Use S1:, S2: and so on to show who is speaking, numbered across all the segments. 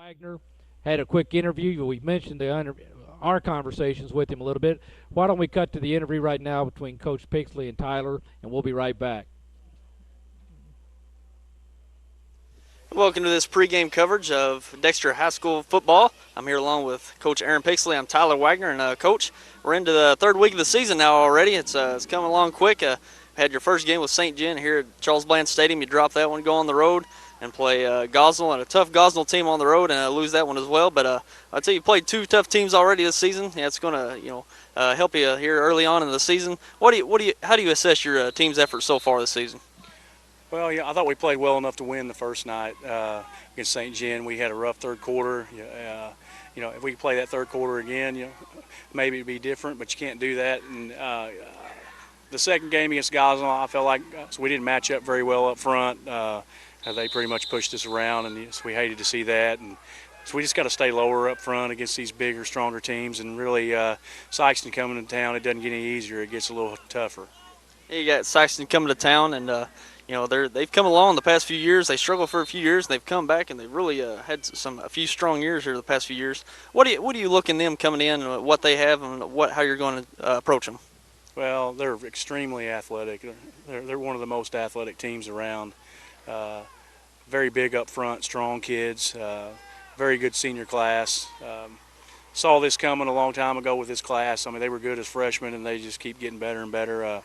S1: Wagner. Had a quick interview. We mentioned our conversations with him a little bit. Why don't we cut to the interview right now between Coach Pixley and Tyler, and we'll be right back.
S2: Welcome to this pregame coverage of Dexter High School football. I'm here along with Coach Aaron Pixley. I'm Tyler Wagner, and Coach, we're into the third week of the season now already. It's coming along quick. Had your first game with St. John here at Charles Bland Stadium. You dropped that one, go on the road and play Gosnell, and a tough Gosnell team on the road, and lose that one as well. But I'd say you played two tough teams already this season. Yeah, it's going to help you here early on in the season. How do you assess your team's effort so far this season?
S3: Well, yeah, I thought we played well enough to win the first night against St. John. We had a rough third quarter. If we could play that third quarter again, maybe it'd be different, but you can't do that. And the second game against Gosnell, I felt like we didn't match up very well up front. They pretty much pushed us around, and so we hated to see that. And so we just got to stay lower up front against these bigger, stronger teams. And really, Sikeston coming to town, it doesn't get any easier. It gets a little tougher.
S2: You got Sikeston coming to town, and they've come along the past few years. They struggled for a few years, and they've come back, and they've really had a few strong years here the past few years. What do you look in them coming in, and what they have, and how you're going to approach them?
S3: Well, they're extremely athletic. They're one of the most athletic teams around. Very big up front, strong kids. Very good senior class. Saw this coming a long time ago with this class. I mean, they were good as freshmen, and they just keep getting better and better.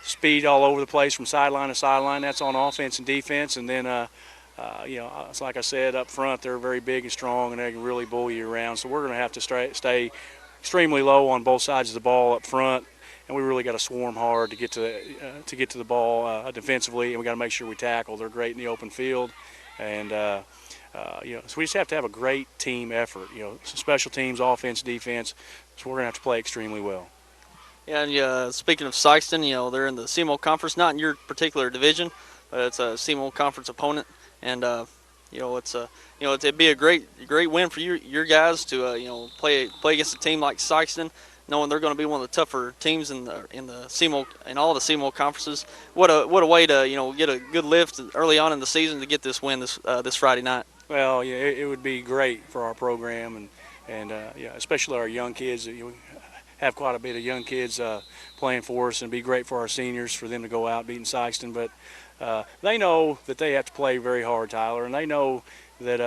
S3: Speed all over the place from sideline to sideline. That's on offense and defense. And then, like I said, up front, they're very big and strong, and they can really bull you around. So we're going to have to stay extremely low on both sides of the ball up front, and we really got to swarm hard to get to the ball defensively, and we got to make sure we tackle. They're great in the open field, and so we just have to have a great team effort. Special teams, offense, defense. So we're going to have to play extremely well.
S2: Yeah, and speaking of Sikeston, they're in the CMO Conference, not in your particular division, but it's a CMO Conference opponent, and it'd be a great win for your guys to play against a team like Sikeston, knowing they're going to be one of the tougher teams in the CMO in all the CMO conferences. What a way to get a good lift early on in the season to get this win this Friday night.
S3: Well, yeah, it would be great for our program and especially our young kids. We have quite a bit of young kids playing for us, and it'd be great for our seniors for them to go out beating Sikeston. But they know that they have to play very hard, Tyler, and they know that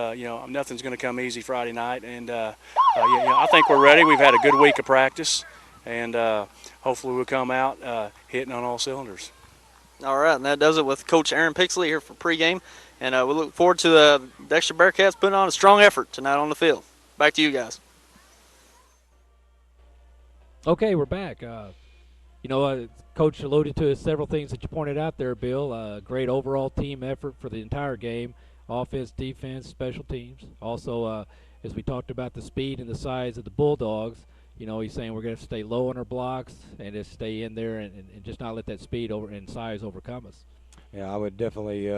S3: nothing's going to come easy Friday night. And I think we're ready. We've had a good week of practice, and hopefully we'll come out hitting on all cylinders.
S2: All right, and that does it with Coach Aaron Pixley here for pregame, and we look forward to the Dexter Bearcats putting on a strong effort tonight on the field. Back to you guys.
S1: Okay, we're back. Coach alluded to several things that you pointed out there, Bill. Great overall team effort for the entire game, offense, defense, special teams. Also, as we talked about the speed and the size of the Bulldogs, he's saying we're going to stay low on our blocks and just stay in there and just not let that speed and size overcome us.
S4: Yeah, I would definitely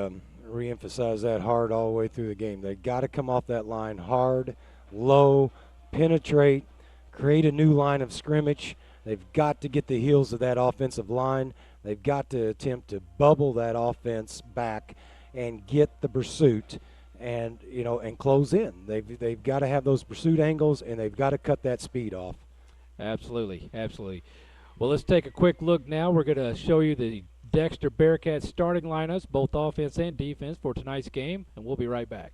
S4: reemphasize that hard all the way through the game. They got to come off that line hard, low, penetrate, create a new line of scrimmage. They've got to get the heels of that offensive line. They've got to attempt to bubble that offense back and get the pursuit and close in. They've got to have those pursuit angles, and they've got to cut that speed off.
S1: Absolutely. Well, let's take a quick look now. We're going to show you the Dexter Bearcats starting lineups, both offense and defense, for tonight's game, and we'll be right back.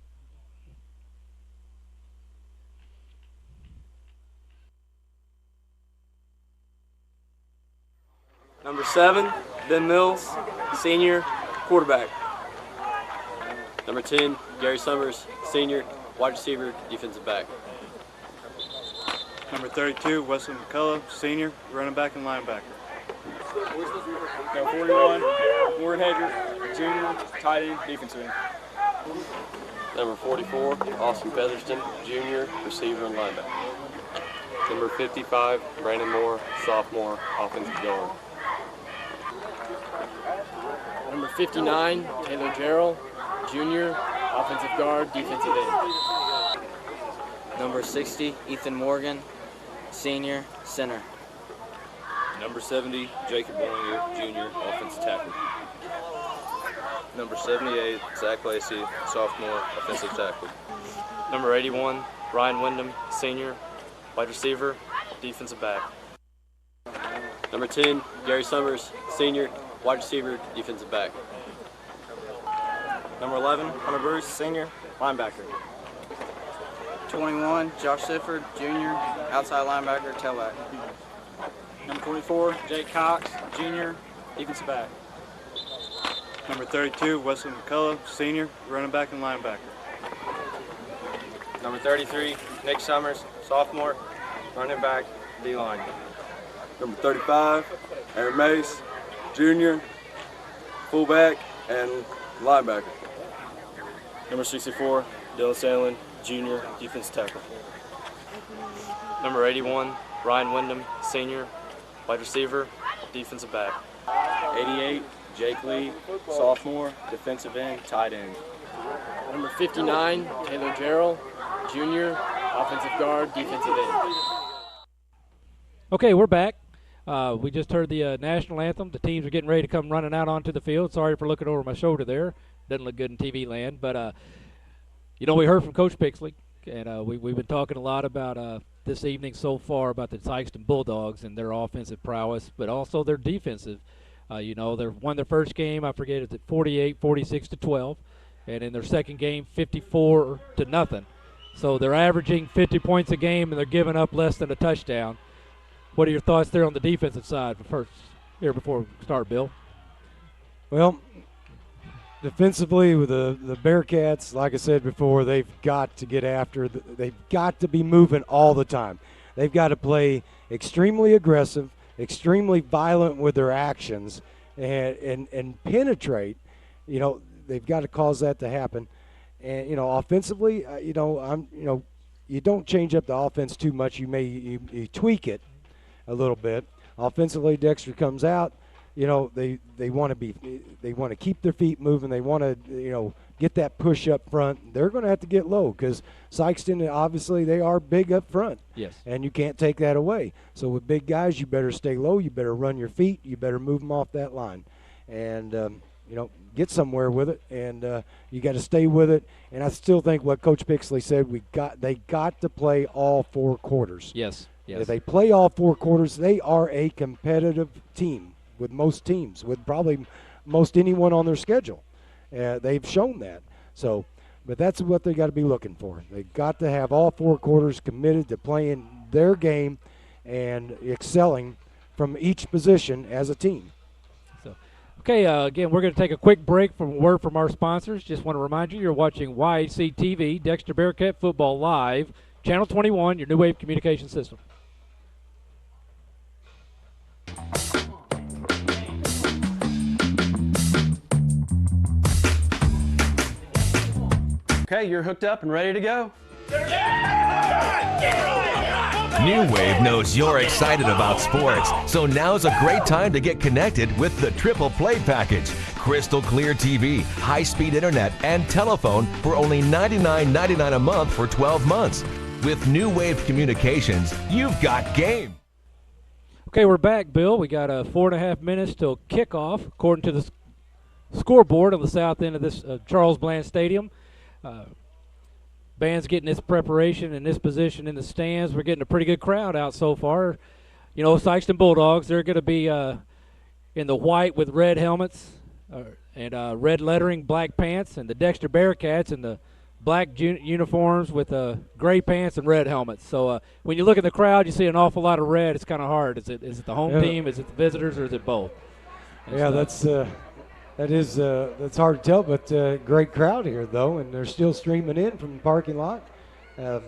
S5: Number 7, Ben Mills, senior, quarterback.
S6: Number 10, Gary Summers, senior, wide receiver, defensive back.
S7: Number 32, Wesley McCullough, senior, running back and linebacker.
S5: Number 41, Warren Hedrick, junior, tight end, defensive end.
S6: Number 44, Austin Featherston, junior, receiver and linebacker. Number 55, Brandon Moore, sophomore, offensive guard.
S8: Number 59, Taylor Jarrell, junior, offensive guard, defensive end.
S9: Number 60, Ethan Morgan, senior, center.
S10: Number 70, Jacob Bollinger, junior, offensive tackle.
S6: Number 78, Zach Lacey, sophomore, offensive tackle.
S8: Number 81, Ryan Wyndham, senior, wide receiver, defensive back.
S6: Number 10, Gary Summers, senior, wide receiver, defensive back.
S9: Number 11, Hunter Bruce, senior, linebacker. 21, Josh Sifford, junior, outside linebacker, tailback.
S7: Number 24, Jake Cox, junior, defensive back. Number 32, Wesley McCullough, senior, running back and linebacker.
S6: Number 33, Nick Summers, sophomore, running back, D-line.
S10: Number 35, Aaron Mace, junior, fullback, and linebacker.
S8: Number 64, Dylan Sandlin, junior, defensive tackle. Number 81, Ryan Wyndham, senior, wide receiver, defensive back.
S9: 88, Jake Lee, sophomore, defensive end, tight end.
S8: Number 59, Taylor Jarrell, junior, offensive guard, defensive end.
S1: Okay, we're back. We just heard the national anthem. The teams are getting ready to come running out onto the field. Sorry for looking over my shoulder there. Doesn't look good in TV land. But, we heard from Coach Pixley, and we've been talking a lot about this evening so far about the Sikeston Bulldogs and their offensive prowess, but also their defensive. They won their first game, I forget, it's at 46-12, and in their second game, 54-0. So they're averaging 50 points a game, and they're giving up less than a touchdown. What are your thoughts there on the defensive side before we start, Bill?
S4: Well, defensively with the Bearcats, like I said before, they've got to get after. They've got to be moving all the time. They've got to play extremely aggressive, extremely violent with their actions, and penetrate. They've got to cause that to happen. And offensively, you don't change up the offense too much. You tweak it a little bit. Offensively, Dexter comes out. They want to keep their feet moving. They want to get that push up front. They're going to have to get low because Sikeston, obviously, they are big up front.
S1: Yes. And
S4: you can't take that away. So with big guys, you better stay low. You better run your feet. You better move them off that line, and get somewhere with it. And you got to stay with it. And I still think what Coach Pixley said, they got to play all 4 quarters.
S1: Yes.
S4: If they play all 4 quarters, they are a competitive team with most teams, with probably most anyone on their schedule. They've shown that. So, but that's what they got to be looking for. They got to have all 4 quarters committed to playing their game and excelling from each position as a team.
S1: So, okay, again, we're going to take a quick break from word from our sponsors. Just want to remind you, you're watching YAC TV, Dexter Bearcat Football Live, Channel 21, your New Wave Communication System.
S5: Okay, you're hooked up and ready to go.
S11: New Wave knows you're excited about sports, so now's a great time to get connected with the Triple Play Package. Crystal clear TV, high-speed internet, and telephone for only $99.99 a month for 12 months. With New Wave Communications, you've got game.
S1: Okay, we're back, Bill. We got 4.5 minutes till kickoff, according to the scoreboard on the south end of this Charles Bland Stadium. Band's getting its preparation and this position in the stands. We're getting a pretty good crowd out so far. Sikeston Bulldogs, they're going to be in the white with red helmets and red lettering, black pants, and the Dexter Bearcats in the black uniforms with gray pants and red helmets. So when you look at the crowd, you see an awful lot of red. It's kind of hard. Is it the home team? Is it the visitors? Or is it both?
S4: That's hard to tell, but great crowd here, though, and they're still streaming in from the parking lot. I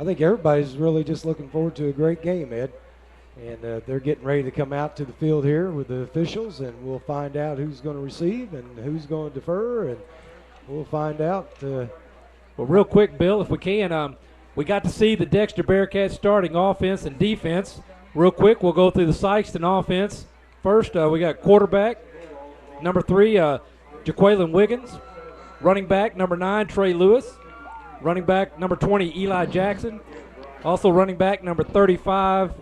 S4: think everybody's really just looking forward to a great game, Ed. And they're getting ready to come out to the field here with the officials, and we'll find out who's going to receive and who's going to defer, and we'll find out.
S1: Well, real quick, Bill, if we can, we got to see the Dexter Bearcats starting offense and defense. Real quick, we'll go through the Sikeston offense. First, we got quarterback, number 3, Jaqueline Wiggins. Running back, number 9, Trey Lewis. Running back, number 20, Eli Jackson. Also running back, number 35,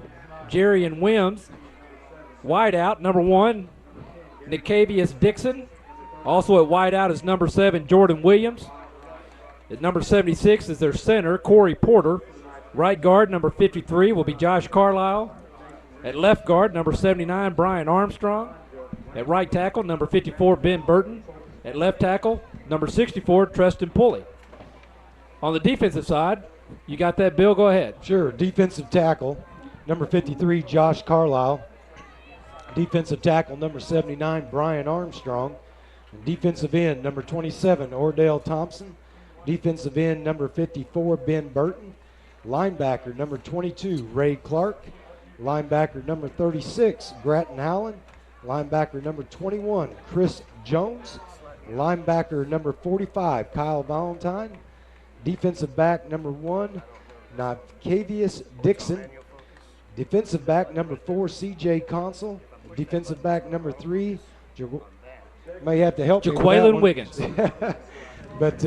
S1: Jerian Wims. Wide out, number 1, Nicavius Dixon. Also at wideout is number 7, Jordan Williams. At number 76 is their center, Corey Porter. Right guard, number 53, will be Josh Carlisle. At left guard, number 79, Brian Armstrong. At right tackle, number 54, Ben Burton. At left tackle, number 64, Treston Pulley. On the defensive side, you got that, Bill? Go ahead.
S4: Sure. Defensive tackle, number 53, Josh Carlisle. Defensive tackle, number 79, Brian Armstrong. And defensive end, number 27, Ordell Thompson. Defensive end, number 54, Ben Burton. Linebacker, number 22, Ray Clark. Linebacker, number 36, Grattan Howland. Linebacker, number 21, Chris Jones. Linebacker, number 45, Kyle Valentine. Defensive back, number 1, Navcavius Dixon. Defensive back, number 4, C.J. Consul. Defensive back, number 3, may have to help me with that
S1: Jaqueline
S4: one.
S1: Wiggins.
S4: But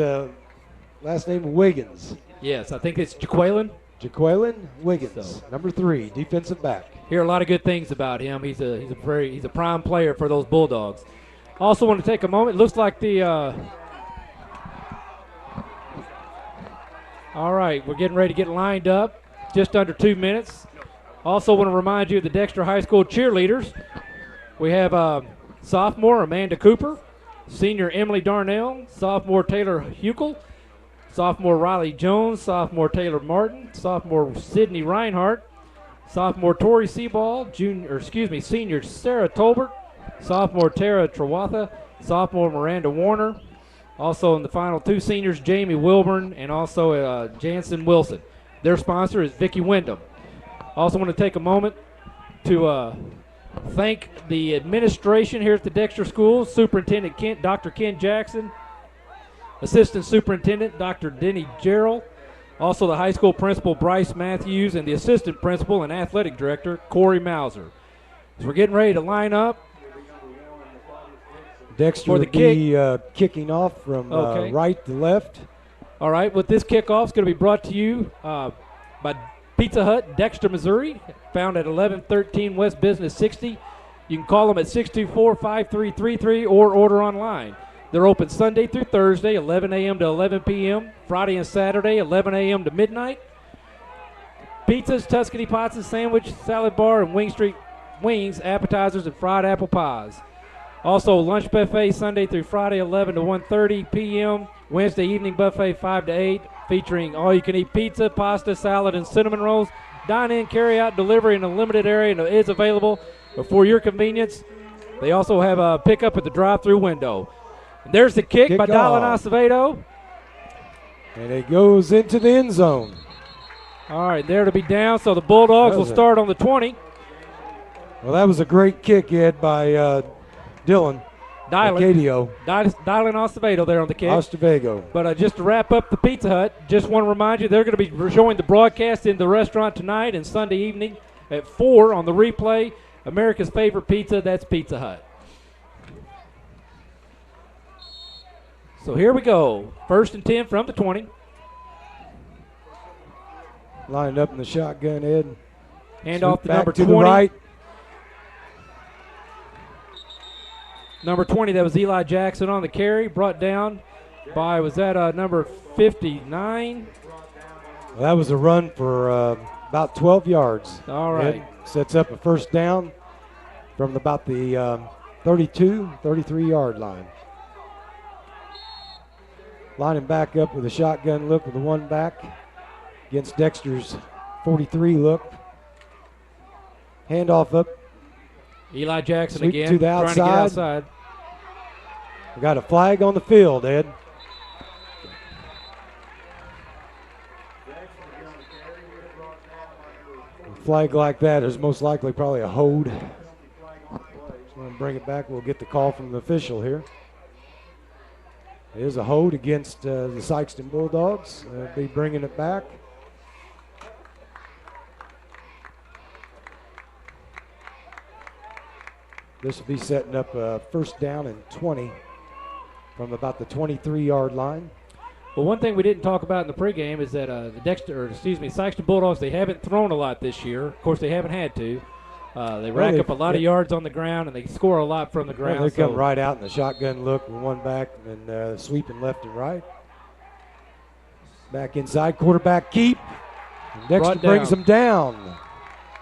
S4: last name Wiggins.
S1: Yes, I think it's Jaqueline.
S4: Jaqueline Wiggins, number 3, defensive back.
S1: Hear a lot of good things about him. He's a prime player for those Bulldogs. Also want to take a moment. It looks like the all right, we're getting ready to get lined up. Just under 2 minutes. Also want to remind you of the Dexter High School cheerleaders. We have sophomore Amanda Cooper, senior Emily Darnell, sophomore Taylor Huckel, sophomore Riley Jones, sophomore Taylor Martin, sophomore Sydney Reinhardt, sophomore Tori Seaball, senior Sarah Tolbert, sophomore Tara Trawatha, sophomore Miranda Warner. Also in the final 2 seniors, Jamie Wilburn and also Jansen Wilson. Their sponsor is Vicki Wyndham. Also want to take a moment to thank the administration here at the Dexter Schools, Superintendent Dr. Ken Jackson, Assistant Superintendent Dr. Denny Gerald, also the high school principal Bryce Matthews, and the assistant principal and athletic director Corey Mauser. As we're getting ready to line up,
S4: Dexter will be kicking off from right to left.
S1: All right, with this kickoff, it's going to be brought to you by Pizza Hut, Dexter, Missouri, found at 1113 West Business 60. You can call them at 624-5333 or order online. They're open Sunday through Thursday, 11 a.m. to 11 p.m., Friday and Saturday, 11 a.m. to midnight. Pizzas, Tuscany Pizza, sandwich, salad bar, and wings, appetizers, and fried apple pies. Also, lunch buffet Sunday through Friday, 11 to 1:30 p.m., Wednesday evening buffet 5 to 8, featuring all-you-can-eat pizza, pasta, salad, and cinnamon rolls. Dine-in, carry-out, delivery in a limited area is available for your convenience. They also have a pickup at the drive-through window. And there's the kick by Dylan Acevedo.
S4: And it goes into the end zone.
S1: All right, there to be down, so the Bulldogs will start on the 20.
S4: Well, that was a great kick, Ed, by Dylan.
S1: Dylan Acevedo there on the kick.
S4: Acevedo.
S1: But just to wrap up the Pizza Hut, just want to remind you they're going to be showing the broadcast in the restaurant tonight and Sunday evening at 4 on the replay. America's favorite pizza, that's Pizza Hut. So here we go. 1st and 10 from the 20.
S4: Lined up in the shotgun, Ed.
S1: Hand off to
S4: back
S1: number
S4: to
S1: 20.
S4: The right.
S1: Number 20, that was Eli Jackson on the carry. Brought down by, was that number 59?
S4: Well, that was a run for about 12 yards.
S1: All right.
S4: Ed sets up a first down from about the 32, 33-yard line. Lining back up with a shotgun look with the one back against Dexter's 43 look. Handoff up.
S1: Eli Jackson
S4: Sweep
S1: again,
S4: to the
S1: trying to get outside.
S4: We got a flag on the field, Ed. A flag like that is most likely probably a hold. Just want to bring it back. We'll get the call from the official here. It is a hold against the Sikeston Bulldogs. They'll be bringing it back. This will be setting up a first down and 20 from about the 23-yard line.
S1: Well, one thing we didn't talk about in the pregame is that the Sikeston Bulldogs, they haven't thrown a lot this year. Of course, they haven't had to. They rack up a lot of yards on the ground, and they score a lot from the ground.
S4: Well, they come right out in the shotgun look with one back and sweeping left and right. Back inside, quarterback keep. And Dexter brings them down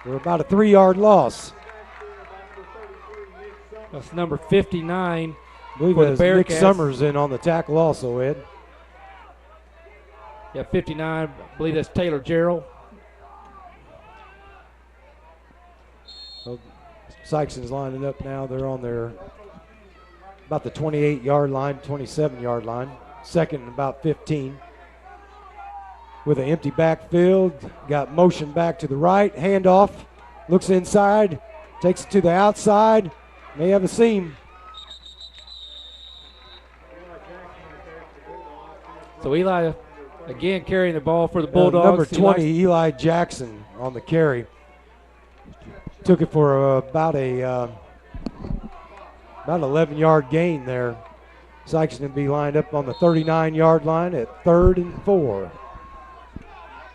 S4: for about a 3-yard loss.
S1: That's number 59.
S4: I believe that's Nick Summers in on the tackle also, Ed.
S1: Yeah, 59. I believe that's Taylor Gerald.
S4: Well, Sikeston's lining up now. They're on their about the 28-yard line, 27-yard line. Second and about 15. With an empty backfield, got motion back to the right, handoff, looks inside, takes it to the outside, may have a seam.
S1: So Eli again carrying the ball for the Bulldogs.
S4: Number 20, Eli Jackson on the carry. Took it for about 11-yard gain there. Sikeston will be lined up on the 39-yard line at 3rd and 4.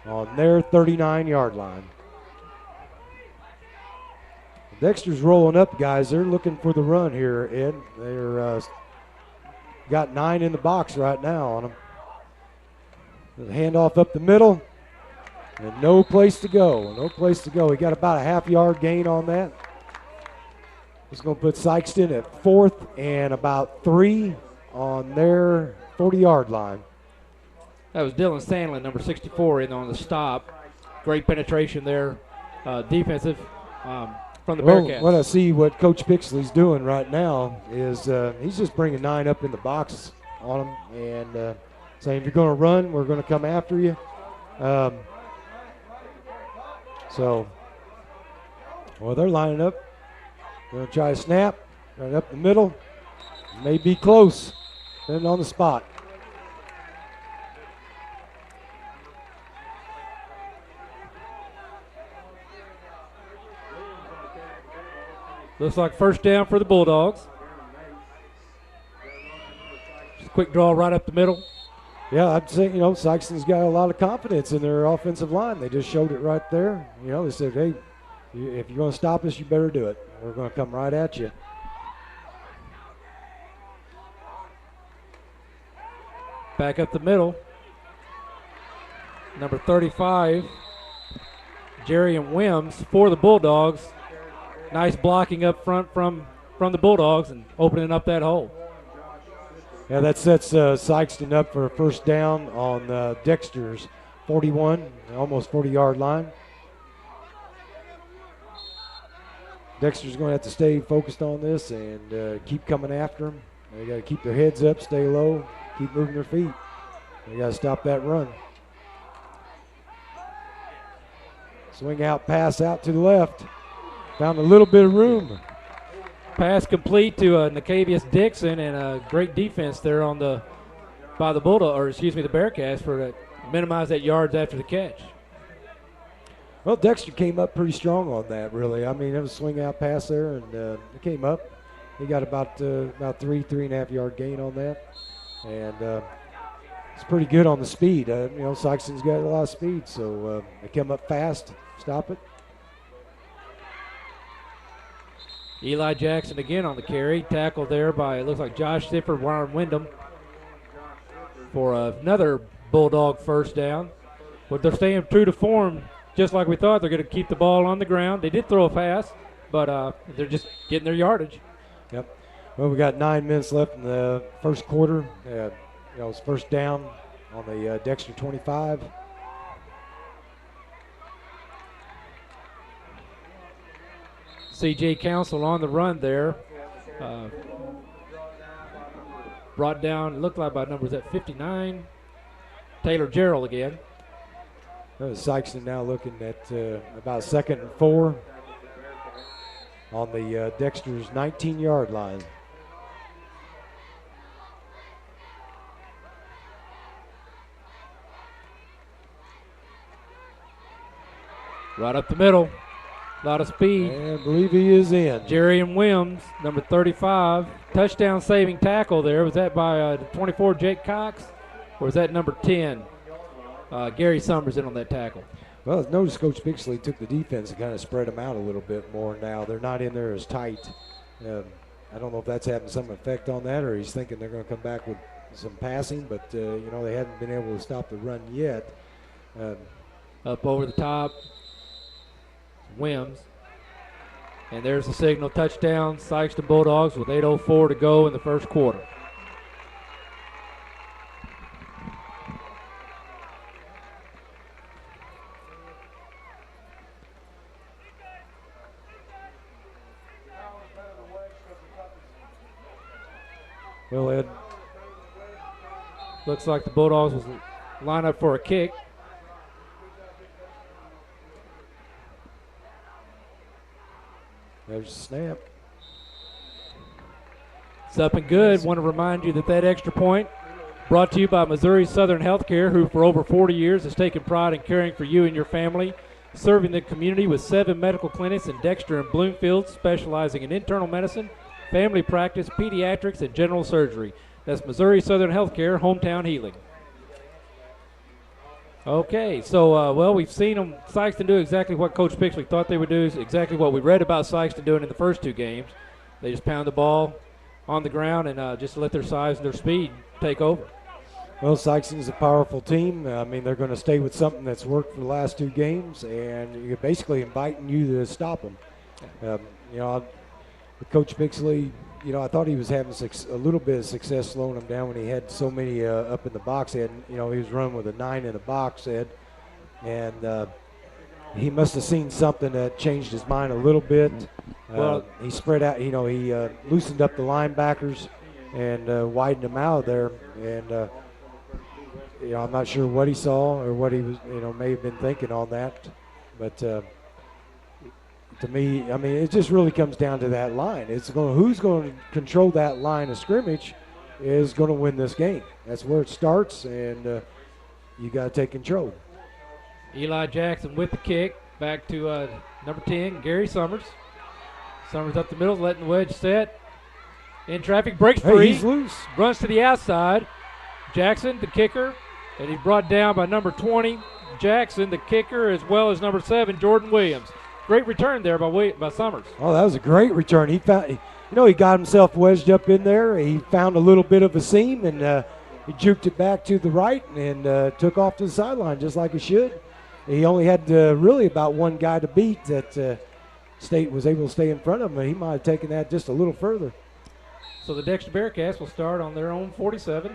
S4: On their 39-yard line. Dexter's rolling up, guys. They're looking for the run here, Ed. They're got 9 in the box right now on them. The handoff up the middle, and no place to go. No place to go. He got about a half-yard gain on that. He's going to put Sikeston at 4th and about 3 on their 40-yard line.
S1: That was Dylan Sandlin, number 64, in on the stop. Great penetration there, defensive from the Bearcats.
S4: What I see what Coach Pixley's doing right now is he's just bringing 9 up in the box on them and saying, if you're going to run, we're going to come after you. Well, they're lining up. Going to try a snap right up the middle. May be close, depending on the spot.
S1: Looks like first down for the Bulldogs. Just a quick draw right up the middle.
S4: Yeah, I'd say, Sikeston's got a lot of confidence in their offensive line. They just showed it right there. They said, hey, if you're going to stop us, you better do it. We're going to come right at you.
S1: Back up the middle. Number 35, Jerry and Wims for the Bulldogs. Nice blocking up front from the Bulldogs and opening up that hole.
S4: Yeah, that sets Sikeston up for a first down on Dexter's 41, almost 40-yard line. Dexter's going to have to stay focused on this and keep coming after them. They got to keep their heads up, stay low, keep moving their feet. They got to stop that run. Swing out, pass out to the left. Found a little bit of room.
S1: Pass complete to Nicavius Dixon, and a great defense there by the Bearcats for minimize that yards after the catch.
S4: Well, Dexter came up pretty strong on that, really. I mean, it was a swing out pass there, and it came up. He got about 3.5 yard gain on that, and it's pretty good on the speed. Sikeston's got a lot of speed, so they come up fast, stop it.
S1: Eli Jackson again on the carry. Tackle there by, it looks like Josh Sifford, Warren Wyndham for another Bulldog first down. But they're staying true to form, just like we thought. They're going to keep the ball on the ground. They did throw a pass, but they're just getting their yardage.
S4: Yep. Well, we got 9 minutes left in the first quarter. It's first down on the Dexter 25.
S1: C.J. Council on the run there. Brought down, looked like by numbers at 59. Taylor Gerald again.
S4: Sikeston now looking at about 2nd and 4 on the Dexter's 19-yard line.
S1: Right up the middle. A lot of speed.
S4: And I believe he is in.
S1: Jerry and Wims, number 35. Touchdown saving tackle there. Was that by 24, Jake Cox? Or was that number 10? Gary Summers in on that tackle.
S4: Well, notice Coach Pixley took the defense and kind of spread them out a little bit more now. They're not in there as tight. I don't know if that's having some effect on that, or he's thinking they're going to come back with some passing, but, you know, they haven't been able to stop the run yet.
S1: Up over the top, Wims. And there's the signal, touchdown, Sikeston Bulldogs with 8:04 to go in the first quarter.
S4: Well, Ed.
S1: Looks like the Bulldogs will line up for a kick.
S4: There's a snap.
S1: It's up and good. Want to remind you that extra point brought to you by Missouri Southern Healthcare, who for over 40 years has taken pride in caring for you and your family, serving the community with 7 medical clinics in Dexter and Bloomfield, specializing in internal medicine, family practice, pediatrics, and general surgery. That's Missouri Southern Healthcare, hometown healing. Okay, so, well, we've seen them, Sikeston do exactly what Coach Pixley thought they would do, exactly what we read about Sikeston doing in the first 2 games. They just pound the ball on the ground and just let their size and their speed take over.
S4: Well, Sikeston is a powerful team. I mean, they're going to stay with something that's worked for the last 2 games, and you're basically inviting you to stop them. You know, with Coach Pixley, you know, I thought he was having a little bit of success slowing them down when he had so many up in the box. He was running with a 9 in the box, Ed, and he must have seen something that changed his mind a little bit. Well, he spread out. You know, he loosened up the linebackers and widened them out there. And you know, I'm not sure what he saw or what he was, you know, may have been thinking on that, but. To me, I mean, it just really comes down to that line. Who's going to control that line of scrimmage is going to win this game. That's where it starts, and you got to take control.
S1: Eli Jackson with the kick, back to number 10, Gary Summers. Summers up the middle, letting the wedge set. In traffic, breaks free.
S4: He's loose.
S1: Runs to the outside. Jackson, the kicker, and he's brought down by number 20, Jackson, the kicker, as well as number 7, Jordan Williams. Great return there by Summers.
S4: Oh, that was a great return. He found, you know, he got himself wedged up in there. He found a little bit of a seam, and he juked it back to the right and took off to the sideline just like he should. He only had really about one guy to beat that State was able to stay in front of him, and he might have taken that just a little further.
S1: So the Dexter Bearcats will start on their own 47.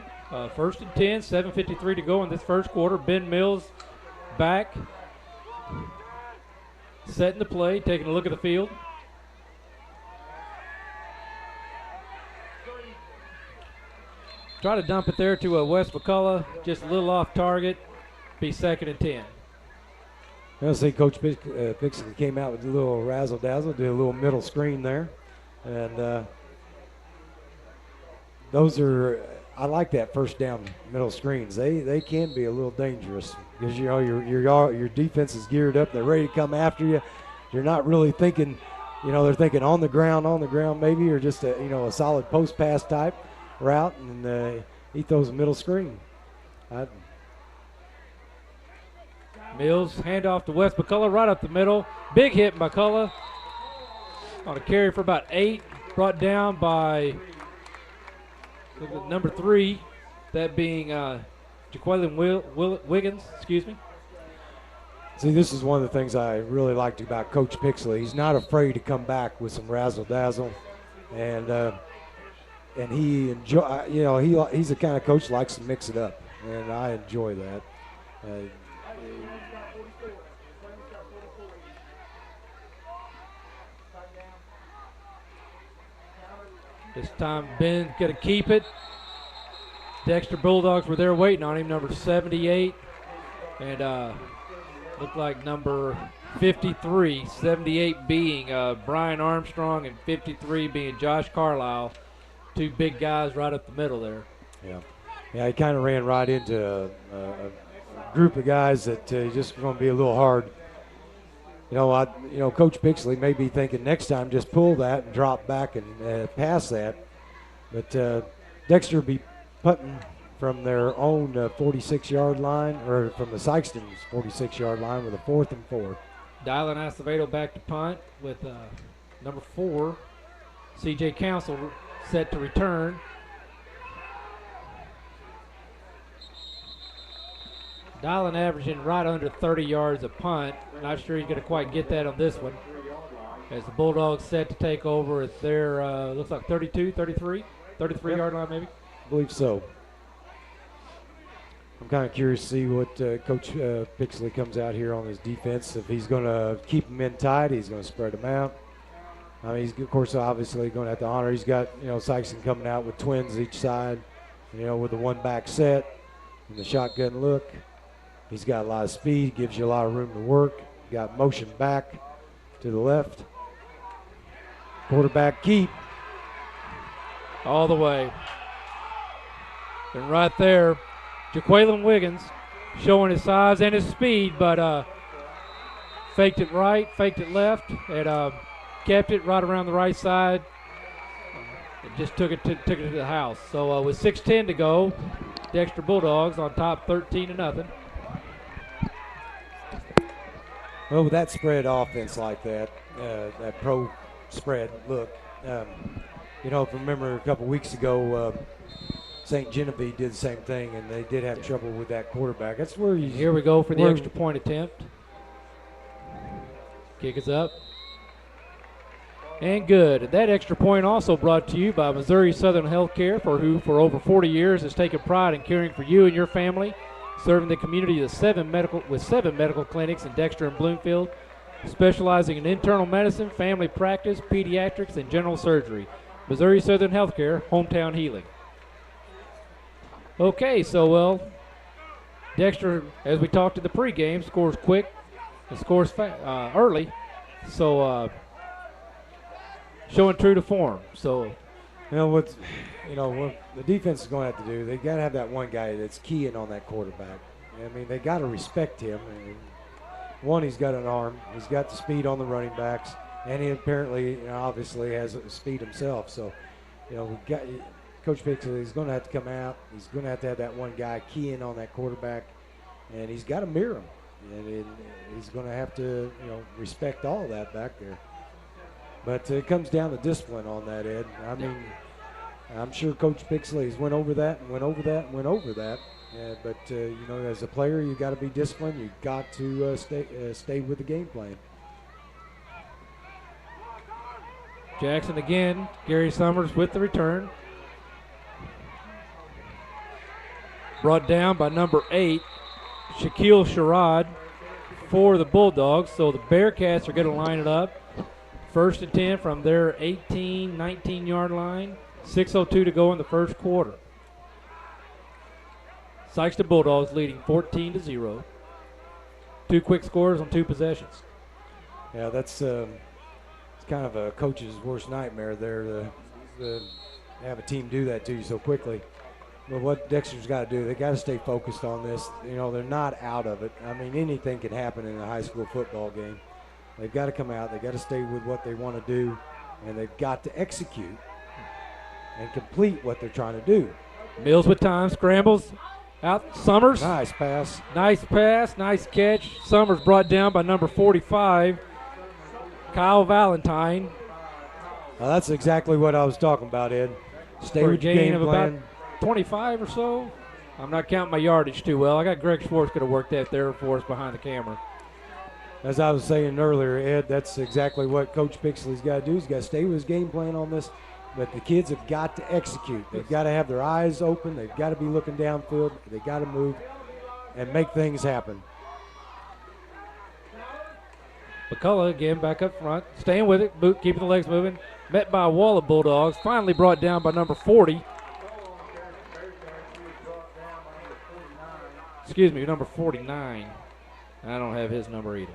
S1: First and 10, 7:53 to go in this first quarter. Ben Mills back. Setting the play, taking a look at the field. Try to dump it there to Wes McCullough, just a little off target. Be 2nd and 10.
S4: I'll say Coach Pixley came out with a little razzle-dazzle, did a little middle screen there. And those are, I like that first down middle screens. They can be a little dangerous because, you know, your defense is geared up. They're ready to come after you. You're not really thinking, you know, they're thinking on the ground maybe, or just a solid post pass type route, and he throws a middle screen.
S1: Mills handoff to Wes McCullough right up the middle. Big hit McCullough on a carry for about 8, brought down by number 3, that being Jaqueline Wiggins, excuse me.
S4: See, this is one of the things I really liked about Coach Pixley. He's not afraid to come back with some razzle-dazzle, and he enjoy. You know, he's the kind of coach that likes to mix it up, and I enjoy that.
S1: This time Ben's going to keep it. Dexter Bulldogs were there waiting on him, number 78. And looked like number 53, 78 being Brian Armstrong and 53 being Josh Carlisle. 2 big guys right up the middle there.
S4: Yeah, he kind of ran right into a group of guys that just going to be a little hard. You know, Coach Pixley may be thinking next time just pull that and drop back and pass that. But Dexter will be punting from their own 46-yard line, or from the Sikeston's 46-yard line with a 4th and 4.
S1: Dylan Acevedo back to punt with number 4, C.J. Council, set to return. Dylan averaging right under 30 yards a punt. Not sure he's going to quite get that on this one. As the Bulldogs set to take over at their, looks like 32, 33 yard line maybe.
S4: I believe so. I'm kind of curious to see what Coach Pixley comes out here on his defense. If he's going to keep them in tight, he's going to spread them out. I mean, he's, of course, obviously going to have to honor. He's got, Sikeston coming out with twins each side, with the one-back set and the shotgun look. He's got a lot of speed, gives you a lot of room to work. Got motion back to the left. Quarterback keep.
S1: All the way. And right there, Jaqueline Wiggins showing his size and his speed, but faked it right, faked it left, and kept it right around the right side. And just took it to the house. So with 6:10 to go, Dexter Bulldogs on top 13-0.
S4: Well, with that spread offense like that, that pro spread look, if you remember a couple weeks ago, St. Genevieve did the same thing, and they did have trouble with that quarterback. That's where you.
S1: Here we go for the extra point attempt. Kick is up. And good. And that extra point also brought to you by Missouri Southern Healthcare, who for over 40 years has taken pride in caring for you and your family, serving the community with seven medical clinics in Dexter and Bloomfield, specializing in internal medicine, family practice, pediatrics, and general surgery. Missouri Southern Healthcare, hometown healing. Okay, so, Dexter, as we talked in the pregame, scores quick and scores early. So, showing true to form. So,
S4: what the defense is going to have to do, they got to have that one guy that's keying on that quarterback. I mean, they got to respect him. I mean, one, he's got an arm. He's got the speed on the running backs, and he apparently, obviously, has speed himself. So, Coach Pixley is going to have to come out. He's going to have that one guy keying on that quarterback, and he's got to mirror him. And he's going to have to, respect all of that back there. But it comes down to discipline on that, Ed. I mean, I'm sure Coach Pixley has went over that. But as a player, you got to be disciplined. You got to stay with the game plan.
S1: Jackson again. Gary Summers with the return. Brought down by number 8, Shaquille Sherrod for the Bulldogs. So the Bearcats are going to line it up. 1st and 10 from their 18, 19-yard line. 6:02 to go in the first quarter. Sikeston Bulldogs leading 14-0. 2 quick scores on 2 possessions.
S4: Yeah, that's it's kind of a coach's worst nightmare there to have a team do that to you so quickly. But what Dexter's got to do, they got to stay focused on this. They're not out of it. I mean, anything can happen in a high school football game. They've got to come out. They've got to stay with what they want to do, and they've got to execute and complete what they're trying to do.
S1: Mills with time, scrambles out. Summers.
S4: Nice pass.
S1: Nice pass, nice catch. Summers brought down by number 45, Kyle Valentine.
S4: Well, that's exactly what I was talking about, Ed. Stay with your game plan.
S1: About 25 or so. I'm not counting my yardage too well. I got Greg Schwartz could have worked that there for us behind the camera.
S4: As I was saying earlier, Ed, that's exactly what Coach Pixley's got to do. He's got to stay with his game plan on this. But the kids have got to execute. They've got to have their eyes open. They've got to be looking downfield. They've got to move and make things happen.
S1: McCullough again back up front, staying with it, keeping the legs moving. Met by a wall of Bulldogs, finally brought down by number 40. Excuse me, number 49. I don't have his number either.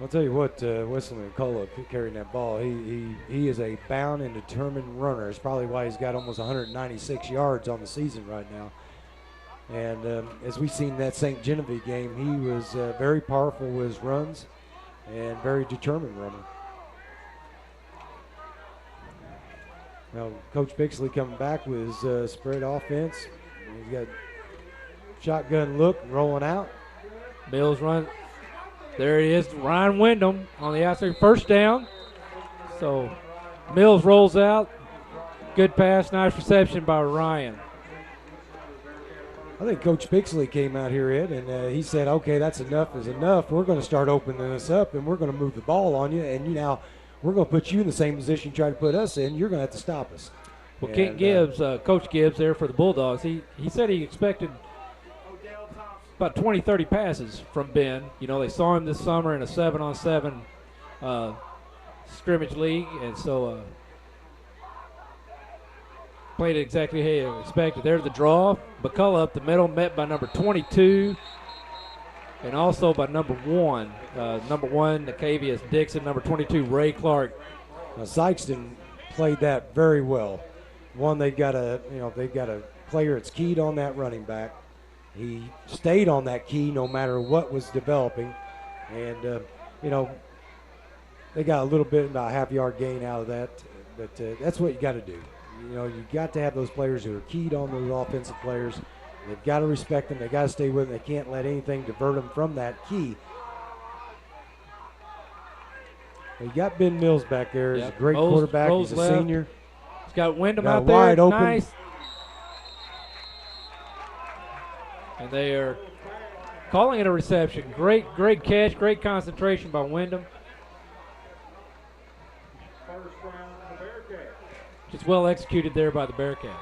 S4: I'll tell you what, Wesley McCullough carrying that ball, he is a bound and determined runner. It's probably why he's got almost 196 yards on the season right now. And as we've seen that St. Genevieve game, he was very powerful with his runs and very determined runner. Now, Coach Pixley coming back with his spread offense. He's got shotgun look rolling out.
S1: Mills run. There he is, Ryan Wyndham on the outside. First down. So Mills rolls out. Good pass, nice reception by Ryan.
S4: I think Coach Pixley came out here, Ed, and he said, okay, that's enough is enough. We're going to start opening this up, and we're going to move the ball on you, and we're going to put you in the same position you try to put us in. You're going to have to stop us.
S1: Well, Kent Gibbs, Coach Gibbs there for the Bulldogs, he said he expected about 20, 30 passes from Ben. You know, they saw him this summer in a 7-on-7 scrimmage league, and so played it exactly how you expected. There's the draw. McCullough up the middle, met by number 22 and also by number 1. Number 1, Nicavius Dixon. Number 22, Ray Clark.
S4: Now, Sikeston played that very well. One, they've got a player that's keyed on that running back. He stayed on that key no matter what was developing. And, they got a little bit, about a half-yard gain out of that. But that's what you got to do. You know, you got to have those players who are keyed on those offensive players. They've got to respect them. They got to stay with them. They can't let anything divert them from that key. You got Ben Mills back there. He's a great quarterback. He's a senior.
S1: He's got Wyndham out there.
S4: Wide open.
S1: Nice. And they are calling it a reception. Great catch, great concentration by Wyndham. Just well executed there by the Bearcats.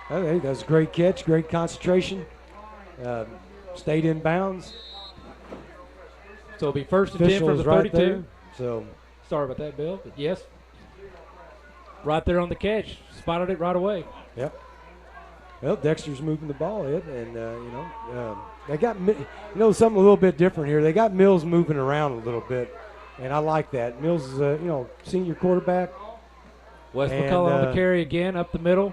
S4: Okay, that's a great catch, great concentration. Stayed in bounds.
S1: So it'll be first and 10 from the 32.
S4: There, so
S1: sorry about that, Bill, but yes. Right there on the catch. Spotted it right away.
S4: Yep. Well, Dexter's moving the ball, Ed, and they got something a little bit different here. They got Mills moving around a little bit, and I like that. Mills is senior quarterback.
S1: Wes McCullough on the carry again, up the middle,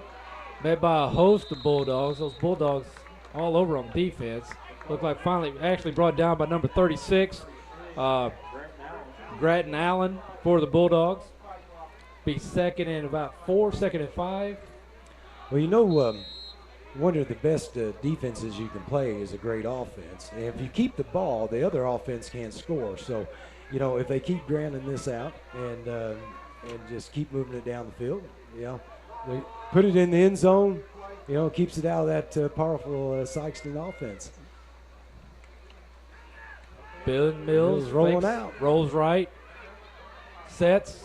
S1: met by a host of Bulldogs. Those Bulldogs all over on defense. Looked like finally actually brought down by number 36, Grattan Allen for the Bulldogs. Be second and about 4, second and 5.
S4: Well, one of the best defenses you can play is a great offense. And if you keep the ball, the other offense can't score. So, if they keep grounding this out and just keep moving it down the field, they put it in the end zone, keeps it out of that powerful Sikeston offense.
S1: Bill Mills
S4: rolling out.
S1: Rolls right. Sets.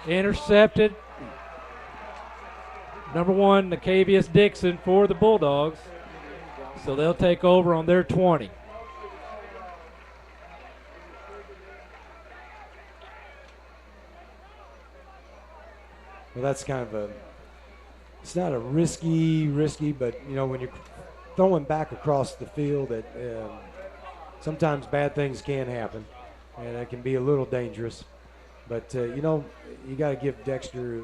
S1: Intercepted. Number 1, Nicavius Dixon for the Bulldogs. So they'll take over on their 20.
S4: Well, that's kind of it's not a risky, but, when you're throwing back across the field, that sometimes bad things can happen, and it can be a little dangerous. But, you got to give Dexter,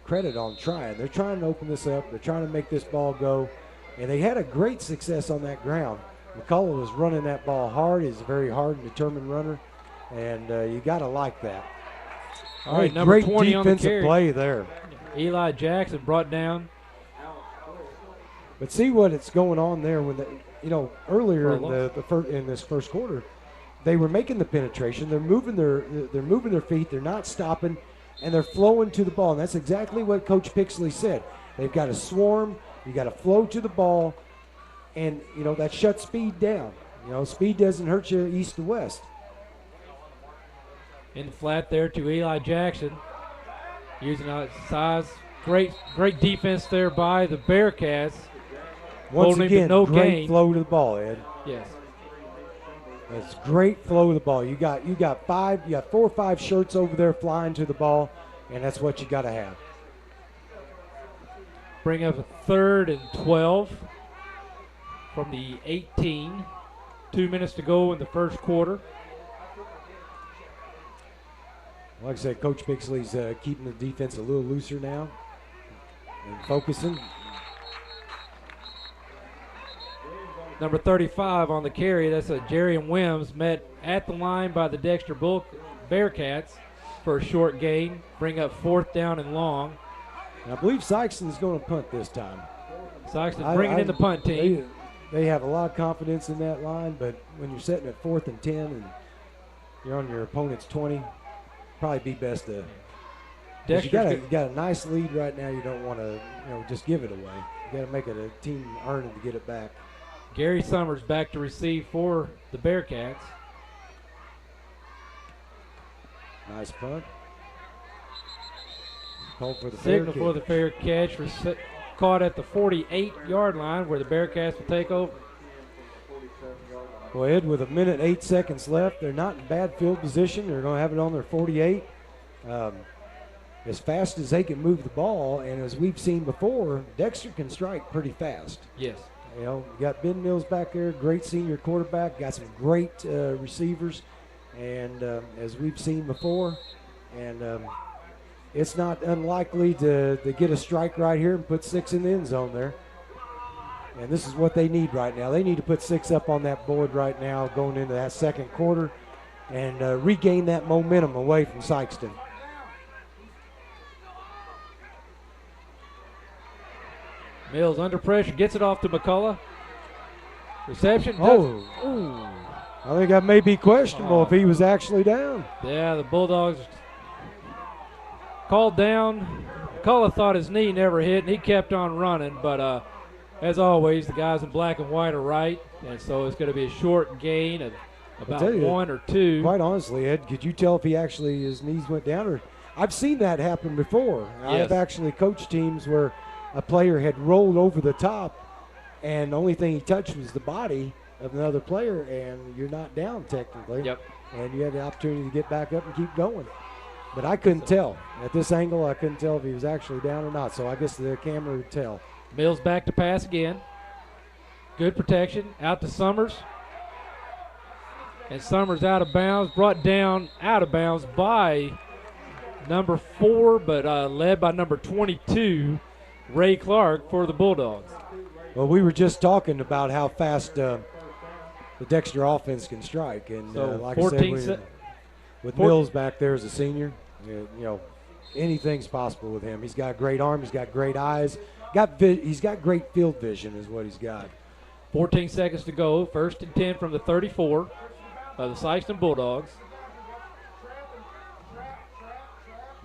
S4: credit on trying. They're trying to open this up. They're trying to make this ball go, and they had a great success on that ground. McCullough was running that ball hard. He's a very hard and determined runner, and you got to like that.
S1: All right, number 20
S4: defensive
S1: on the carry.
S4: Play there.
S1: Eli Jackson brought down.
S4: But see what it's going on there when earlier in this first quarter, they were making the penetration. They're moving their feet. They're not stopping, and they're flowing to the ball. And that's exactly what Coach Pixley said. They've got to swarm. You got to flow to the ball, and that shuts speed down. Speed doesn't hurt you east to west.
S1: In the flat there to Eli Jackson, using size. Great defense there by the Bearcats.
S4: Once again,
S1: no
S4: great
S1: gain.
S4: Flow to the ball, Ed.
S1: Yes.
S4: It's great flow of the ball. You got 4 or 5 shirts over there flying to the ball, and that's what you got to have.
S1: Bring up a 3rd and 12 from the 18. 2 minutes to go in the first quarter.
S4: Like I said, Coach Pixley's keeping the defense a little looser now and focusing.
S1: Number 35 on the carry, that's a Jerry Wims, met at the line by the Dexter Bearcats for a short gain. Bring up 4th down and long.
S4: And I believe Sikeston's going to punt this time.
S1: Sikeston bringing in the punt team.
S4: They have a lot of confidence in that line, but when you're sitting at 4th and 10 and you're on your opponent's 20, probably be best to. You got a nice lead right now. You don't want to, just give it away. You got to make it a team earning to get it back.
S1: Gary Summers back to receive for the Bearcats.
S4: Nice punt. Called for the
S1: signal for the fair catch. Caught at the 48-yard line where the Bearcats will take over.
S4: Well, Ed, with 1 minute 8 seconds left, they're not in bad field position. They're going to have it on their 48. As fast as they can move the ball, and as we've seen before, Dexter can strike pretty fast.
S1: Yes.
S4: You got Ben Mills back there, great senior quarterback, got some great receivers, and as we've seen before, and it's not unlikely to get a strike right here and put 6 in the end zone there. And this is what they need right now. They need to put 6 up on that board right now going into that second quarter and regain that momentum away from Sikeston.
S1: Mills under pressure, gets it off to McCullough. Reception.
S4: Oh. I think that may be questionable if he was actually down.
S1: Yeah, the Bulldogs called down. McCullough thought his knee never hit, and he kept on running. But as always, the guys in black and white are right, and so it's going to be a short gain of about 1 or 2.
S4: Quite honestly, Ed, could you tell if his knees went down? Or I've seen that happen before.
S1: Yes.
S4: I've actually coached teams where a player had rolled over the top, and the only thing he touched was the body of another player, and you're not down technically.
S1: Yep.
S4: And you had the opportunity to get back up and keep going. But I couldn't tell. At this angle, I couldn't tell if he was actually down or not, so I guess the camera would tell.
S1: Mills back to pass again. Good protection. Out to Summers. And Summers out of bounds, brought down out of bounds by number 4, but led by number 22, Ray Clark, for the Bulldogs.
S4: Well, we were just talking about how fast the Dexter offense can strike. And
S1: So
S4: like I said, with Mills back there as a senior, anything's possible with him. He's got a great arm. He's got great eyes. He's got great field vision is what he's got.
S1: 14 seconds to go. 1st and 10 from the 34 of the Sikeston Bulldogs.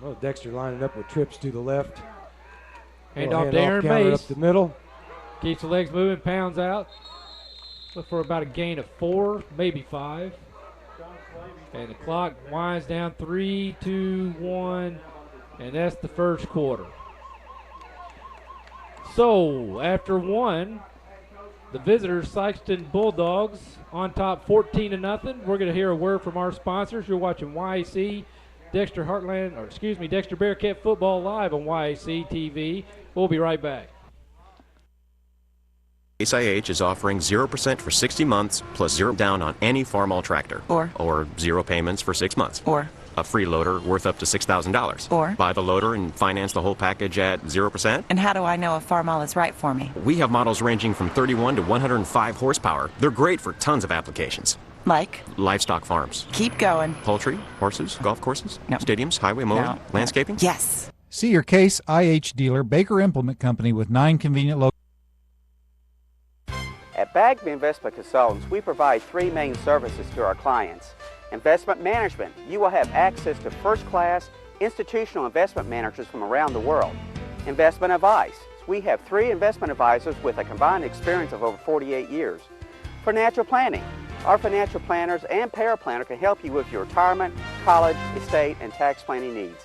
S4: Well, Dexter lining up with trips to the left.
S1: Hand off to Aaron Mace.
S4: Up the middle.
S1: Keeps the legs moving, pounds out. Look for about a gain of 4, maybe 5. And the clock winds down 3, 2, 1, and that's the first quarter. So after 1, the visitors, Sikeston Bulldogs, on top 14-0. We're going to hear a word from our sponsors. You're watching YAC Dexter Dexter Bearcat football live on YAC TV. We'll be right back.
S12: Case IH is offering 0% for 60 months plus 0 down on any Farmall tractor. Or 0 payments for 6 months.
S13: Or
S12: a free loader worth up to $6,000.
S13: Or
S12: buy the loader and finance the whole package at 0%.
S13: And how do I know if Farmall is right for me?
S12: We have models ranging from 31 to 105 horsepower. They're great for tons of applications.
S13: Like?
S12: Livestock farms.
S13: Keep going.
S12: Poultry, horses, golf courses,
S13: no.
S12: Stadiums, highway mowing,
S13: no.
S12: landscaping.
S13: Yes.
S14: See your Case IH dealer, Baker Implement Company, with 9 convenient locations.
S15: At Bagby Investment Consultants, we provide 3 main services to our clients. Investment management. You will have access to first-class institutional investment managers from around the world. Investment advice. We have 3 investment advisors with a combined experience of over 48 years. Financial planning. Our financial planners and paraplanner can help you with your retirement, college, estate, and tax planning needs.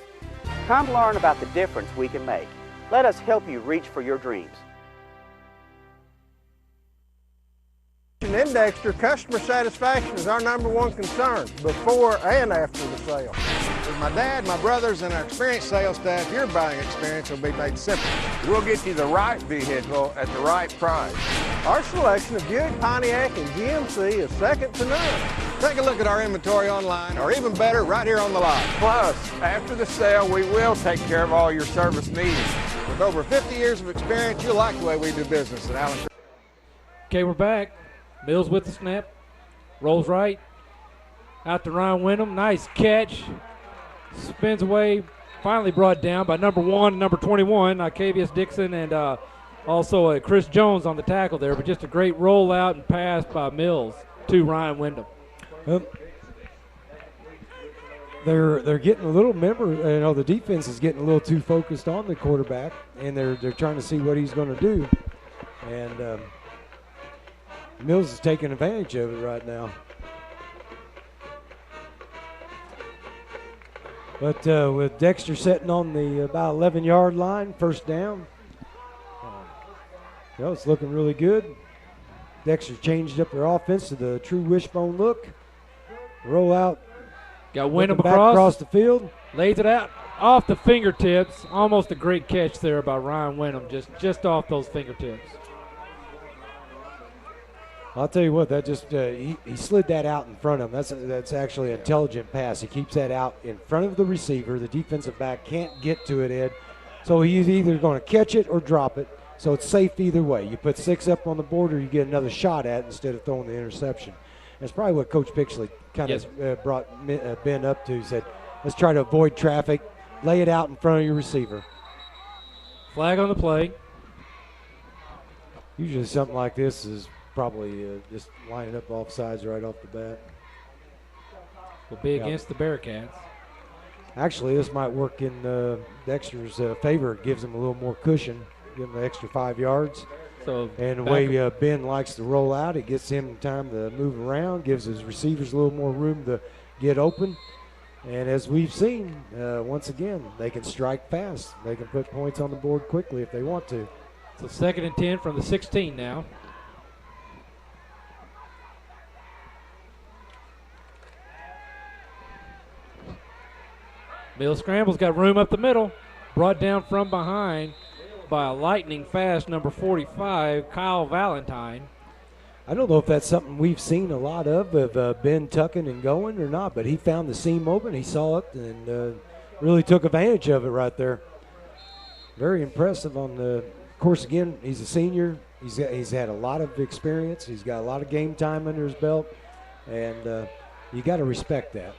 S15: Come learn about the difference we can make. Let us help you reach for your dreams.
S16: In Dexter, customer satisfaction is our #1 concern before and after the sale. With my dad, my brothers, and our experienced sales staff, your buying experience will be made simple.
S17: We'll get you the right vehicle at the right price.
S16: Our selection of Buick, Pontiac, and GMC is second to none. Take a look at our inventory online, or even better, right here on the lot.
S17: Plus, after the sale, we will take care of all your service needs.
S16: With over 50 years of experience, you'll like the way we do business at Allen.
S1: Okay, we're back. Mills with the snap. Rolls right. Out to Ryan Wyndham. Nice catch. Spins away finally brought down by number 1, number 21, Cavius Dixon, and also Chris Jones on the tackle there. But just a great rollout and pass by Mills to Ryan Wyndham.
S4: They're getting a little. Remember, the defense is getting a little too focused on the quarterback, and they're trying to see what he's going to do. And Mills is taking advantage of it right now. But with Dexter sitting on the about 11-yard line, first down, it's looking really good. Dexter changed up their offense to the true wishbone look. Roll out.
S1: Got Wyndham
S4: back across the field.
S1: Lays it out off the fingertips. Almost a great catch there by Ryan Wyndham, just off those fingertips.
S4: I'll tell you what, that just he slid that out in front of him. That's actually an intelligent pass. He keeps that out in front of the receiver. The defensive back can't get to it, Ed. So he's either going to catch it or drop it. So it's safe either way. You put 6 up on the board, or you get another shot at it instead of throwing the interception. That's probably what Coach Pixley kind of brought Ben up to. He said, let's try to avoid traffic, lay it out in front of your receiver.
S1: Flag on the play.
S4: Usually something like this is probably just lining up off sides right off the bat.
S1: Will be against the Bearcats.
S4: Actually, this might work in Dexter's favor. It gives them a little more cushion, give them an extra 5 yards. And the way Ben likes to roll out, it gets him time to move around, gives his receivers a little more room to get open. And as we've seen, once again, they can strike fast. They can put points on the board quickly if they want to.
S1: So 2nd and 10 from the 16 now. Mills scrambles, got room up the middle. Brought down from behind by a lightning fast number 45, Kyle Valentine.
S4: I don't know if that's something we've seen a lot of Ben tucking and going or not, but he found the seam open, he saw it, and really took advantage of it right there. Very impressive on the course. Again, he's a senior. He's had a lot of experience. He's got a lot of game time under his belt, and you got to respect that.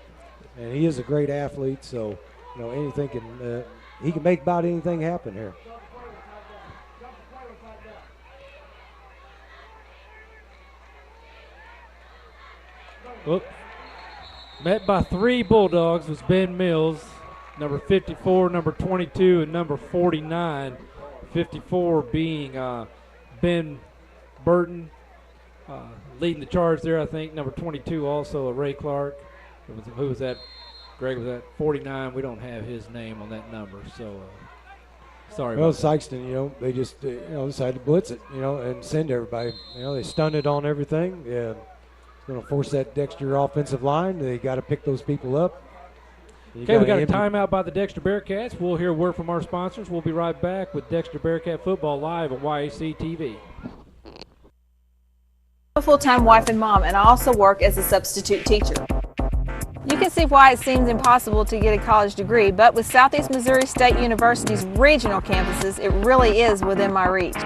S4: And he is a great athlete, so anything can he can make about anything happen here.
S1: Well, met by 3 Bulldogs was Ben Mills, number 54, number 22, and number 49. 54 being Ben Burton, leading the charge there, I think. Number 22 also Ray Clark. Who was that? Greg, was that 49? We don't have his name on that number, so sorry.
S4: Well, Sikeston, they just decided to blitz it, and send everybody. They stunned it on everything. Yeah. Going to force that Dexter offensive line. They got to pick those people up.
S1: Okay, we got a timeout by the Dexter Bearcats. We'll hear a word from our sponsors. We'll be right back with Dexter Bearcat football live on YAC TV.
S18: I'm a full-time wife and mom, and I also work as a substitute teacher. You can see why it seems impossible to get a college degree, but with Southeast Missouri State University's regional campuses, it really is within my reach.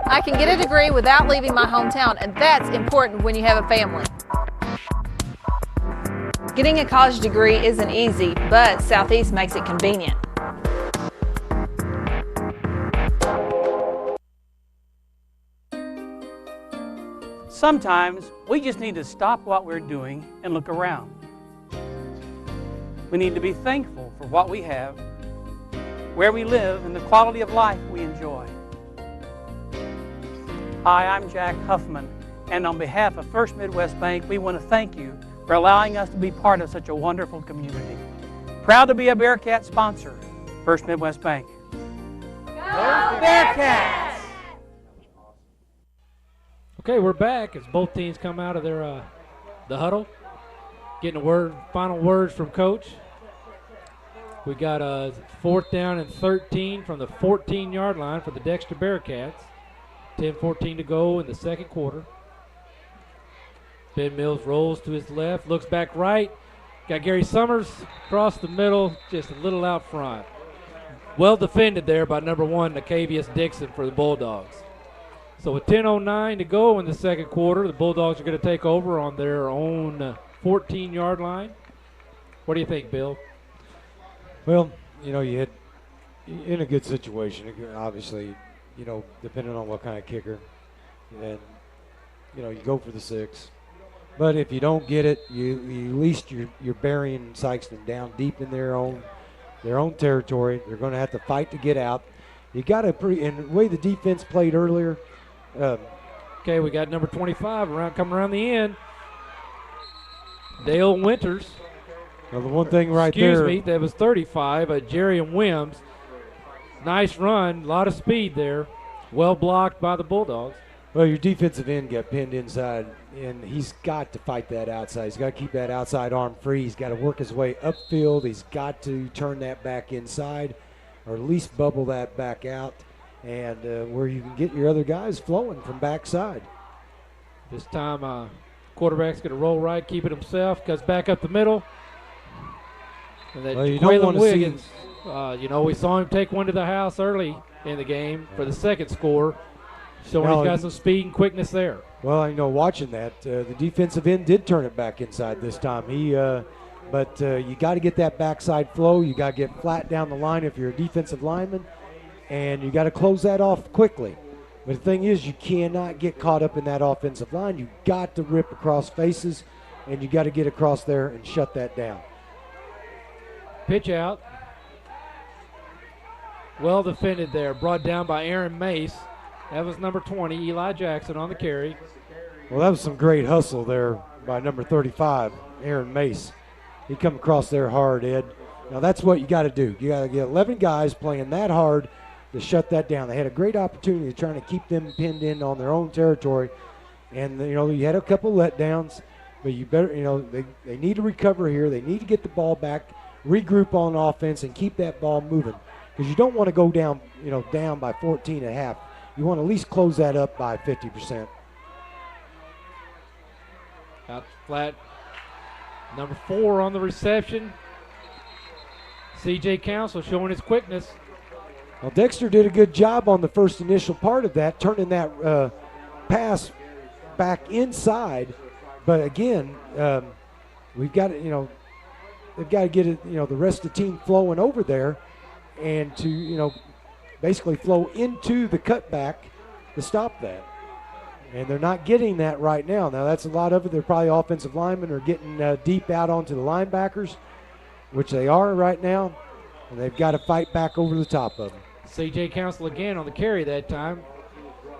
S18: I can get a degree without leaving my hometown, and that's important when you have a family. Getting a college degree isn't easy, but Southeast makes it convenient.
S19: Sometimes we just need to stop what we're doing and look around. We need to be thankful for what we have, where we live, and the quality of life we enjoy. Hi, I'm Jack Huffman, and on behalf of First Midwest Bank, we want to thank you for allowing us to be part of such a wonderful community. Proud to be a Bearcat sponsor, First Midwest Bank.
S18: Go Bearcats!
S1: Okay, we're back as both teams come out of their the huddle, getting final words from Coach. We got a 4th down and 13 from the 14-yard line for the Dexter Bearcats. 10-14 to go in the second quarter. Ben Mills rolls to his left, looks back right. Got Gary Summers across the middle, just a little out front. Well defended there by number 1, Nacavius Dixon for the Bulldogs. So with 10:09 to go in the second quarter, the Bulldogs are going to take over on their own 14-yard line. What do you think, Bill?
S4: Well, you had in a good situation, obviously, depending on what kind of kicker, and you go for the 6. But if you don't get it, at least you're burying Sikeston down deep in their own territory. They're going to have to fight to get out. You got to and the way the defense played earlier.
S1: Okay, we got number 25 coming around the end. Dale Winters.
S4: Well, the one thing right
S1: Excuse
S4: there.
S1: me, that was 35. Jerry and Wims. Nice run, a lot of speed there. Well blocked by the Bulldogs.
S4: Well, your defensive end got pinned inside, and he's got to fight that outside. He's got to keep that outside arm free. He's got to work his way upfield. He's got to turn that back inside, or at least bubble that back out, and where you can get your other guys flowing from backside.
S1: This time, quarterback's going to roll right, keep it himself, goes back up the middle. And that
S4: you don't want to
S1: Wiggins, we saw him take one to the house early in the game for the second score. So he's got some speed and quickness there.
S4: Well, watching that, the defensive end did turn it back inside this time. But you got to get that backside flow. You got to get flat down the line if you're a defensive lineman, and you got to close that off quickly. But the thing is, you cannot get caught up in that offensive line. You got to rip across faces, and you got to get across there and shut that down.
S1: Pitch out. Well defended there. Brought down by Aaron Mace. That was number 20, Eli Jackson, on the carry.
S4: Well, that was some great hustle there by number 35, Aaron Mace. He come across there hard, Ed. Now, that's what you got to do. You got to get 11 guys playing that hard to shut that down. They had a great opportunity trying to keep them pinned in on their own territory. And, you had a couple letdowns, but you better, they need to recover here. They need to get the ball back, regroup on offense, and keep that ball moving. Because you don't want to go down, down by 14 and a half. You want to at least close that up by 50%.
S1: Out flat. Number 4 on the reception. C.J. Council showing his quickness.
S4: Well, Dexter did a good job on the first initial part of that, turning that pass back inside. But again, we've got to, they've got to get it, the rest of the team flowing over there, and to, basically flow into the cutback to stop that. And they're not getting that right now. Now, that's a lot of it. They're probably offensive linemen are getting deep out onto the linebackers, which they are right now, and they've got to fight back over the top of them.
S1: C.J. Council again on the carry that time.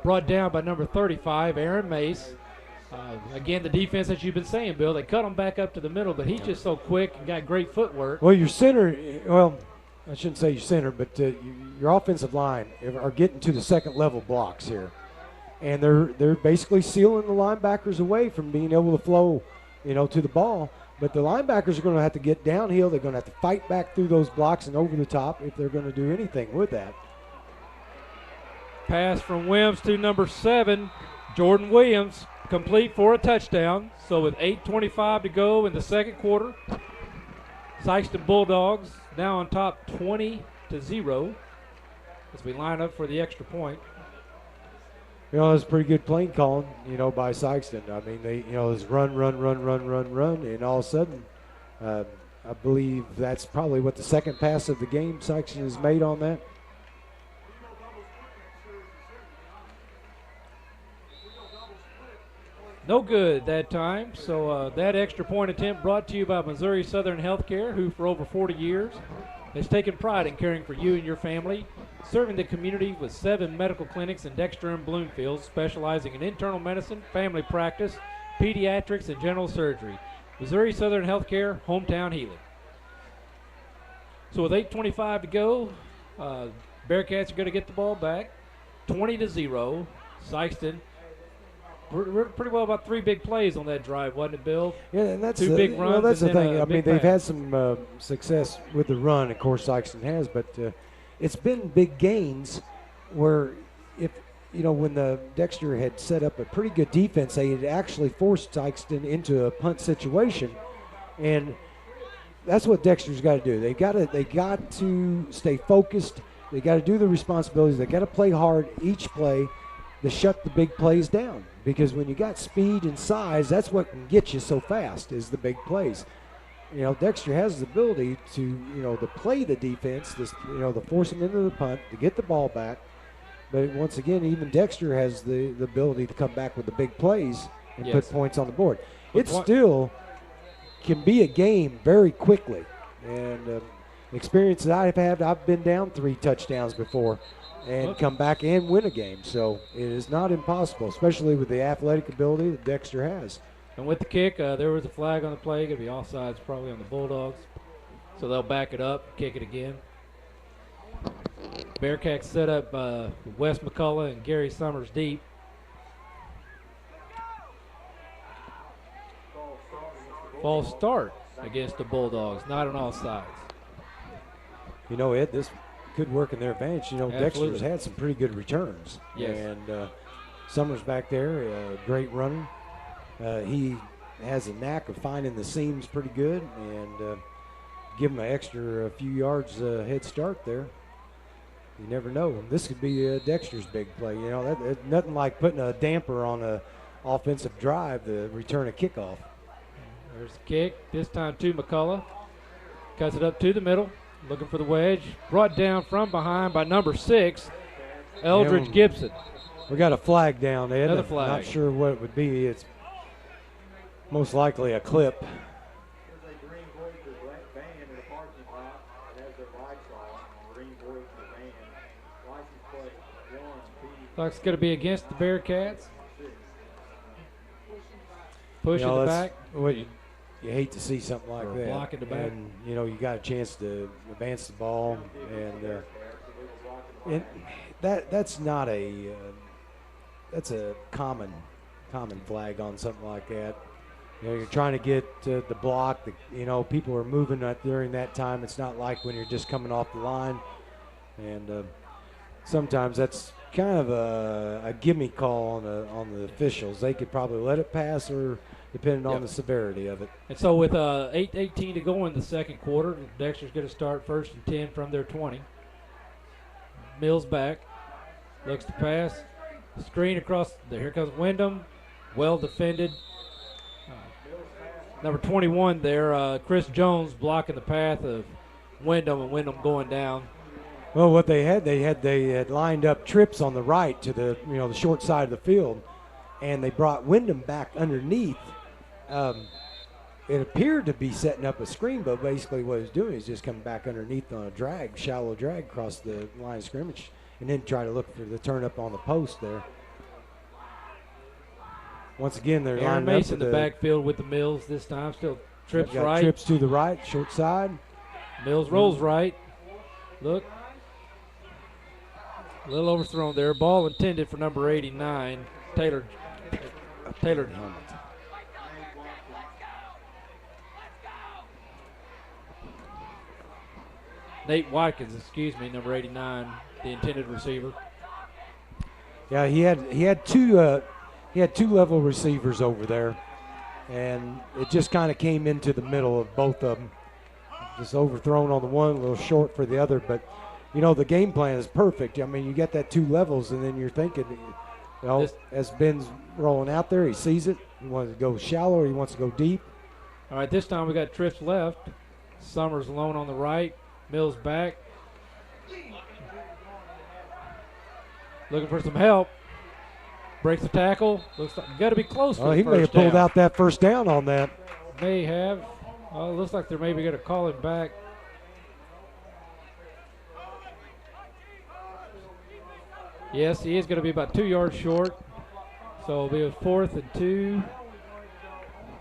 S1: Brought down by number 35, Aaron Mace. Again, the defense that you've been saying, Bill, they cut him back up to the middle, but he's just so quick and got great footwork.
S4: Well, your center, I shouldn't say your center, but your offensive line are getting to the second level blocks here. And they're basically sealing the linebackers away from being able to flow, to the ball. But the linebackers are going to have to get downhill. They're going to have to fight back through those blocks and over the top if they're going to do anything with that.
S1: Pass from Williams to number 7, Jordan Williams, complete for a touchdown. So with 8:25 to go in the second quarter, Sikeston Bulldogs now on top 20-0 as we line up for the extra point.
S4: That's pretty good playing calling, by Sikeston. I mean, they, it's run, and all of a sudden, I believe that's probably what the second pass of the game Sikeston has made on that.
S1: No good that time. So that extra point attempt brought to you by Missouri Southern Healthcare, who for over 40 years has taken pride in caring for you and your family, serving the community with 7 medical clinics in Dexter and Bloomfield, specializing in internal medicine, family practice, pediatrics, and general surgery. Missouri Southern Healthcare, hometown healing. So with 8:25 to go, Bearcats are going to get the ball back, 20-0. Sikeston. We're pretty well about 3 big plays on that drive, wasn't it, Bill?
S4: Yeah, and that's
S1: 2 big runs.
S4: That's
S1: and
S4: the thing. I mean, they've
S1: pass.
S4: had some success with the run. Of course, Sikeston has, but it's been big gains where when the Dexter had set up a pretty good defense, they had actually forced Sikeston into a punt situation, and that's what Dexter's got to do. They got to stay focused. They got to do the responsibilities. They got to play hard each play to shut the big plays down. Because when you got speed and size, that's what can get you so fast is the big plays. Dexter has the ability to play the defense, to force them into the punt, to get the ball back. But once again, even Dexter has the ability to come back with the big plays and put points on the board. It still can be a game very quickly. And experience that I've had, I've been down 3 touchdowns before and come back and win a game. So it is not impossible, especially with the athletic ability that Dexter has.
S1: And with the kick, there was a flag on the play. Going to be offsides probably on the Bulldogs. So they'll back it up, kick it again. Bearcats set up Wes McCullough and Gary Summers deep. False start against the Bulldogs, not on all sides.
S4: Ed, this could work in their advantage. Dexter's had some pretty good returns.
S1: Yes.
S4: And Summers back there, great runner. He has a knack of finding the seams pretty good and give him an extra few yards head start there. You never know. This could be Dexter's big play. That's nothing like putting a damper on an offensive drive to return a kickoff.
S1: There's the kick, this time to McCullough. Cuts it up to the middle, looking for the wedge. Brought down from behind by number 6, Eldridge Gibson.
S4: We got a flag down, Ed.
S1: Another flag.
S4: Not sure what it would be. It's most likely a clip.
S1: Looks going to be against the Bearcats. Push in the back.
S4: You hate to see something like that.
S1: Block in the back.
S4: And, you got a chance to advance the ball. And that's not that's a common flag on something like that. You're trying to get the block. People are moving during that time. It's not like when you're just coming off the line. And sometimes that's kind of a gimme call on the officials. They could probably let it pass or depending on the severity of it.
S1: And so with 8:18 to go in the second quarter, Dexter's going to start 1st and 10 from their 20. Mills back, looks to pass, screen across, here comes Wyndham, well defended. Number 21 there, Chris Jones blocking the path of Wyndham, and Wyndham going down.
S4: Well, what they had lined up trips on the right to the the short side of the field, and they brought Wyndham back underneath. It appeared to be setting up a screen, but basically what he's doing is just coming back underneath on a shallow drag across the line of scrimmage, and then try to look for the turn up on the post there. Once again, they're
S1: Aaron
S4: lining
S1: Mason
S4: up
S1: in the backfield with the Mills this time. Still trips right.
S4: Trips to the right, short side.
S1: Mills rolls right. Look. A little overthrown there. Ball intended for number 89, Taylor. Nate Watkins, number 89, the intended receiver.
S4: Yeah, he had two level receivers over there, and it just kind of came into the middle of both of them. Just overthrown on the one, a little short for the other, but the game plan is perfect. I mean, you get that 2 levels, and then you're thinking, as Ben's rolling out there, he sees it. He wants to go shallow or he wants to go deep.
S1: All right, this time we got trips left. Summers alone on the right. Mills back. Looking for some help. Breaks the tackle. Looks like got to be close for the
S4: he
S1: first
S4: may have pulled
S1: down.
S4: out that first down on that.
S1: May have. It looks like they're maybe going to call him back. Yes, he is going to be about 2 yards short. So it'll be a 4th and 2.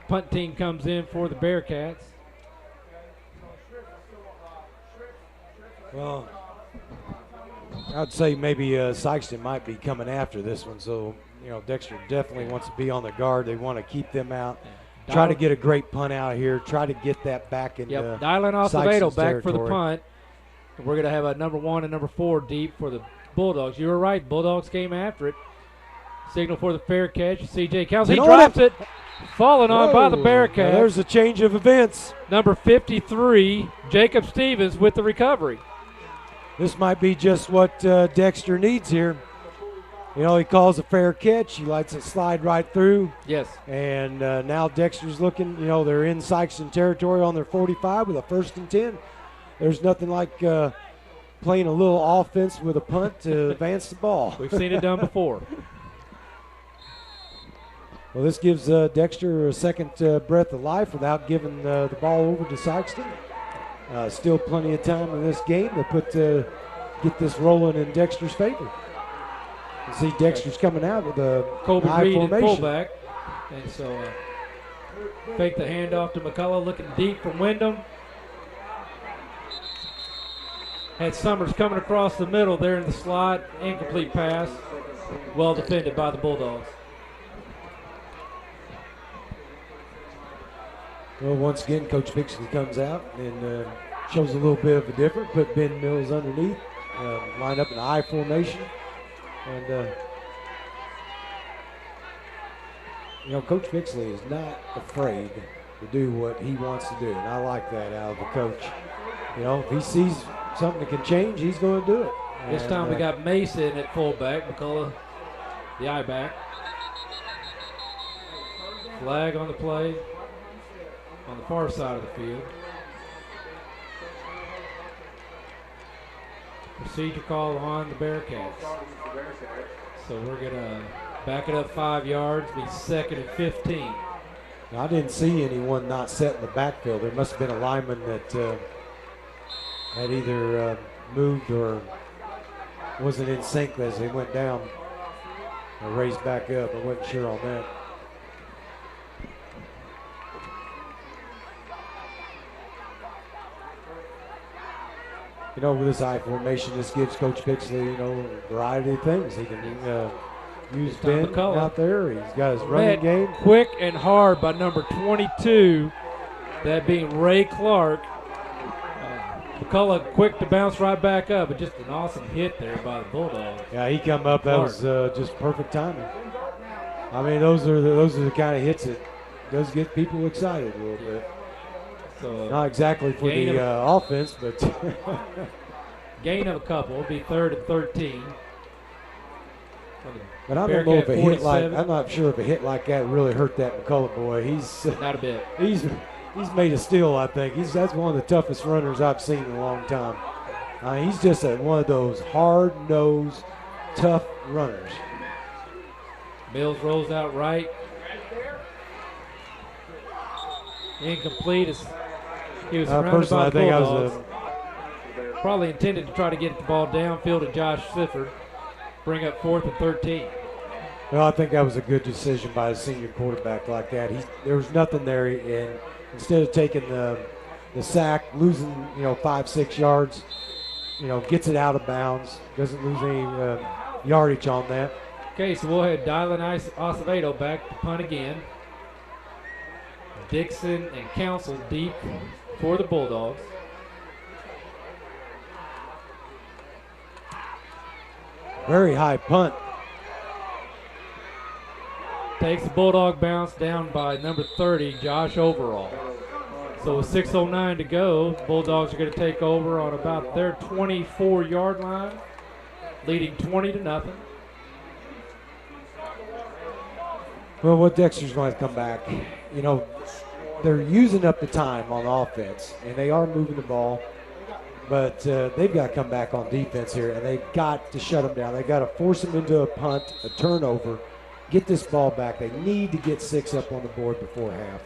S1: Punt team comes in for the Bearcats.
S4: Well, I'd say maybe Sikeston might be coming after this one. So, Dexter definitely wants to be on the guard. They want to keep them out. Try to get a great punt out here. Try to get that back in
S1: Dylan Acevedo back for the punt. We're going to have a number 1 and number 4 deep for the Bulldogs. You were right. Bulldogs came after it. Signal for the fair catch. C.J. Counts. He drops it. Fallen on by the Bearcats.
S4: There's a change of events.
S1: Number 53, Jacob Stevens with the recovery.
S4: This might be just what Dexter needs here. You know, he calls a fair catch. He lets it slide right through.
S1: Yes.
S4: And now Dexter's looking, you know, they're in Sikeston territory on their 45 with a 1st and 10. There's nothing like playing a little offense with a punt to advance the ball.
S1: We've seen it done before.
S4: Well, this gives Dexter a second breath of life without giving the ball over to Sikeston. Still plenty of time in this game to get this rolling in Dexter's favor. You see Dexter's coming out with a
S1: Colby
S4: high
S1: Reed
S4: formation.
S1: at fullback. And so fake the handoff to McCullough, looking deep from Wyndham. Had Summers coming across the middle there in the slot. Incomplete pass. Well defended by the Bulldogs.
S4: Well, once again, Coach Bixley comes out and shows a little bit of a difference. Put Ben Mills underneath, line up in I formation. And, you know, Coach Bixley is not afraid to do what he wants to do. And I like that out of the coach. You know, if he sees something that can change, he's going to do it.
S1: This time we got Mason at fullback. McCullough, the I-back. Flag on the play on the far side of the field. Procedure call on the Bearcats. So we're going to back it up 5 yards, be 2nd and 15.
S4: Now, I didn't see anyone not set in the backfield. There must have been a lineman that had either moved or wasn't in sync as they went down or raised back up. I wasn't sure on that. You know, with this I formation, this gives Coach Bixley, you know, a variety of things. He can use Ben
S1: McCullough.
S4: out there. He's got his running game.
S1: Quick and hard by number 22, that being Ray Clark. McCullough quick to bounce right back up, but just an awesome hit there by the Bulldogs.
S4: Yeah, he come up. That was just perfect timing. I mean, those are the kind of hits that does get people excited a little bit.
S1: So
S4: not exactly for the offense, but
S1: gain of a couple. It'll be 3rd and 13.
S4: But I don't know if a hit like I'm not sure if a hit like that really hurt that McCullough boy. He's
S1: not a bit.
S4: He's made of steel, I think. That's one of the toughest runners I've seen in a long time. He's just one of those hard-nosed, tough runners.
S1: Mills rolls out right. Incomplete. He was surrounded by the Bulldogs. Probably intended to try to get the ball downfield to Josh Sifford. Bring up 4th and 13.
S4: Well, I think that was a good decision by a senior quarterback like that. There was nothing there, and instead of taking the sack, losing 5-6 yards, gets it out of bounds, doesn't lose any yardage on that.
S1: Okay, so we'll head Dylan Acevedo back to punt again. Dixon and Council deep for the Bulldogs.
S4: Very high punt.
S1: Takes the Bulldog bounce down by number 30, Josh Overall. So with 6:09 to go, Bulldogs are going to take over on about their 24-yard line, leading 20-0.
S4: Well, what Dexter's going to come back, they're using up the time on offense, and they are moving the ball, but they've got to come back on defense here, and they've got to shut them down. They've got to force them into a punt, a turnover, get this ball back. They need to get 6 up on the board before half.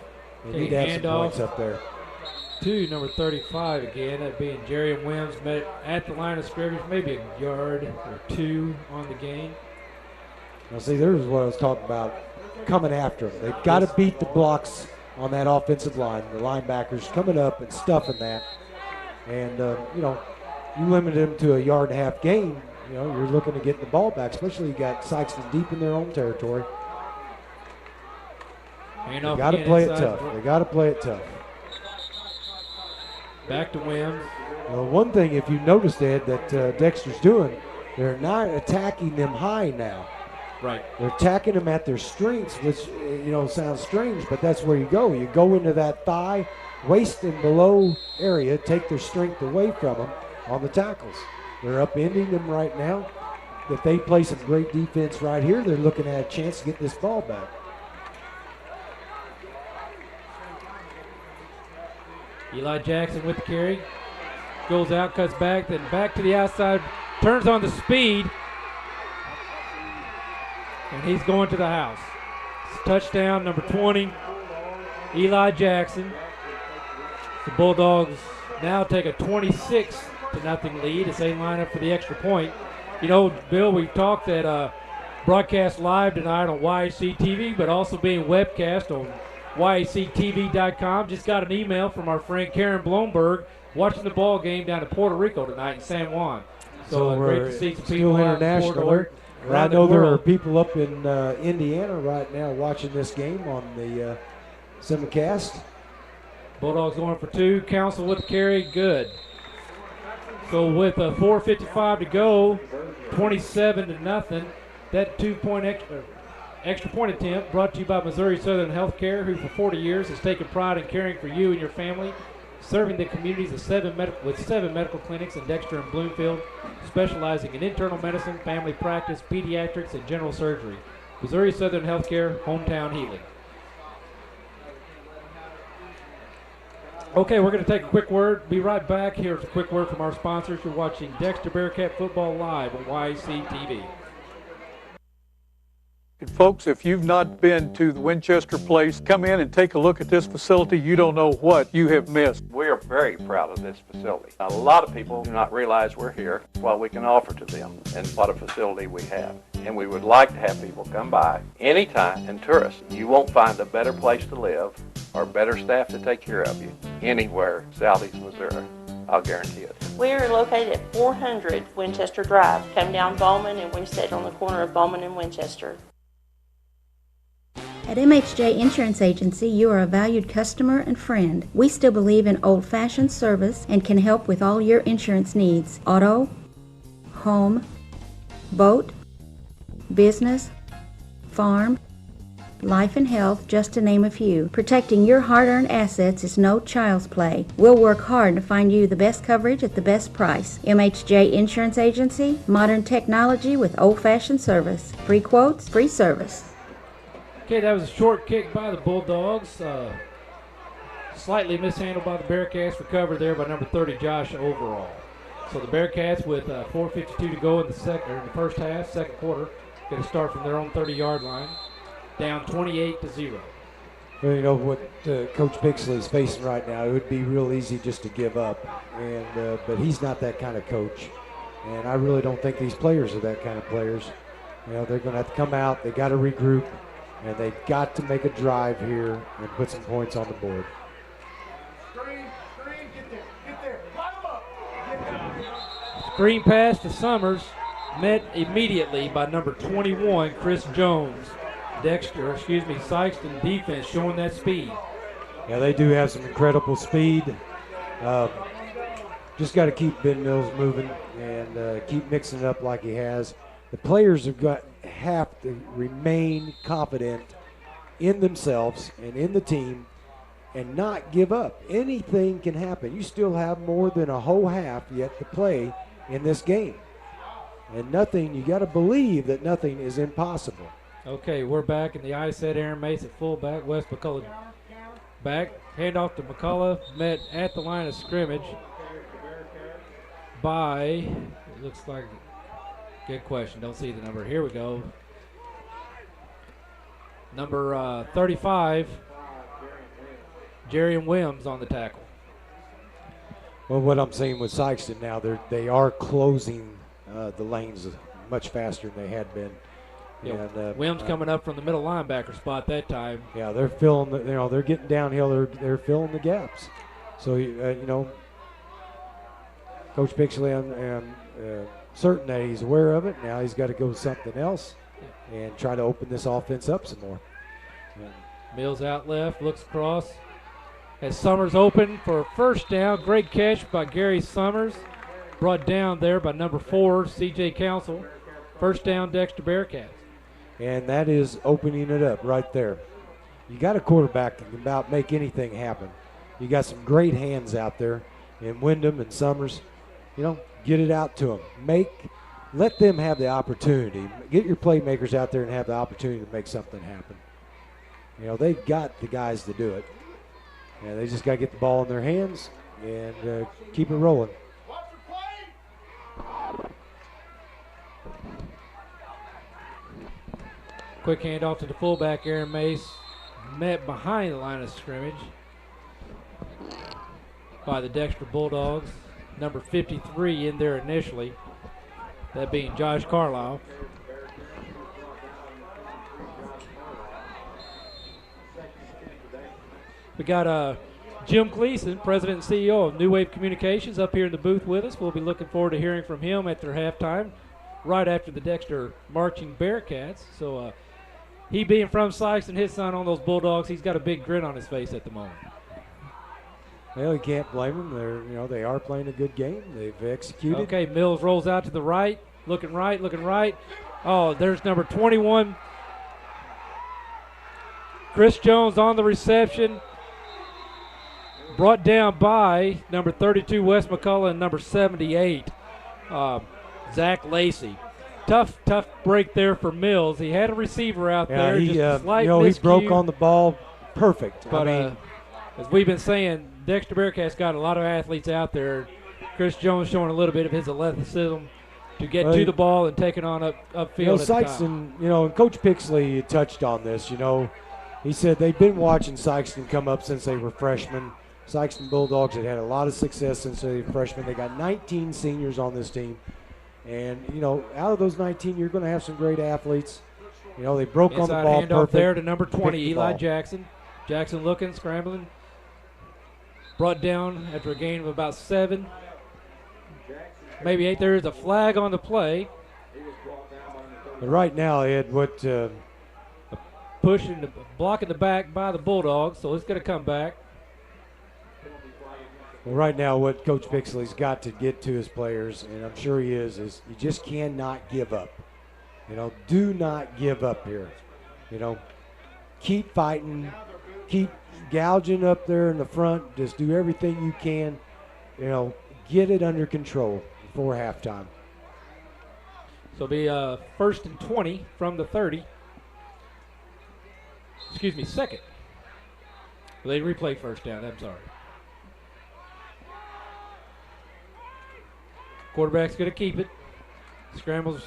S4: They need to have some points up there.
S1: To number 35 again, that being Jerry Wims, met at the line of scrimmage, maybe a yard or 2 on the gain.
S4: Now, see, there's what I was talking about, coming after them. They've got to beat the blocks on that offensive line, the linebackers coming up and stuffing that. And, you limit them to a 1.5 yard gain, you're looking to get the ball back, especially you got Sikeston deep in their own territory. They got to play it tough. They got to play it tough.
S1: Back to Wims.
S4: Well, one thing, if you noticed, Ed, that Dexter's doing, they're not attacking them high now.
S1: Right.
S4: They're attacking them at their strengths, which, sounds strange, but that's where you go. You go into that thigh, waist and below area, take their strength away from them on the tackles. They're upending them right now. if they play some great defense right here, they're looking at a chance to get this ball back.
S1: Eli Jackson with the carry. Goes out, cuts back, then back to the outside, turns on the speed, and he's going to the house. It's touchdown, number 20, Eli Jackson. The Bulldogs now take a 26-0 lead as they line up for the extra point. You know, Bill, we've talked that broadcast live tonight on YHC TV, but also being webcast on YHCTV.com. Just got an email from our friend Karen Blomberg watching the ball game down in Puerto Rico tonight in San Juan. So great to see some people
S4: international. I know there are people up in Indiana right now watching this game on the simulcast.
S1: Bulldogs going for 2. Council with the carry, good. So with 4:55 to go, 27-0. That 2-point extra point attempt brought to you by Missouri Southern Healthcare, who for 40 years has taken pride in caring for you and your family, serving the communities of 7 medical clinics in Dexter and Bloomfield, specializing in internal medicine, family practice, pediatrics, and general surgery. Missouri Southern Healthcare, hometown healing. Okay, we're going to take a quick word. Be right back. Here's a quick word from our sponsors. You're watching Dexter Bearcat Football live on YC TV.
S20: Folks, if you've not been to the Winchester Place, come in and take a look at this facility. You don't know what you have missed.
S21: We are very proud of this facility. A lot of people do not realize we're here, what we can offer to them, and what a facility we have. And we would like to have people come by anytime and tour us. You won't find a better place to live or better staff to take care of you anywhere southeast Missouri. I'll guarantee it.
S22: We are located at 400 Winchester Drive. Come down Bowman, and we sit on the corner of Bowman and Winchester.
S23: At MHJ Insurance Agency, you are a valued customer and friend. We still believe in old-fashioned service and can help with all your insurance needs. Auto, home, boat, business, farm, life and health, just to name a few. Protecting your hard-earned assets is no child's play. We'll work hard to find you the best coverage at the best price. MHJ Insurance Agency, modern technology with old-fashioned service. Free quotes, free service.
S1: Okay, that was a short kick by the Bulldogs. Slightly mishandled by the Bearcats. Recovered there by number 30, Josh Overall. So the Bearcats with 4:52 to go in the first half, second quarter, going to start from their own 30-yard line, down 28-0.
S4: Well, you know what Coach Pixley is facing right now. It would be real easy just to give up, and but he's not that kind of coach, and I really don't think these players are that kind of players. You know, they're going to have to come out. They got to regroup. And they've got to make a drive here and put some points on the board.
S1: Screen pass to Summers, met immediately by number 21, Chris Jones. Sikeston defense showing that speed.
S4: Yeah, they do have some incredible speed. Just got to keep Ben Mills moving and keep mixing it up like he has. The players have to remain confident in themselves and in the team and not give up. Anything can happen. You still have more than a whole half yet to play in this game. And nothing, you got to believe that nothing is impossible.
S1: Okay, we're back in the ice at Aaron Mace at fullback. Wes McCullough back. Handoff to McCullough. Met at the line of scrimmage by, it looks like, good question. Don't see the number. Here we go. Number 35, Jerry and Wims on the tackle.
S4: Well, what I'm seeing with Sikeston now, they are closing the lanes much faster than they had been.
S1: Yeah,
S4: and,
S1: Wims coming up from the middle linebacker spot that time.
S4: Yeah, they're filling. They're getting downhill. They're filling the gaps. So Coach Pixley and certain that he's aware of it. Now he's got to go with something else and try to open this offense up some more.
S1: Mills out left, looks across. As Summers open for a first down. Great catch by Gary Summers. Brought down there by number 4, C.J. Council. First down, Dexter Bearcats.
S4: And that is opening it up right there. You got a quarterback that can about make anything happen. You got some great hands out there in Wyndham and Summers. You know, get it out to them. Make let them have the opportunity. Get your playmakers out there and have the opportunity to make something happen. You know, they've got the guys to do it. And they just got to get the ball in their hands and keep it rolling.
S1: Quick handoff to the fullback, Aaron Mace, met behind the line of scrimmage by the Dexter Bulldogs. Number 53 in there initially, that being Josh Carlisle. We got Jim Gleason, President and CEO of New Wave Communications, up here in the booth with us. We'll be looking forward to hearing from him at their halftime, right after the Dexter Marching Bearcats. So he being from Sikeston, his son on those Bulldogs, he's got a big grin on his face at the moment.
S4: Well, you can't blame them. They are playing a good game. They've executed.
S1: Okay, Mills rolls out to the right, looking right. Oh, there's number 21, Chris Jones on the reception. Brought down by number 32, Wes McCullough, and number 78, Zach Lacey. Tough break there for Mills. He had a receiver out there.
S4: He,
S1: just a slight
S4: he
S1: miscue.
S4: broke on the ball perfect.
S1: But as we've been saying, Dexter Bearcats got a lot of athletes out there. Chris Jones showing a little bit of his athleticism to get to the ball and take it on upfield.
S4: Sikeston, and Coach Pixley touched on this. He said they've been watching Sikeston come up since they were freshmen. Sikeston Bulldogs had a lot of success since they were freshmen. They got 19 seniors on this team. And, out of those 19, you're going to have some great athletes. They broke on the ball
S1: handoff
S4: perfect.
S1: There to number 20, Eli Jackson. Jackson looking, scrambling. Brought down after a gain of about 7. Maybe 8. There is a flag on the play.
S4: But right now, Ed,
S1: pushing, blocking the back by the Bulldogs, so it's going to come back.
S4: Well, right now, what Coach Pixley's got to get to his players, and I'm sure he is you just cannot give up. Do not give up here. Keep fighting, keep gouging up there in the front. Just do everything you can. Get it under control before halftime.
S1: So it'll be 1st and 20 from the 30. Excuse me, second. They replay first down. I'm sorry. Quarterback's going to keep it. Scrambles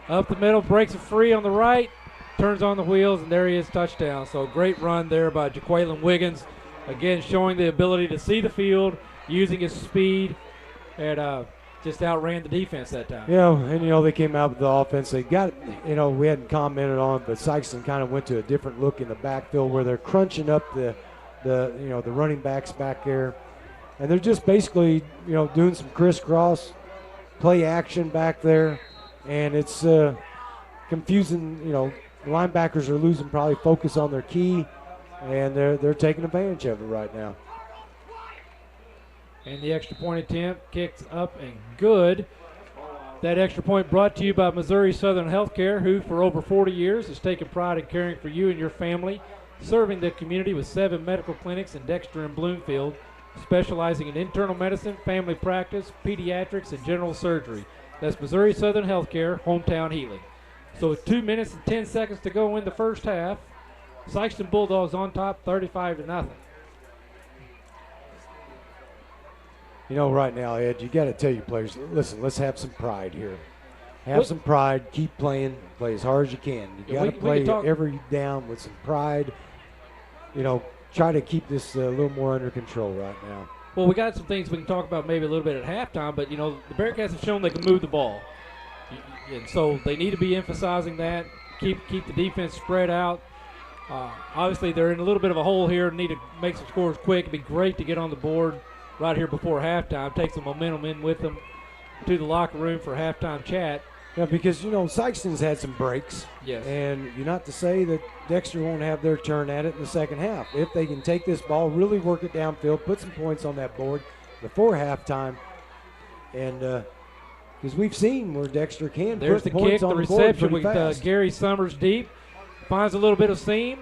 S1: up the middle, breaks it free on the right, turns on the wheels, and there he is, touchdown. So great run there by Jaquaylin Wiggins. Again, showing the ability to see the field, using his speed, and just outran the defense that time.
S4: And they came out with the offense. They got, we hadn't commented on it, but Sikeston kind of went to a different look in the backfield where they're crunching up the running backs back there. And they're just basically, doing some crisscross play action back there, and it's confusing. Linebackers are losing probably focus on their key, and they're taking advantage of it right now.
S1: And the extra point attempt kicks up and good. That extra point brought to you by Missouri Southern Healthcare, who for over 40 years has taken pride in caring for you and your family, serving the community with 7 medical clinics in Dexter and Bloomfield, specializing in internal medicine, family practice, pediatrics, and general surgery. That's Missouri Southern Healthcare, hometown healing. So 2 minutes and 10 seconds to go in the first half. Sikeston Bulldogs on top, 35-0.
S4: Right now, Ed, you got to tell your players, listen, let's have some pride here. Have some pride. Keep playing. Play as hard as you can. You got to play every down with some pride. Try to keep this a little more under control right now.
S1: Well, we got some things we can talk about maybe a little bit at halftime, but, the Bearcats have shown they can move the ball. And so they need to be emphasizing that, keep the defense spread out. Obviously, they're in a little bit of a hole here, need to make some scores quick. It'd be great to get on the board right here before halftime, take some momentum in with them to the locker room for halftime chat.
S4: Yeah, because, Sikeston's had some breaks.
S1: Yes.
S4: And you're not to say that Dexter won't have their turn at it in the second half. If they can take this ball, really work it downfield, put some points on that board before halftime. And because we've seen where Dexter can
S1: There's
S4: put
S1: the
S4: points
S1: kick,
S4: on
S1: the
S4: the board
S1: reception
S4: pretty
S1: with
S4: fast.
S1: Gary Summers deep. Finds a little bit of seam.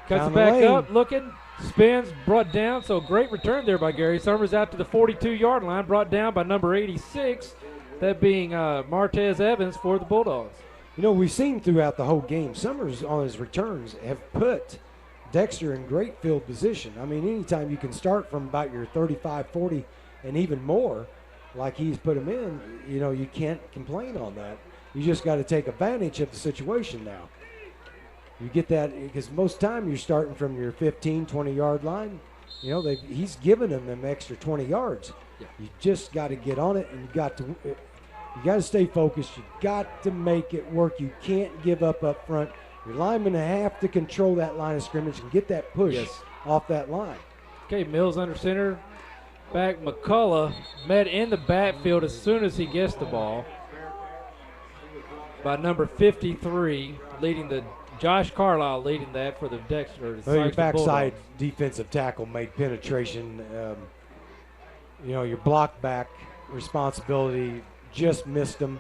S1: Cuts
S4: Down
S1: it
S4: the
S1: back
S4: lane.
S1: up, looking. Spins, brought down. So great return there by Gary Summers out to the 42-yard line. Brought down by number 86, that being Martez Evans for the Bulldogs.
S4: You know, we've seen throughout the whole game, Summers on his returns have put Dexter in great field position. I mean, anytime you can start from about your 35, 40, and even more, like he's put him in, you know, you can't complain on that. You just got to take advantage of the situation now. You get that because most time you're starting from your 15, 20-yard line. You know, he's given them extra 20 yards.
S1: Yeah.
S4: You just got to get on it, and you got to stay focused. You got to make it work. You can't give up front. Your linemen have to control that line of scrimmage and get that push off that line.
S1: Okay, Mills under center. Back McCullough met in the backfield as soon as he gets the ball by number 53, leading the Josh Carlisle leading that for the Dexter.
S4: Well, your backside defensive tackle made penetration. You know, your block back responsibility just missed him.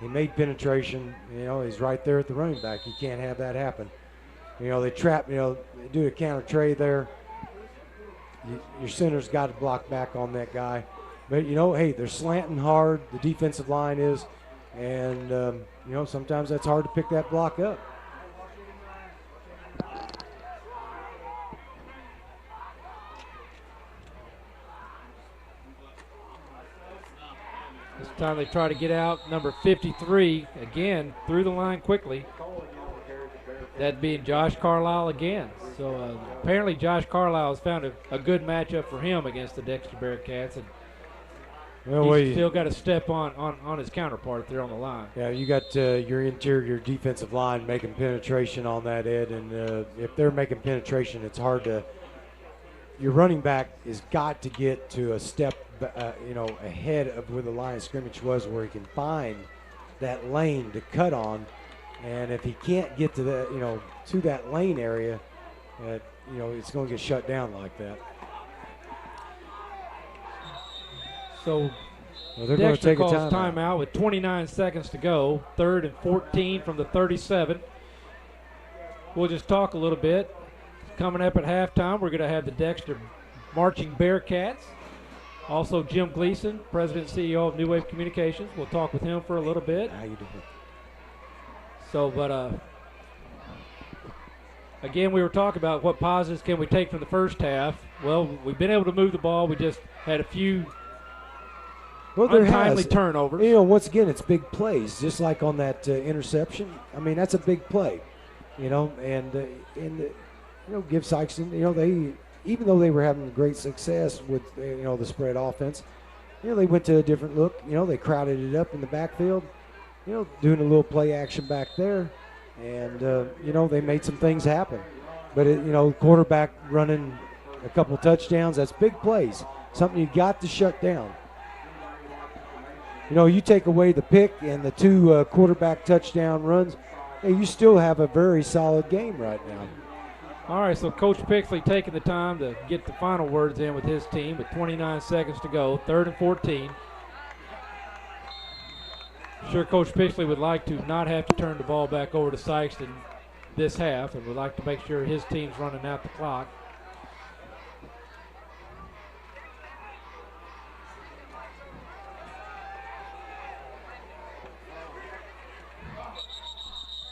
S4: He made penetration. You know, he's right there at the running back. You can't have that happen. You know, they trap, you know, they do a counter trade there. Your center's got to block back on that guy. But, you know, hey, they're slanting hard. The defensive line is. And, you know, sometimes that's hard to pick that block up.
S1: This time they try to get out number 53 again through the line quickly. That being Josh Carlisle again. So apparently Josh Carlisle has found a good matchup for him against the Dexter Bearcats. And he's still got to step on his counterpart there on the line.
S4: Yeah, you got your interior defensive line making penetration on that, Ed. And if they're making penetration, it's hard to – your running back has got to get to a step you know, ahead of where the line of scrimmage was, where he can find that lane to cut on. And if he can't get to that, you know, to that lane area, you know, it's going to get shut down like that.
S1: So
S4: they're going to take
S1: calls
S4: a
S1: timeout with 29 seconds to go. 3rd and 14 from the 37. We'll just talk a little bit. Coming up at halftime, we're going to have the Dexter Marching Bearcats. Also, Jim Gleason, President and CEO of New Wave Communications. We'll talk with him for a little bit.
S4: How you doing?
S1: So, again, we were talking about what positives can we take from the first half. Well, we've been able to move the ball. We just had a few untimely turnovers.
S4: You know, once again, it's big plays, just like on that interception. I mean, that's a big play, you know, and you know, give Sikeston, you know, they, even though they were having great success with, you know, the spread offense, you know, they went to a different look. You know, they crowded it up in the backfield, you know, doing a little play action back there. And, you know, they made some things happen. But, you know, quarterback running a couple touchdowns, that's big plays, something you got to shut down. You know, you take away the pick and the 2 quarterback touchdown runs, hey, you still have a very solid game right now.
S1: All right, so Coach Pixley taking the time to get the final words in with his team with 29 seconds to go, 3rd and 14. Sure, Coach Pixley would like to not have to turn the ball back over to Sikeston this half, and would like to make sure his team's running out the clock.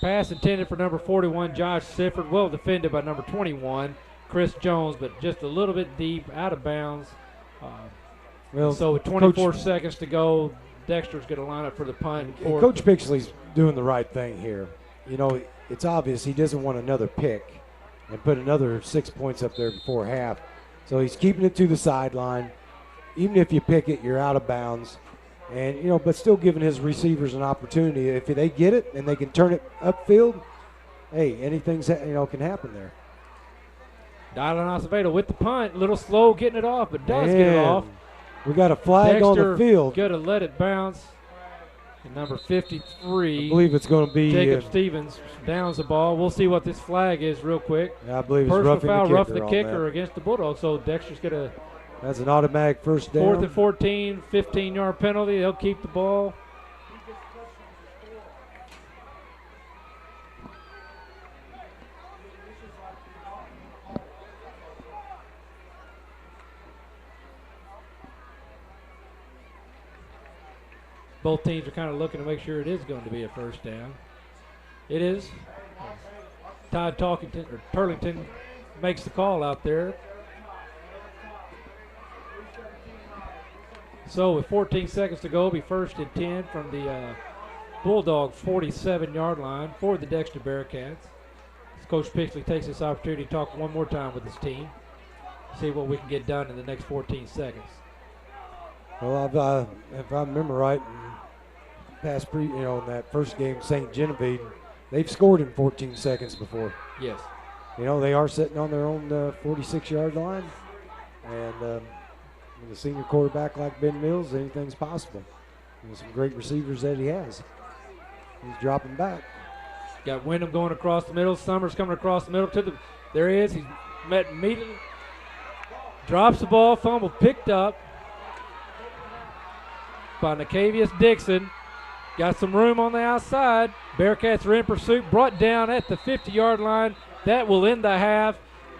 S1: Pass intended for number 41, Josh Sifford. Well defended by number 21, Chris Jones, but just a little bit deep, out of bounds. So with 24 seconds to go, Dexter's going to line up for the punt.
S4: Coach Pixley's doing the right thing here. You know, it's obvious he doesn't want another pick and put another 6 points up there before half. So he's keeping it to the sideline. Even if you pick it, you're out of bounds. And, you know, but still giving his receivers an opportunity. If they get it and they can turn it upfield, hey, anything's, you know, can happen there.
S1: Dylan Acevedo with the punt. A little slow getting it off, but does get it off.
S4: We got a flag on the field.
S1: Got to let it bounce. And number 53.
S4: I believe it's going to be
S1: Jacob Stevens downs the ball. We'll see what this flag is real quick.
S4: Yeah, I believe it's
S1: personal foul,
S4: roughing
S1: the kicker against the Bulldogs. So Dexter's going to.
S4: That's an automatic first down.
S1: 4th and 14, 15-yard penalty. They'll keep the ball. both teams are kind of looking to make sure it is going to be a first down. It is. Todd Turlington makes the call out there. So with 14 seconds to go, it'll be 1st and 10 from the Bulldog 47-yard line for the Dexter Bearcats. Coach Pixley takes this opportunity to talk one more time with his team, see what we can get done in the next 14 seconds.
S4: Well, if I remember right, in that first game, St. Genevieve, they've scored in 14 seconds before.
S1: Yes.
S4: They are sitting on their own 46-yard line, and with a senior quarterback like Ben Mills, anything's possible. And some great receivers that he has. He's dropping back.
S1: Got Wyndham going across the middle. Summers coming across the middle to the. There he is. He's met immediately. Drops the ball. Fumble picked up by Nicavius Dixon. Got some room on the outside. Bearcats are in pursuit. Brought down at the 50-yard line. That will end the half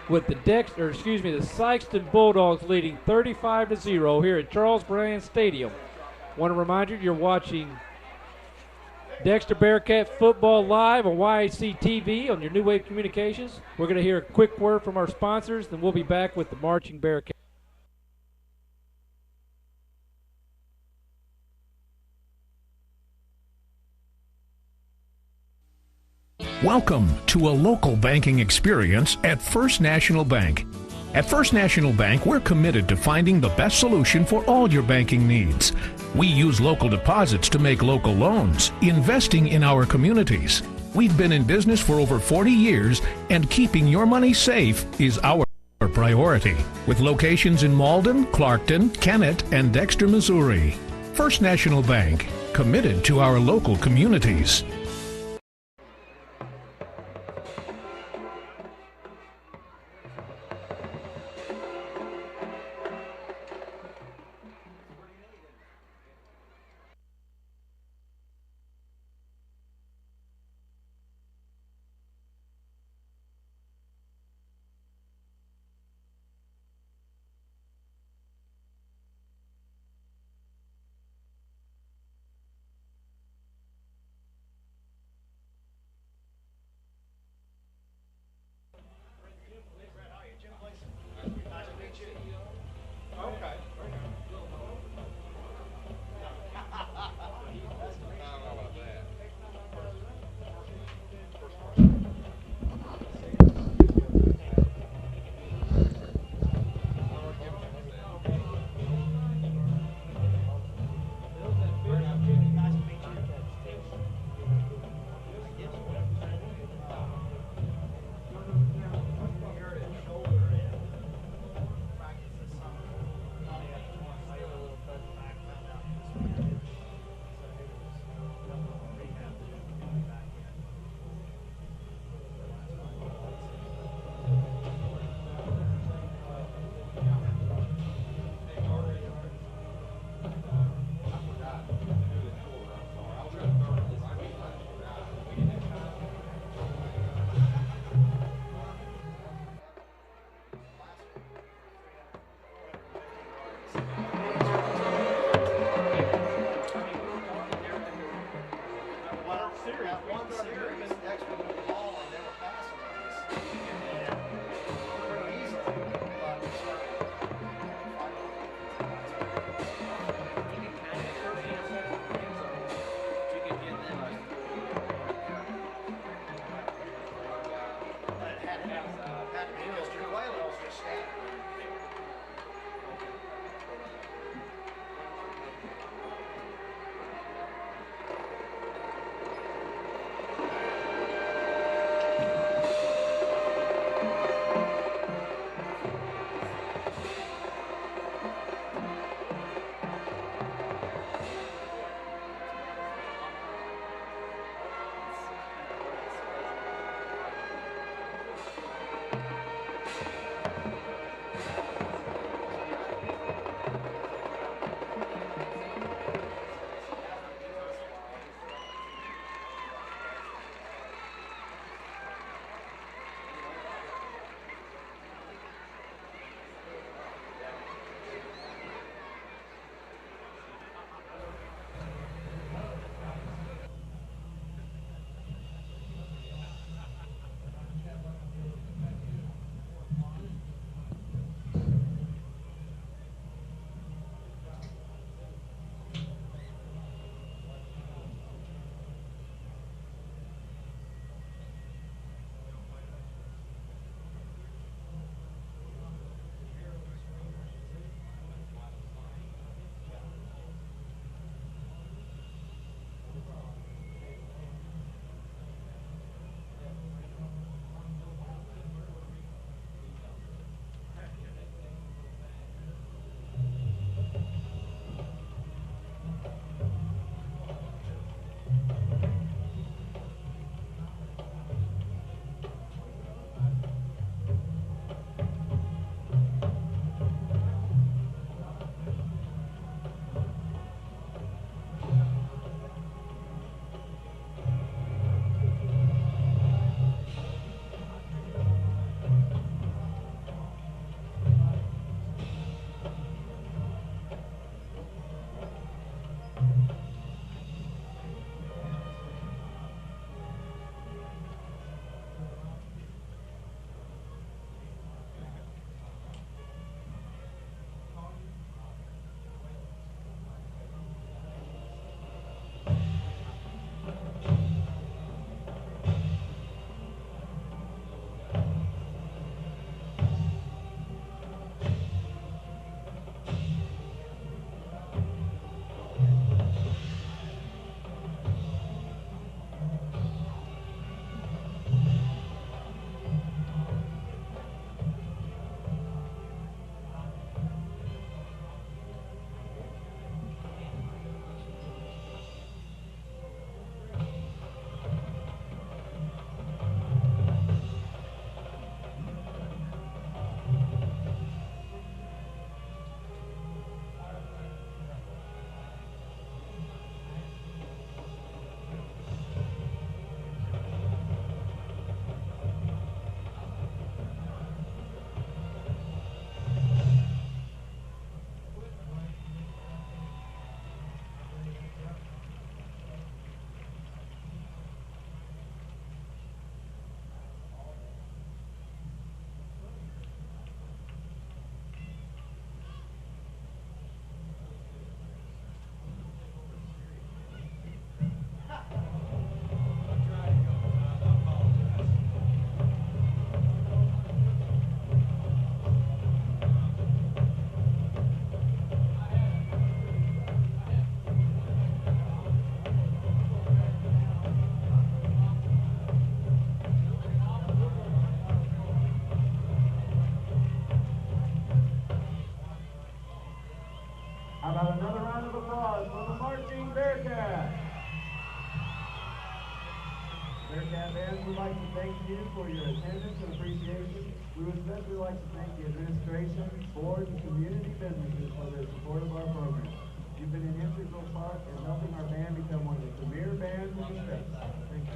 S1: with the Sikeston Bulldogs leading 35-0 here at Charles Brand Stadium. Want to remind you, you're watching Dexter Bearcat football live on YAC TV on your New Wave Communications. We're going to hear a quick word from our sponsors, then we'll be back with the Marching Bearcat.
S2: Welcome to a local banking experience at First National Bank. At First National Bank, we're committed to finding the best solution for all your banking needs. We use local deposits to make local loans, investing in our communities. We've been in business for over 40 years, and keeping your money safe is our priority. With locations in Malden, Clarkton, Kennett, and Dexter, Missouri. First National Bank, committed to our local communities.
S3: King Bearcats. Bearcat fans would like to thank you for your attendance and appreciation. We would especially like to thank the administration, board, and community businesses for their support of our program. You've been an integral part in helping our band become one of the premier bands in the state. Thank you.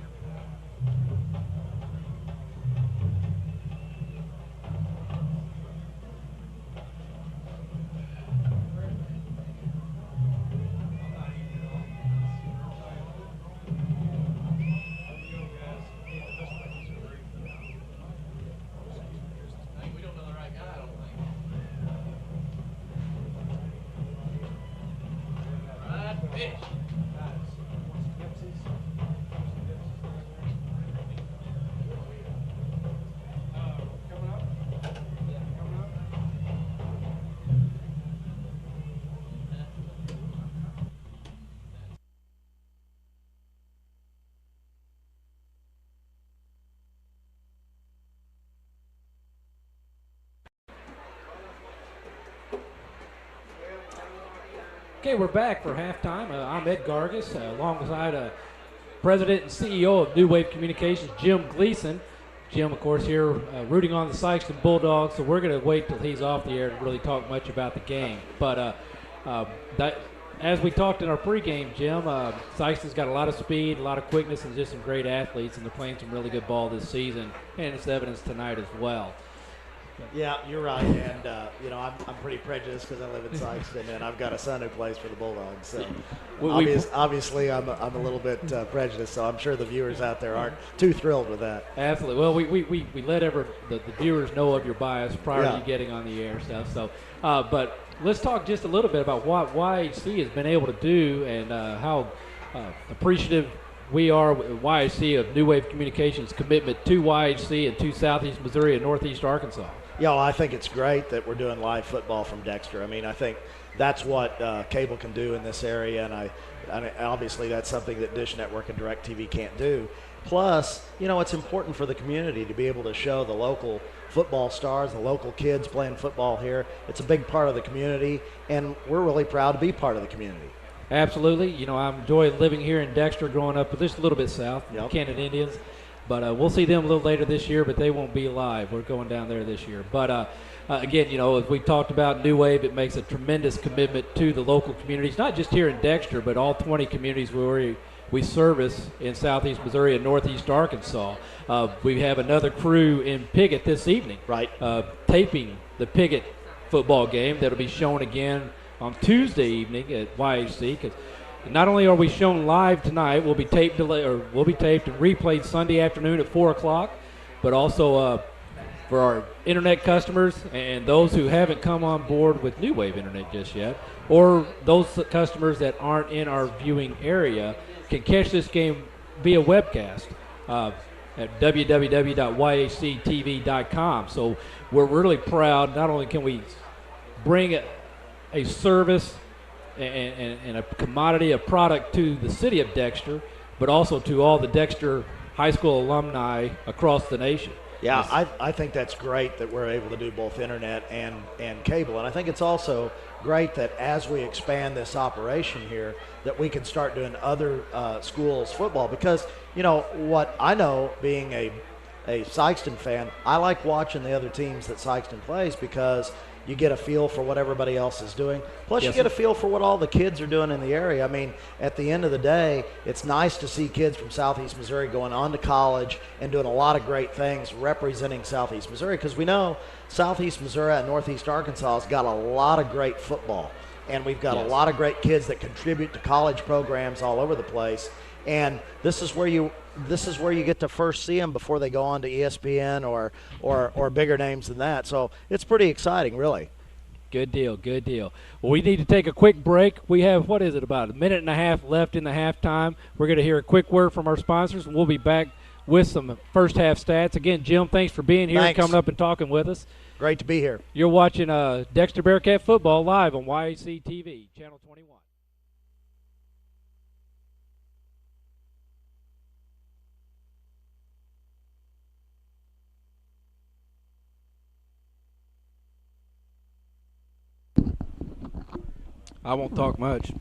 S1: Okay, we're back for halftime. I'm Ed Gargis, alongside President and CEO of New Wave Communications, Jim Gleason. Jim, of course, here rooting on the Sikeston Bulldogs, so we're going to wait till he's off the air to really talk much about the game. But as we talked in our pregame, Jim, Sikeston's got a lot of speed, a lot of quickness, and just some great athletes, and they're playing some really good ball this season, and it's evidence tonight as well.
S6: Yeah, you're right, and I'm pretty prejudiced because I live in Sikeston, and I've got a son who plays for the Bulldogs. So obviously, I'm a little bit prejudiced. So I'm sure the viewers out there aren't too thrilled with that.
S1: Absolutely. Well, we let the viewers know of your bias prior to you getting on the air stuff. So, but let's talk just a little bit about what YHC has been able to do and how appreciative we are at YHC of New Wave Communications' commitment to YHC and to Southeast Missouri and Northeast Arkansas.
S6: Yeah, well, I think it's great that we're doing live football from Dexter. I mean, I think that's what cable can do in this area, and obviously that's something that Dish Network and DirecTV can't do. Plus, it's important for the community to be able to show the local football stars, the local kids playing football here. It's a big part of the community, and we're really proud to be part of the community.
S1: Absolutely. I enjoy living here in Dexter, growing up just a little bit south, Canada Indians. But we'll see them a little later this year, but they won't be live. We're going down there this year. But again, as we talked about New Wave, it makes a tremendous commitment to the local communities, not just here in Dexter, but all 20 communities where we service in Southeast Missouri and Northeast Arkansas. We have another crew in Piggott this evening, taping the Piggott football game that'll be shown again on Tuesday evening at YHC. Because not only are we shown live tonight, we'll be taped and replayed Sunday afternoon at 4 o'clock, but also for our internet customers and those who haven't come on board with New Wave Internet just yet, or those customers that aren't in our viewing area, can catch this game via webcast at www.yhctv.com. So we're really proud. Not only can we bring a service and a commodity, a product to the city of Dexter, but also to all the Dexter high school alumni across the nation.
S6: Yeah, I think that's great that we're able to do both internet and cable. And I think it's also great that as we expand this operation here, that we can start doing other schools' football. Because, what I know, being a Sikeston fan, I like watching the other teams that Sikeston plays because you get a feel for what everybody else is doing. Plus, you get a feel for what all the kids are doing in the area. I mean, at the end of the day, it's nice to see kids from Southeast Missouri going on to college and doing a lot of great things representing Southeast Missouri, because we know Southeast Missouri and Northeast Arkansas has got a lot of great football. And we've got a lot of great kids that contribute to college programs all over the place. And this is where you get to first see them before they go on to ESPN or bigger names than that. So it's pretty exciting, really.
S1: Good deal, good deal. Well, we need to take a quick break. We have, about a minute and a half left in the halftime. We're going to hear a quick word from our sponsors, and we'll be back with some first half stats. Again, Jim, thanks for being here and coming up and talking with us.
S6: Great to be here.
S1: You're watching Dexter Bearcat football live on YHC TV, Channel 21. I won't talk much.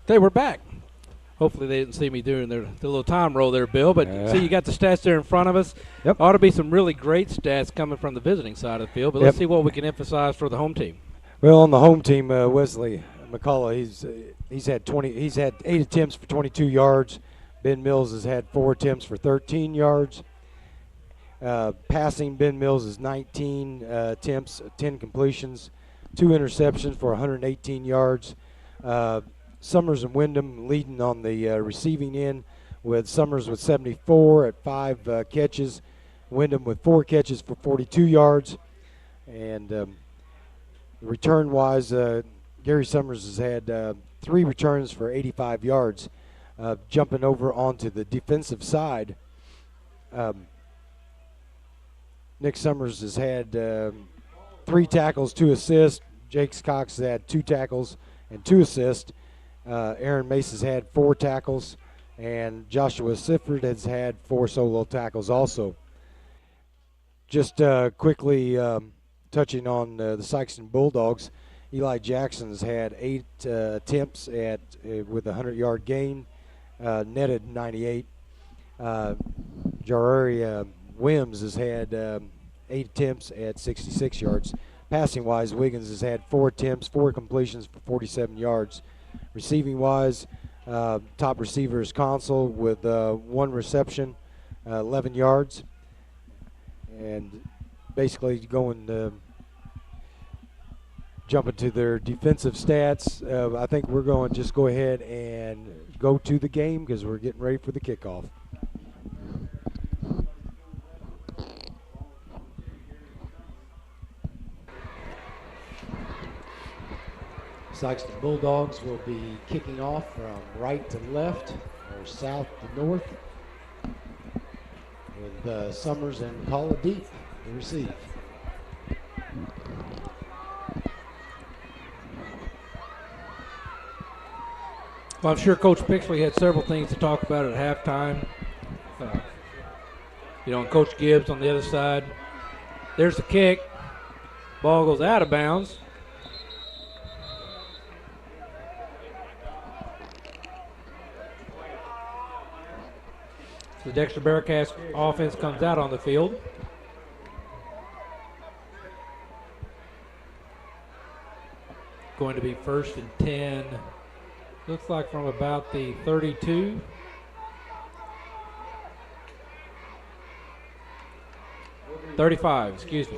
S1: Okay, we're back. Hopefully they didn't see me doing the little time roll there, Bill. But see, you got the stats there in front of us.
S4: Yep.
S1: Ought to be some really great stats coming from the visiting side of the field. But let's see what we can emphasize for the home team.
S4: Well, on the home team, Wesley McCullough, he's had 8 attempts for 22 yards. Ben Mills has had 4 attempts for 13 yards. Passing, Ben Mills is 19 attempts, 10 completions, 2 interceptions for 118 yards. Summers and Wyndham leading on the receiving end, with Summers with 74 at 5 catches, Wyndham with 4 catches for 42 yards. And return-wise, Gary Summers has had 3 returns for 85 yards. Jumping over onto the defensive side, Nick Summers has had 3 tackles, 2 assists. Jake Cox has had 2 tackles and 2 assists. Aaron Mace has had 4 tackles, and Joshua Sifford has had 4 solo tackles also. Just quickly touching on the Sikeston Bulldogs, Eli Jackson's had 8 attempts with a 100-yard gain, netted 98. Jarari Wims has had 8 attempts at 66 yards. Passing-wise, Wiggins has had 4 attempts, 4 completions for 47 yards. Receiving-wise, top receiver is Consul with 1 reception, 11 yards. And basically jumping to their defensive stats, I think we're going to just go ahead and go to the game because we're getting ready for the kickoff. Sikeston Bulldogs will be kicking off from right to left or south to north, with Summers and McCullough deep to receive.
S1: Well, I'm sure Coach Pixley had several things to talk about at halftime. And Coach Gibbs on the other side. There's the kick. Ball goes out of bounds. The Dexter Bearcats offense comes out on the field. Going to be 1st and 10. Looks like from about the 32. Excuse me.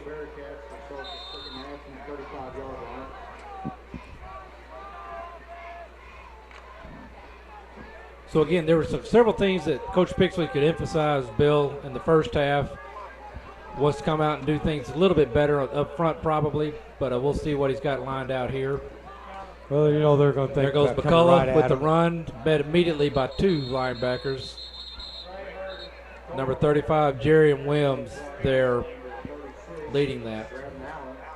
S1: So again, there were several things that Coach Pixley could emphasize, Bill, in the first half. Wants to come out and do things a little bit better up front probably, but we'll see what he's got lined out here.
S4: Well, they're going to think.
S1: There goes McCullough with the run, met immediately by 2 linebackers. Number 35, Jerry and Wims, there leading that.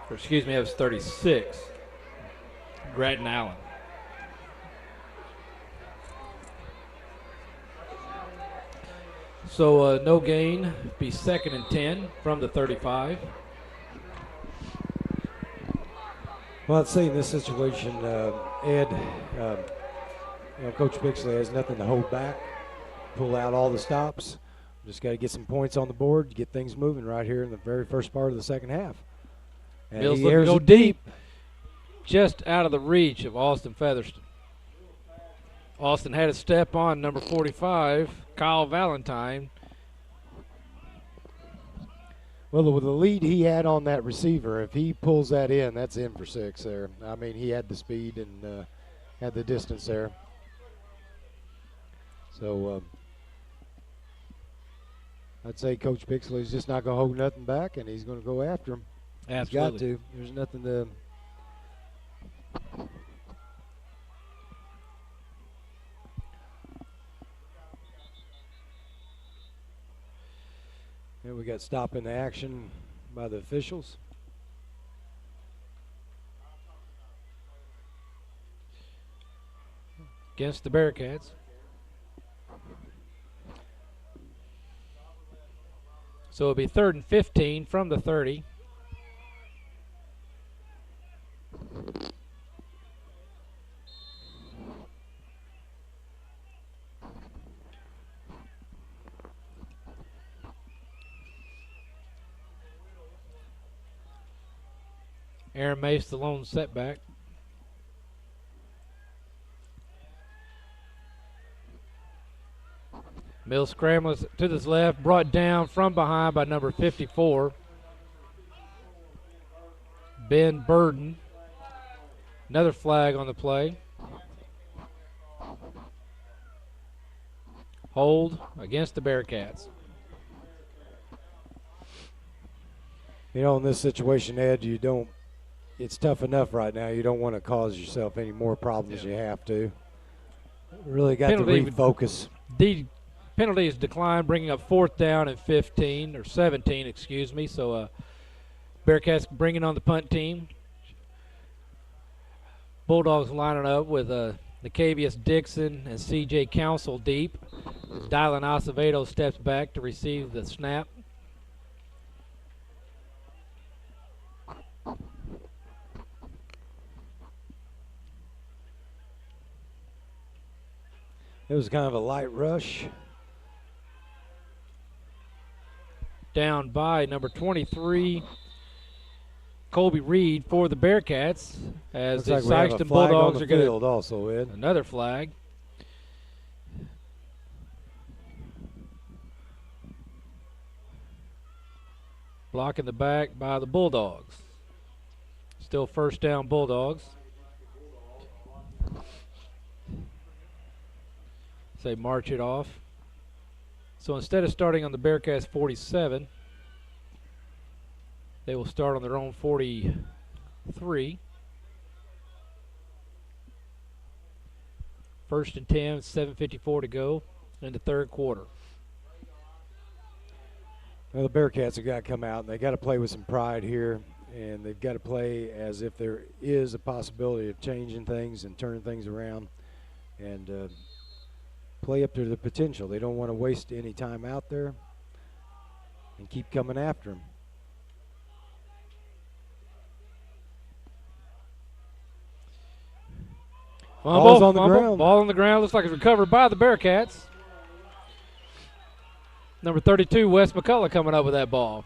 S1: Or excuse me, that was 36. Grattan Allen. So no gain, be 2nd and 10 from the 35.
S4: Well, I'd say in this situation, Ed, Coach Pixley has nothing to hold back, pull out all the stops. Just got to get some points on the board to get things moving right here in the very first part of the second half. And
S1: Mills looking to go deep, just out of the reach of Austin Featherston. Austin had a step on number 45, Kyle Valentine.
S4: Well, with the lead he had on that receiver, if he pulls that in, that's in for 6 there. I mean, he had the speed and had the distance there. So I'd say Coach Pixley's just not going to hold nothing back, and he's going to go after him.
S1: Absolutely.
S4: He's got to. There's nothing to. And we got stop in the action by the officials.
S1: Against the Bearcats. So it'll be 3rd and 15 from the 30. Aaron Mace, the lone setback. Mills scrambles to his left, brought down from behind by number 54, Ben Burden. Another flag on the play. Hold against the Bearcats.
S4: You know, in this situation, Ed, it's tough enough right now. You don't want to cause yourself any more problems than you have to. Really got to refocus.
S1: The penalty is declined, bringing up 4th down and 15, or 17, excuse me. So Bearcats bringing on the punt team. Bulldogs lining up with Nicavius Dixon and C.J. Council deep. Dylan Acevedo steps back to receive the snap.
S4: It was kind of a light rush.
S1: Down by number 23, Colby Reed for the Bearcats, as the Sikeston Bulldogs are going to
S4: also, Ed.
S1: Another flag. Blocking the back by the Bulldogs. Still 1st down Bulldogs. Say march it off. So instead of starting on the Bearcats 47, they will start on their own 43. 1st and 10, 7:54 to go in the 3rd quarter.
S4: Well, the Bearcats have got to come out, and they got to play with some pride here, and they've got to play as if there is a possibility of changing things and turning things around, and play up to the potential. They don't want to waste any time out there and keep coming after them. Ball's on the ground.
S1: Ball on the ground. Looks like it's recovered by the Bearcats. Number 32, Wes McCullough, coming up with that ball.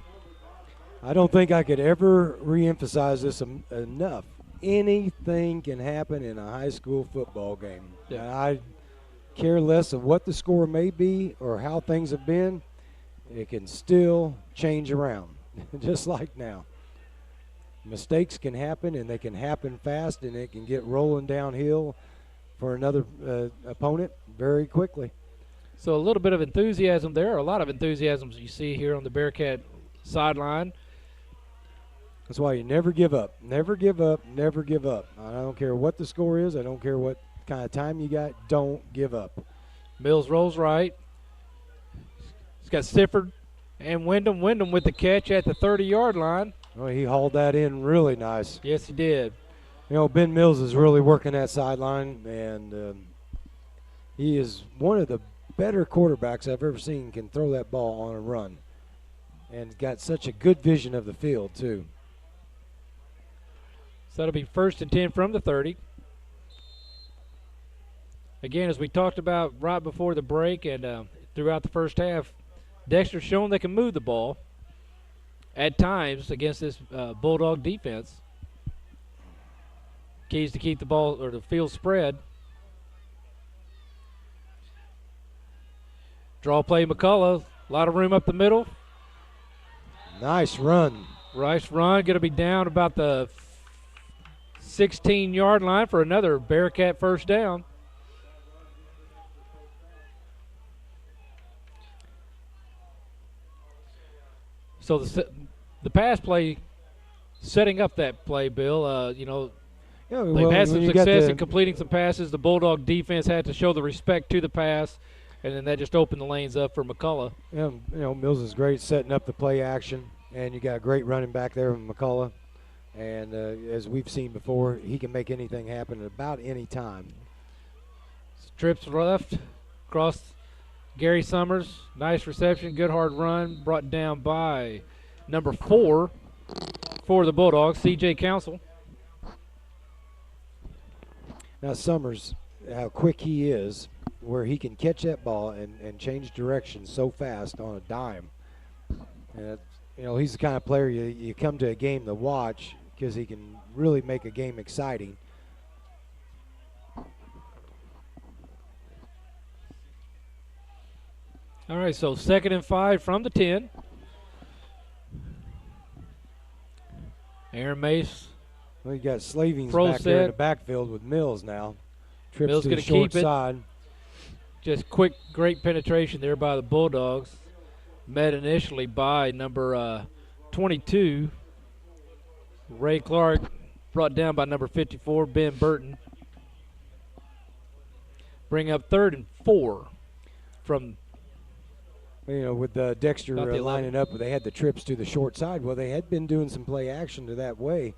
S4: I don't think I could ever reemphasize this enough. Anything can happen in a high school football game.
S1: Yeah.
S4: I care less of what the score may be or how things have been. It can still change around, just like now. Mistakes can happen, and they can happen fast, and it can get rolling downhill for another opponent very quickly.
S1: So a little bit of enthusiasm there, a lot of enthusiasm you see here on the Bearcat sideline.
S4: That's why you never give up. Never give up. Never give up. I don't care what the score is. I don't care what kind of time you got. Don't give up.
S1: Mills rolls right. He's got Sifford and Wyndham. Wyndham with the catch at the 30-yard line.
S4: Well, he hauled that in really nice.
S1: Yes, he did.
S4: You know, Ben Mills is really working that sideline, and he is one of the better quarterbacks I've ever seen can throw that ball on a run, and got such a good vision of the field, too.
S1: So that'll be 1st and 10 from the 30. Again, as we talked about right before the break and throughout the first half, Dexter's shown they can move the ball at times against this Bulldog defense. Keys to keep the ball or the field spread. Draw play McCullough. A lot of room up the middle.
S4: Nice run.
S1: Nice run. Going to be down about the 16-yard line for another Bearcat 1st down. So the pass play, setting up that play, Bill, they've had some success in completing some passes. The Bulldog defense had to show the respect to the pass, and then that just opened the lanes up for McCullough.
S4: Yeah, Mills is great setting up the play action, and you got a great running back there with McCullough. And as we've seen before, he can make anything happen at about any time.
S1: Trips left, across Gary Summers. Nice reception, good hard run, brought down by number 4 for the Bulldogs, C.J. Council.
S4: Now Summers, how quick he is, where he can catch that ball and change direction so fast on a dime. And he's the kind of player you come to a game to watch because he can really make a game exciting.
S1: All right, so 2nd and 5 from the 10. Aaron Mace.
S4: Well, you got Slavings
S1: Pro
S4: back there in
S1: set.
S4: the backfield with Mills now. Trips
S1: Mills
S4: to the
S1: going to
S4: short
S1: keep it.
S4: side.
S1: Just quick, great penetration there by the Bulldogs. Met initially by number 22. Ray Clark brought down by number 54, Ben Burton. Bring up 3rd and 4 from.
S4: You know, with Dexter lining up, they had the trips to the short side. Well, they had been doing some play action to that way.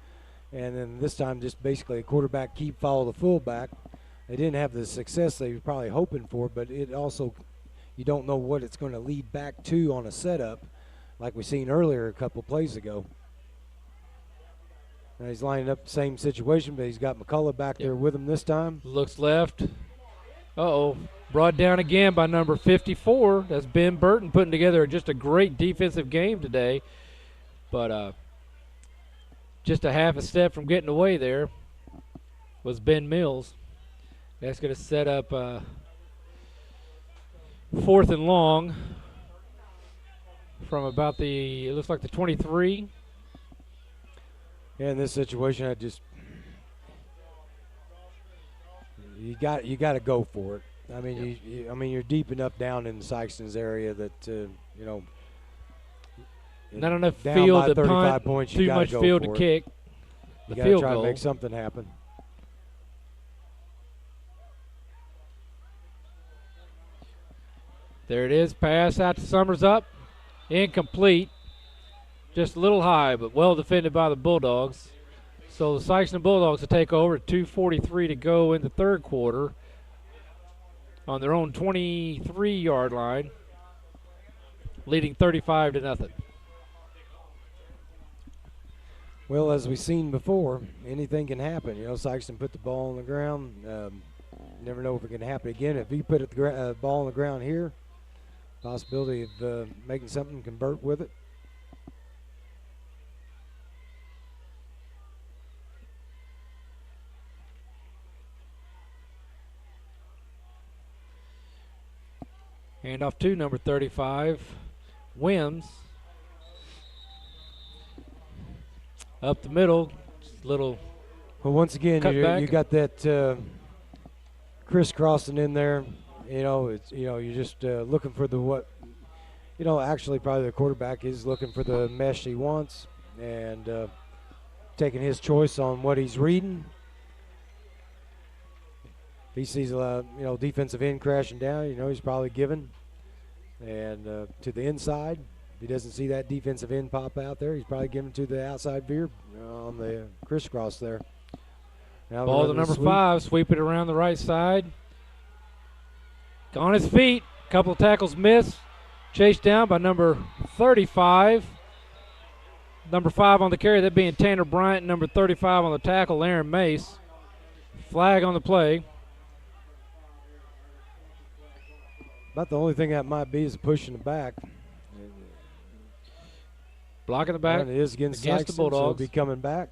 S4: And then this time just basically a quarterback keep, follow the fullback. They didn't have the success they were probably hoping for, but it also, you don't know what it's going to lead back to on a setup like we seen earlier a couple plays ago. Now he's lining up the same situation, but he's got McCullough back there with him this time.
S1: Looks left. Uh-oh. Brought down again by number 54. That's Ben Burton putting together just a great defensive game today. But just a half a step from getting away there was Ben Mills. That's going to set up 4th and long from about it looks like the 23.
S4: Yeah, in this situation, you got to go for it. I mean, you're deep enough down in Sikeston's area that
S1: not enough
S4: down
S1: field
S4: by
S1: to
S4: 35
S1: punt,
S4: points.
S1: too much field to kick.
S4: You
S1: The
S4: got to
S1: field
S4: try
S1: goal.
S4: to make something happen.
S1: There it is. Pass out to Summers up. Incomplete. Just a little high, but well defended by the Bulldogs. So the Sikeston Bulldogs will take over. 2:43 to go in the 3rd quarter on their own 23-yard line, leading 35-0.
S4: Well, as we've seen before, anything can happen. You know, Sikeston put the ball on the ground. Never know if it can happen again. If he put the ball on the ground here, possibility of making something convert with it.
S1: Handoff to number 35, Wims. Up the middle, just a little.
S4: Well, once again, you got that crisscrossing in there. You know, you're just looking for actually probably the quarterback is looking for the mesh he wants and taking his choice on what he's reading. If he sees defensive end crashing down, he's probably giving. And to the inside, if he doesn't see that defensive end pop out there, he's probably giving to the outside veer on the crisscross there. Now
S1: Ball to number 5, sweep it around the right side. On his feet, couple of tackles missed. Chased down by number 35. Number 5 on the carry, that being Tanner Bryant. Number 35 on the tackle, Aaron Mace. Flag on the play.
S4: About the only thing that might be is pushing the back.
S1: Blocking the back.
S4: And it is against
S1: the
S4: Sikeston,
S1: Bulldogs.
S4: so he'll be coming back.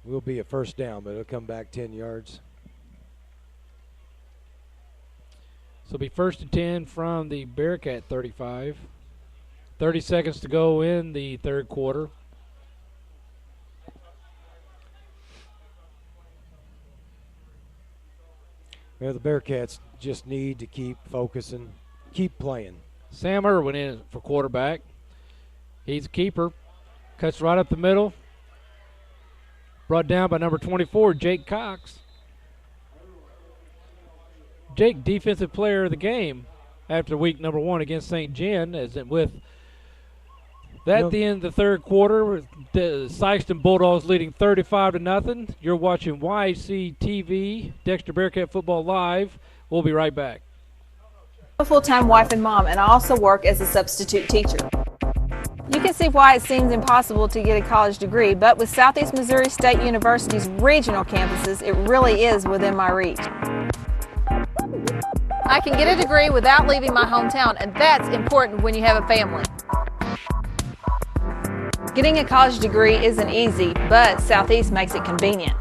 S4: Will be a first down, but it'll come back 10 yards.
S1: So it'll be 1st and 10 from the Bearcat 35. 30 seconds to go in the 3rd quarter.
S4: Well, the Bearcats just need to keep focusing, keep playing.
S1: Sam Irwin in for quarterback. He's a keeper. Cuts right up the middle. Brought down by number 24, Jake Cox. Jake, defensive player of the game after week number 1 against St. Jen. As with that, at the end of the 3rd quarter, the Sikeston Bulldogs leading 35-0. You're watching YC TV, Dexter Bearcat Football Live. We'll be right back.
S18: A full-time wife and mom, and I also work as a substitute teacher. You can see why it seems impossible to get a college degree, but with Southeast Missouri State University's regional campuses, it really is within my reach. I can get a degree without leaving my hometown, and that's important when you have a family. Getting a college degree isn't easy, but Southeast makes it convenient.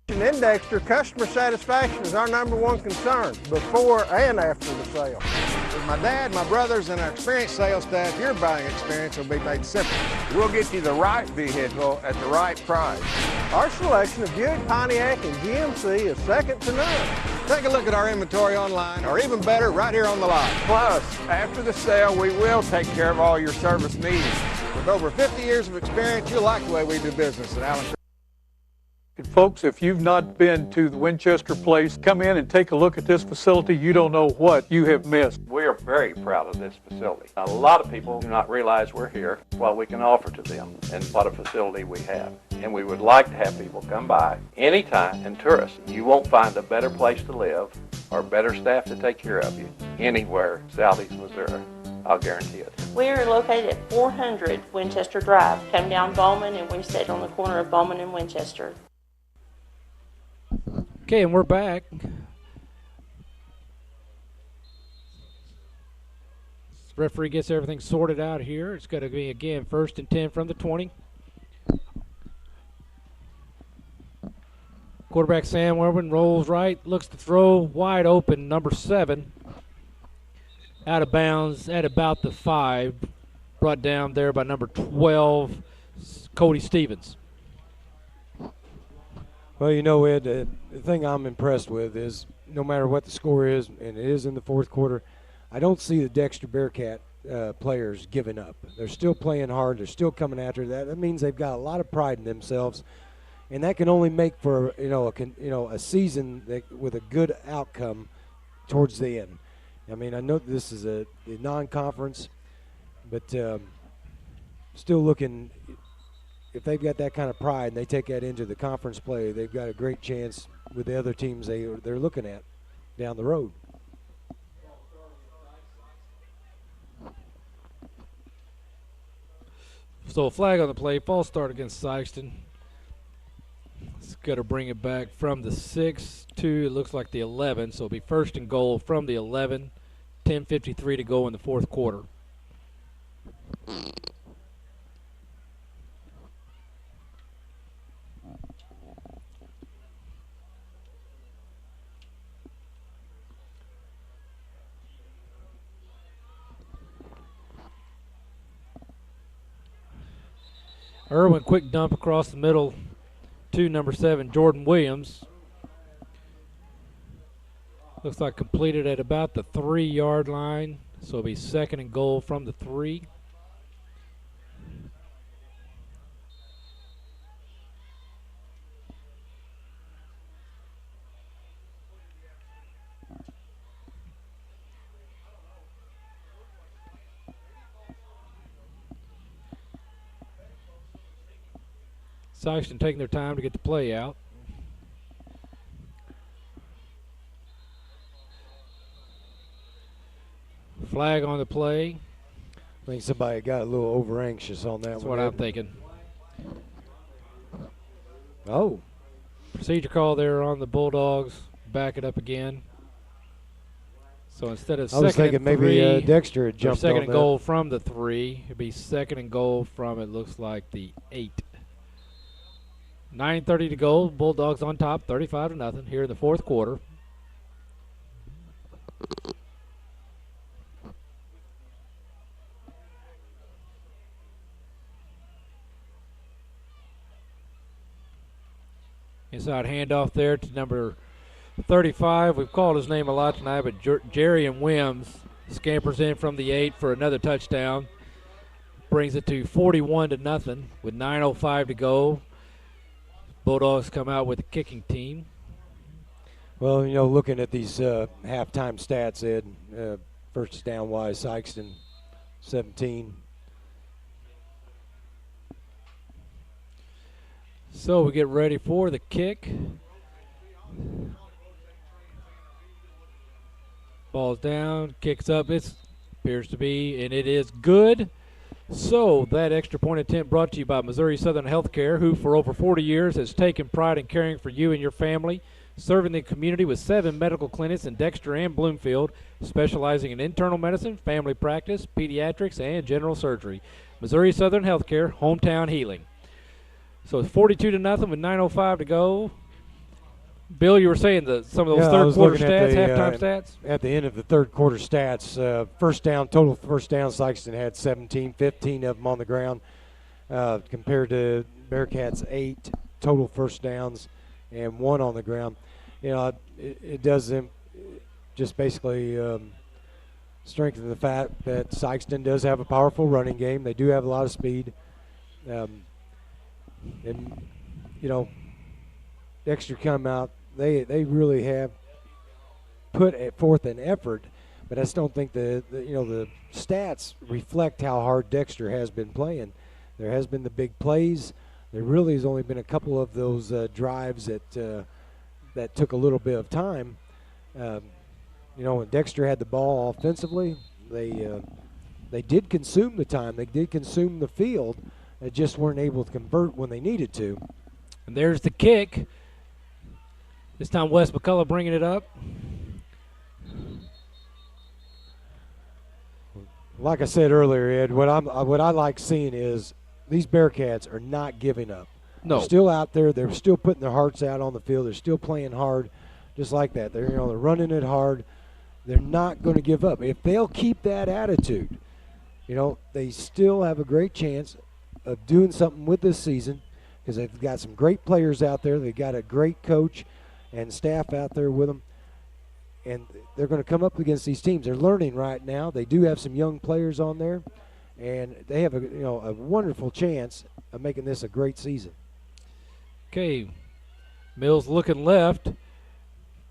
S16: In Dexter, customer satisfaction is our #1 concern before and after the sale. With my dad, my brothers, and our experienced sales staff, your buying experience will be made simple.
S17: We'll get you the right vehicle at the right price.
S16: Our selection of Buick, Pontiac, and GMC is second to none. Take a look at our inventory online, or even better, right here on the lot.
S17: Plus, after the sale, we will take care of all your service needs.
S16: With over 50 years of experience, you'll like the way we do business at Allen.
S20: And folks, if you've not been to the Winchester place, come in and take a look at this facility. You don't know what you have missed.
S21: We are very proud of this facility. A lot of people do not realize we're here, what we can offer to them, and what a facility we have. And we would like to have people come by anytime and tour us. You won't find a better place to live or better staff to take care of you anywhere Southeast Missouri. I'll guarantee it.
S22: We are located at 400 Winchester Drive. Come down Bowman, and we sit on the corner of Bowman and Winchester.
S1: Okay, and we're back. Referee gets everything sorted out here. It's going to be, again, 1st and 10 from the 20. Quarterback Sam Werwin rolls right, looks to throw, wide open, number 7. Out of bounds at about the 5. Brought down there by number 12, Cody Stevens.
S4: Well, you know, Ed, the thing I'm impressed with is no matter what the score is, and it is in the 4th quarter, I don't see the Dexter Bearcat players giving up. They're still playing hard. They're still coming after that. That means they've got a lot of pride in themselves, and that can only make for a season with a good outcome towards the end. I mean, I know this is a non-conference, but still looking. If they've got that kind of pride and they take that into the conference play, they've got a great chance with the other teams they're looking at down the road.
S1: So a flag on the play, false start against Sikeston. It's going to bring it back from the 6 to, it looks like the 11, so it'll be 1st and goal from the 11, 10:53 to go in the 4th quarter. Irwin, quick dump across the middle to number 7, Jordan Williams. Looks like completed at about the 3-yard line, so it'll be 2nd and goal from the 3. Sikeston taking their time to get the play out. Flag on the play.
S4: I think somebody got a little over anxious on that one.
S1: That's what I'm thinking.
S4: Oh.
S1: Procedure call there on the Bulldogs. Back it up again. So instead of 2nd and 3,
S4: I was thinking maybe Dexter had jumped on
S1: 2nd and goal from the 3. It'd be 2nd and goal from, it looks like, the 8. 9:30 to go. Bulldogs on top, 35-0 here in the 4th quarter. Inside handoff there to number 35. We've called his name a lot tonight, but Jerry and Wims scampers in from the 8 for another touchdown. Brings it to 41-0 with 9:05 to go. Bulldogs come out with a kicking team.
S4: Well, you know, looking at these halftime stats, Ed, first down wise, Sikeston 17.
S1: So we get ready for the kick. Ball's down, kicks up. It appears to be, and it is good. So that extra point attempt brought to you by Missouri Southern Healthcare, who for over 40 years has taken pride in caring for you and your family, serving the community with 7 medical clinics in Dexter and Bloomfield, specializing in internal medicine, family practice, pediatrics, and general surgery. Missouri Southern Healthcare, hometown healing. So it's 42-0 with 9:05 to go. Bill, you were saying some of those third quarter stats, halftime stats?
S4: At the end of the third quarter stats, first down, total first down, Sikeston had 17, 15 of them on the ground, compared to Bearcats' 8 total first downs and 1 on the ground. You know, it does just basically strengthen the fact that Sikeston does have a powerful running game. They do have a lot of speed. And, you know, Dexter come out. They really have put forth an effort, but I just don't think the stats reflect how hard Dexter has been playing. There has been the big plays. There really has only been a couple of those drives that took a little bit of time. When Dexter had the ball offensively, they did consume the time. They did consume the field. They just weren't able to convert when they needed to.
S1: And there's the kick. This time Wes McCullough bringing it up.
S4: Like I said earlier, Ed, what I like seeing is these Bearcats are not giving up.
S1: No.
S4: They're still out there. They're still putting their hearts out on the field. They're still playing hard, just like that. They're running it hard. They're not going to give up. If they'll keep that attitude, they still have a great chance of doing something with this season, because they've got some great players out there. They've got a great coach and staff out there with them, and they're going to come up against these teams. They're learning right now. They do have some young players on there, and they have a wonderful chance of making this a great season.
S1: Okay, Mills looking left.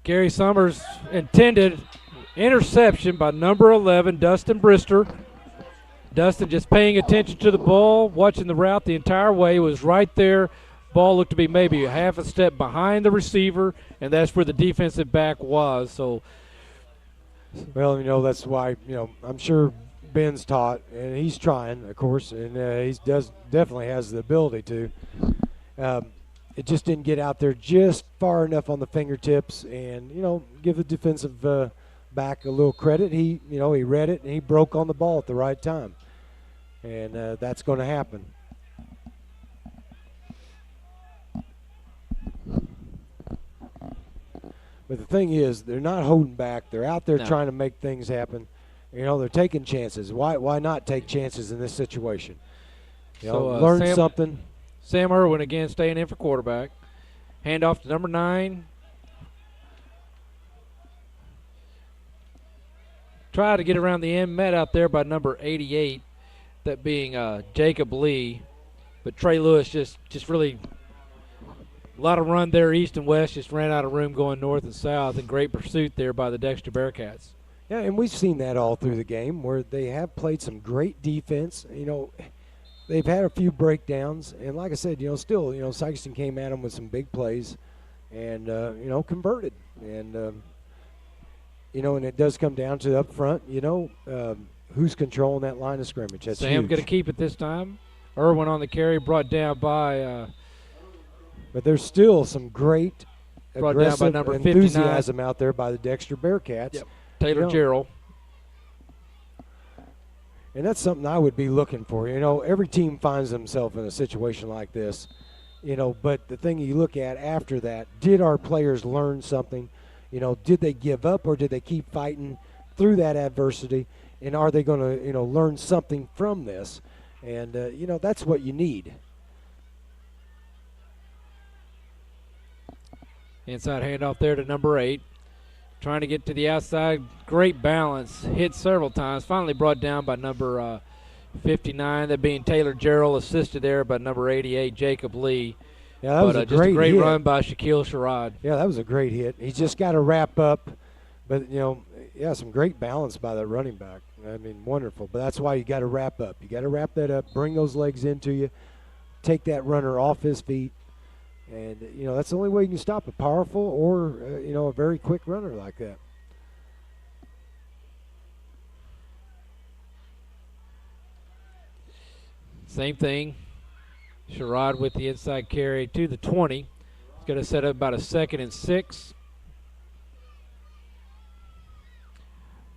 S1: Gary Summers intended interception by number 11, Dustin Brister. Dustin just paying attention to the ball, watching the route the entire way, was right there. Ball looked to be maybe a half a step behind the receiver, and that's where the defensive back was. So,
S4: well, that's why, I'm sure Ben's taught, and he's trying, of course, and he definitely has the ability to. It just didn't get out there just far enough on the fingertips, and, give the defensive back a little credit. He read it, and he broke on the ball at the right time. And that's going to happen. But the thing is, they're not holding back. They're out there trying to make things happen. They're taking chances. Why not take chances in this situation? Learn something.
S1: Sam Irwin again staying in for quarterback. Handoff to number 9. Try to get around the end. Met out there by number 88, that being Jacob Lee. But Trey Lewis just really a lot of run there east and west, just ran out of room going north and south, and great pursuit there by the Dexter Bearcats.
S4: Yeah, and we've seen that all through the game where they have played some great defense. They've had a few breakdowns, and like I said, still, Sikeston came at them with some big plays and, converted. And, and it does come down to up front, who's controlling that line of scrimmage. That's
S1: Sam
S4: huge.
S1: going to keep it this time. Irwin on the carry, brought down by
S4: but there's still some great
S1: brought down by number
S4: enthusiasm out there by the Dexter Bearcats.
S1: Yep. Taylor Gerald.
S4: And that's something I would be looking for. Every team finds themselves in a situation like this. But the thing you look at after that, did our players learn something? Did they give up, or did they keep fighting through that adversity? And are they going to, learn something from this? And, that's what you need.
S1: Inside handoff there to number 8. Trying to get to the outside. Great balance. Hit several times. Finally brought down by number 59. That being Taylor Gerald, assisted there by number 88, Jacob Lee.
S4: Yeah, that was a
S1: just a great
S4: hit.
S1: run by Shaquille Sherrod.
S4: Yeah, that was a great hit. He's just got to wrap up. But, some great balance by that running back. I mean, wonderful. But that's why you got to wrap up. You got to wrap that up, bring those legs into you, take that runner off his feet. And, that's the only way you can stop a powerful or, a very quick runner like that.
S1: Same thing. Sherrod with the inside carry to the 20. He's going to set up about a 2nd and 6.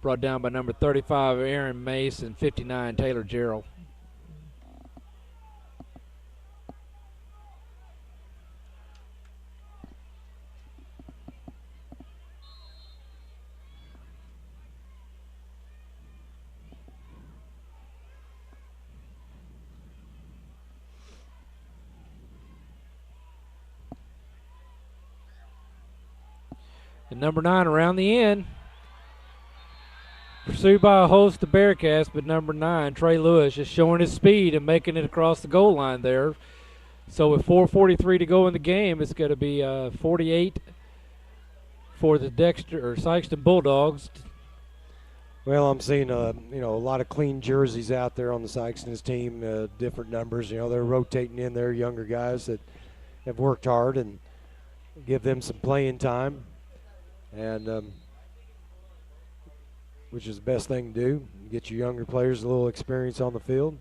S1: Brought down by number 35, Aaron Mace, and 59, Taylor Gerald. And number 9 around the end. Pursued by a host of Bearcats, but number 9, Trey Lewis, just showing his speed and making it across the goal line there. So with 4:43 to go in the game, it's going to be 48 for the Dexter or Sikeston Bulldogs.
S4: Well, I'm seeing a lot of clean jerseys out there on the Sikeston's team, different numbers. They're rotating in their younger guys that have worked hard and give them some playing time, and which is the best thing to do. Get your younger players a little experience on the field.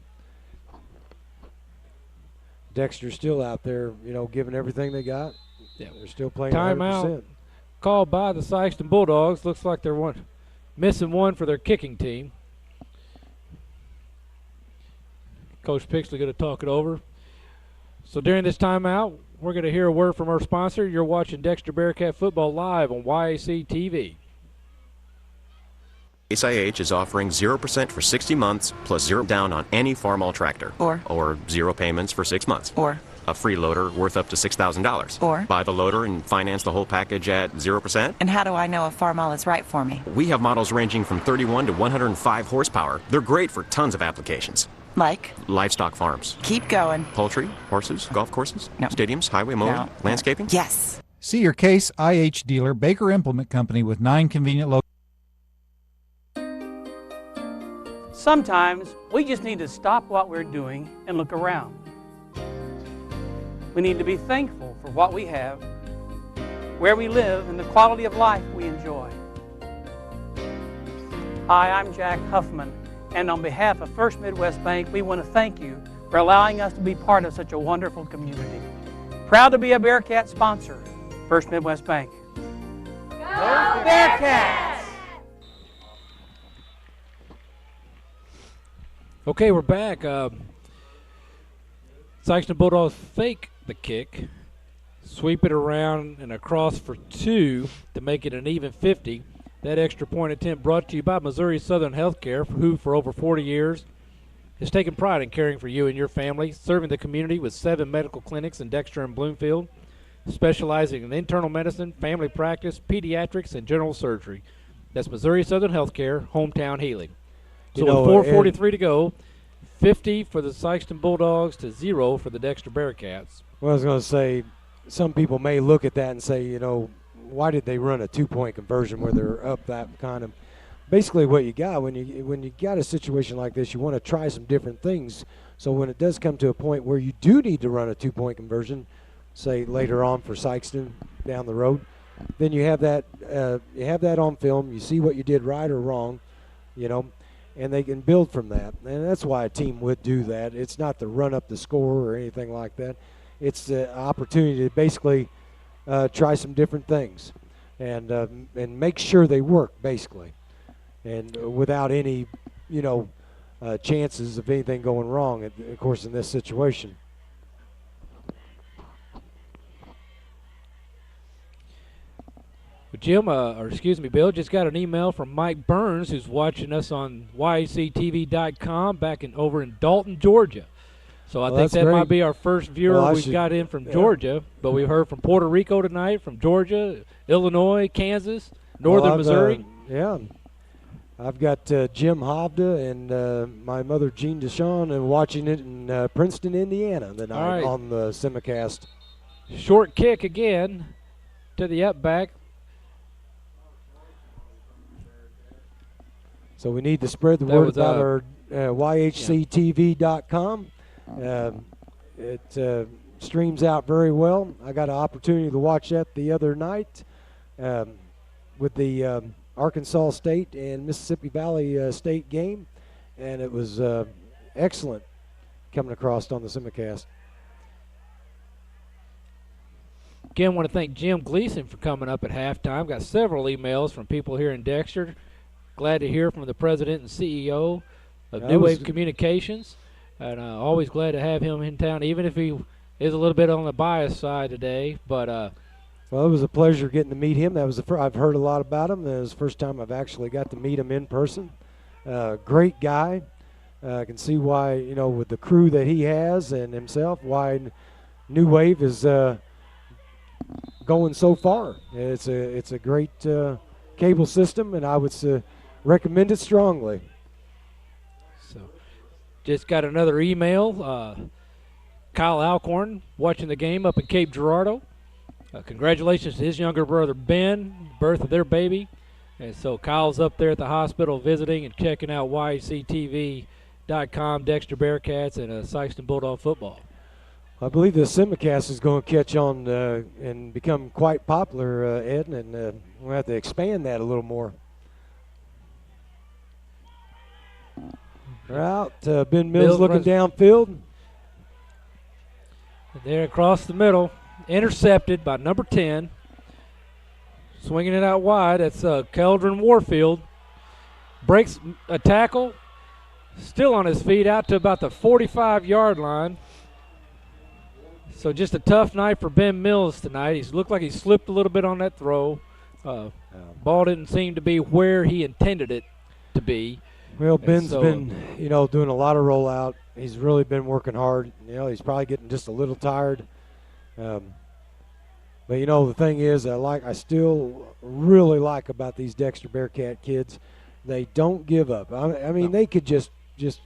S4: Dexter's still out there, giving everything they got.
S1: Yeah.
S4: They're still playing 100%.
S1: Timeout called by the Sikeston Bulldogs. Looks like they're missing one for their kicking team. Coach Pixley going to talk it over. So during this timeout, we're going to hear a word from our sponsor. You're watching Dexter Bearcat Football live on YAC TV.
S12: Case IH is offering 0% for 60 months plus 0 down on any Farmall tractor. Or 0 payments for 6 months.
S13: Or
S12: a free loader worth up to $6,000.
S13: Or
S12: buy the loader and finance the whole package at 0%.
S13: And how do I know if Farmall is right for me?
S12: We have models ranging from 31 to 105 horsepower. They're great for tons of applications.
S13: Like?
S12: Livestock farms.
S13: Keep going.
S12: Poultry, horses, golf courses,
S13: no.
S12: Stadiums, highway mowing,
S13: no.
S12: landscaping.
S13: Yes.
S14: See your Case IH dealer, Baker Implement Company, with 9 convenient locations.
S19: Sometimes we just need to stop what we're doing and look around. We need to be thankful for what we have, where we live, and the quality of life we enjoy. Hi, I'm Jack Huffman, and on behalf of First Midwest Bank, we want to thank you for allowing us to be part of such a wonderful community. Proud to be a Bearcat sponsor, First Midwest Bank.
S22: Go Bearcats!
S1: Okay, we're back. Sikeston Bulldogs fake the kick, sweep it around and across for 2 to make it an even 50. That extra point attempt brought to you by Missouri Southern Healthcare, who for over 40 years has taken pride in caring for you and your family, serving the community with 7 medical clinics in Dexter and Bloomfield, specializing in internal medicine, family practice, pediatrics, and general surgery. That's Missouri Southern Healthcare, hometown healing. So with 4:43 to go, 50 for the Sikeston Bulldogs to 0 for the Dexter Bearcats.
S4: Well, I was going to say, some people may look at that and say, why did they run a 2-point conversion where they're up that kind of? Basically, what you got when you got a situation like this, you want to try some different things. So when it does come to a point where you do need to run a 2-point conversion, say later on for Sikeston down the road, then you have that on film. You see what you did right or wrong, and they can build from that. And that's why a team would do that. It's not to run up the score or anything like that. It's the opportunity to basically try some different things and make sure they work, basically, and without any, chances of anything going wrong, of course, in this situation.
S1: Jim, Bill, just got an email from Mike Burns, who's watching us on YACTV.com over in Dalton, Georgia. So I think that
S4: great.
S1: might be our first viewer we've got in from Georgia, but we've heard from Puerto Rico tonight, from Georgia, Illinois, Kansas, northern Missouri.
S4: I've got Jim Hovda and my mother Jean Deshawn and watching it in Princeton, Indiana tonight on the simulcast.
S1: Short kick again to the up back.
S4: So we need to spread the word about our YHCTV.com. It streams out very well. I got an opportunity to watch that the other night with the Arkansas State and Mississippi Valley State game, and it was excellent. coming across on the simulcast.
S1: Again, want to thank Jim Gleason for coming up at halftime. Got several emails from people here in Dexter. Glad to hear from the president and CEO of New Wave Communications. And always glad to have him in town, even if he is a little bit on the bias side today. But
S4: well, it was a pleasure getting to meet him. That was the first, I've heard a lot about him. That was the first time I've actually got to meet him in person. Great guy. I can see why, you know, with the crew that he has and himself, why New Wave is going so far. It's a great cable system, and I would recommend it strongly.
S1: So, just got another email. Kyle Alcorn watching the game up in Cape Girardeau. Congratulations to his younger brother Ben, birth of their baby. And so Kyle's up there at the hospital visiting and checking out YECTV.com, Dexter Bearcats, and Sikeston Bulldog football.
S4: I believe the simulcast is going to catch on and become quite popular, Ed, and we'll have to expand that a little more. Out, Ben Mills looking downfield.
S1: There across the middle, intercepted by number 10. Swinging it out wide, that's Keldron Warfield. Breaks a tackle, still on his feet, out to about the 45-yard line. So just a tough night for Ben Mills tonight. He's looked like he slipped a little bit on that throw. Ball didn't seem to be where he intended it to be.
S4: Well, Ben's been, you know, doing a lot of rollout. He's really been working hard. You know, he's probably getting just a little tired. But, you know, the thing is, I still really like about these Dexter Bearcat kids, they don't give up. I mean, they could just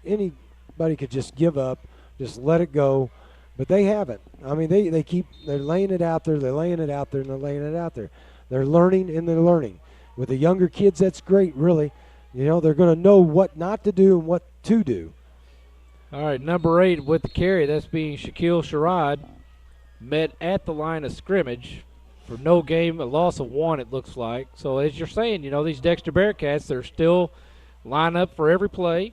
S4: anybody could just give up, just let it go. But they haven't. I mean, they're laying it out there, they're laying it out there, and they're laying it out there. They're learning and they're learning. With the younger kids, that's great, really. You know, they're going to know what not to do and what to do.
S1: All right, number 8 with the carry, that's being Shaquille Sherrod, met at the line of scrimmage for no game, a loss of 1, it looks like. So as you're saying, you know, these Dexter Bearcats, they're still lining up for every play,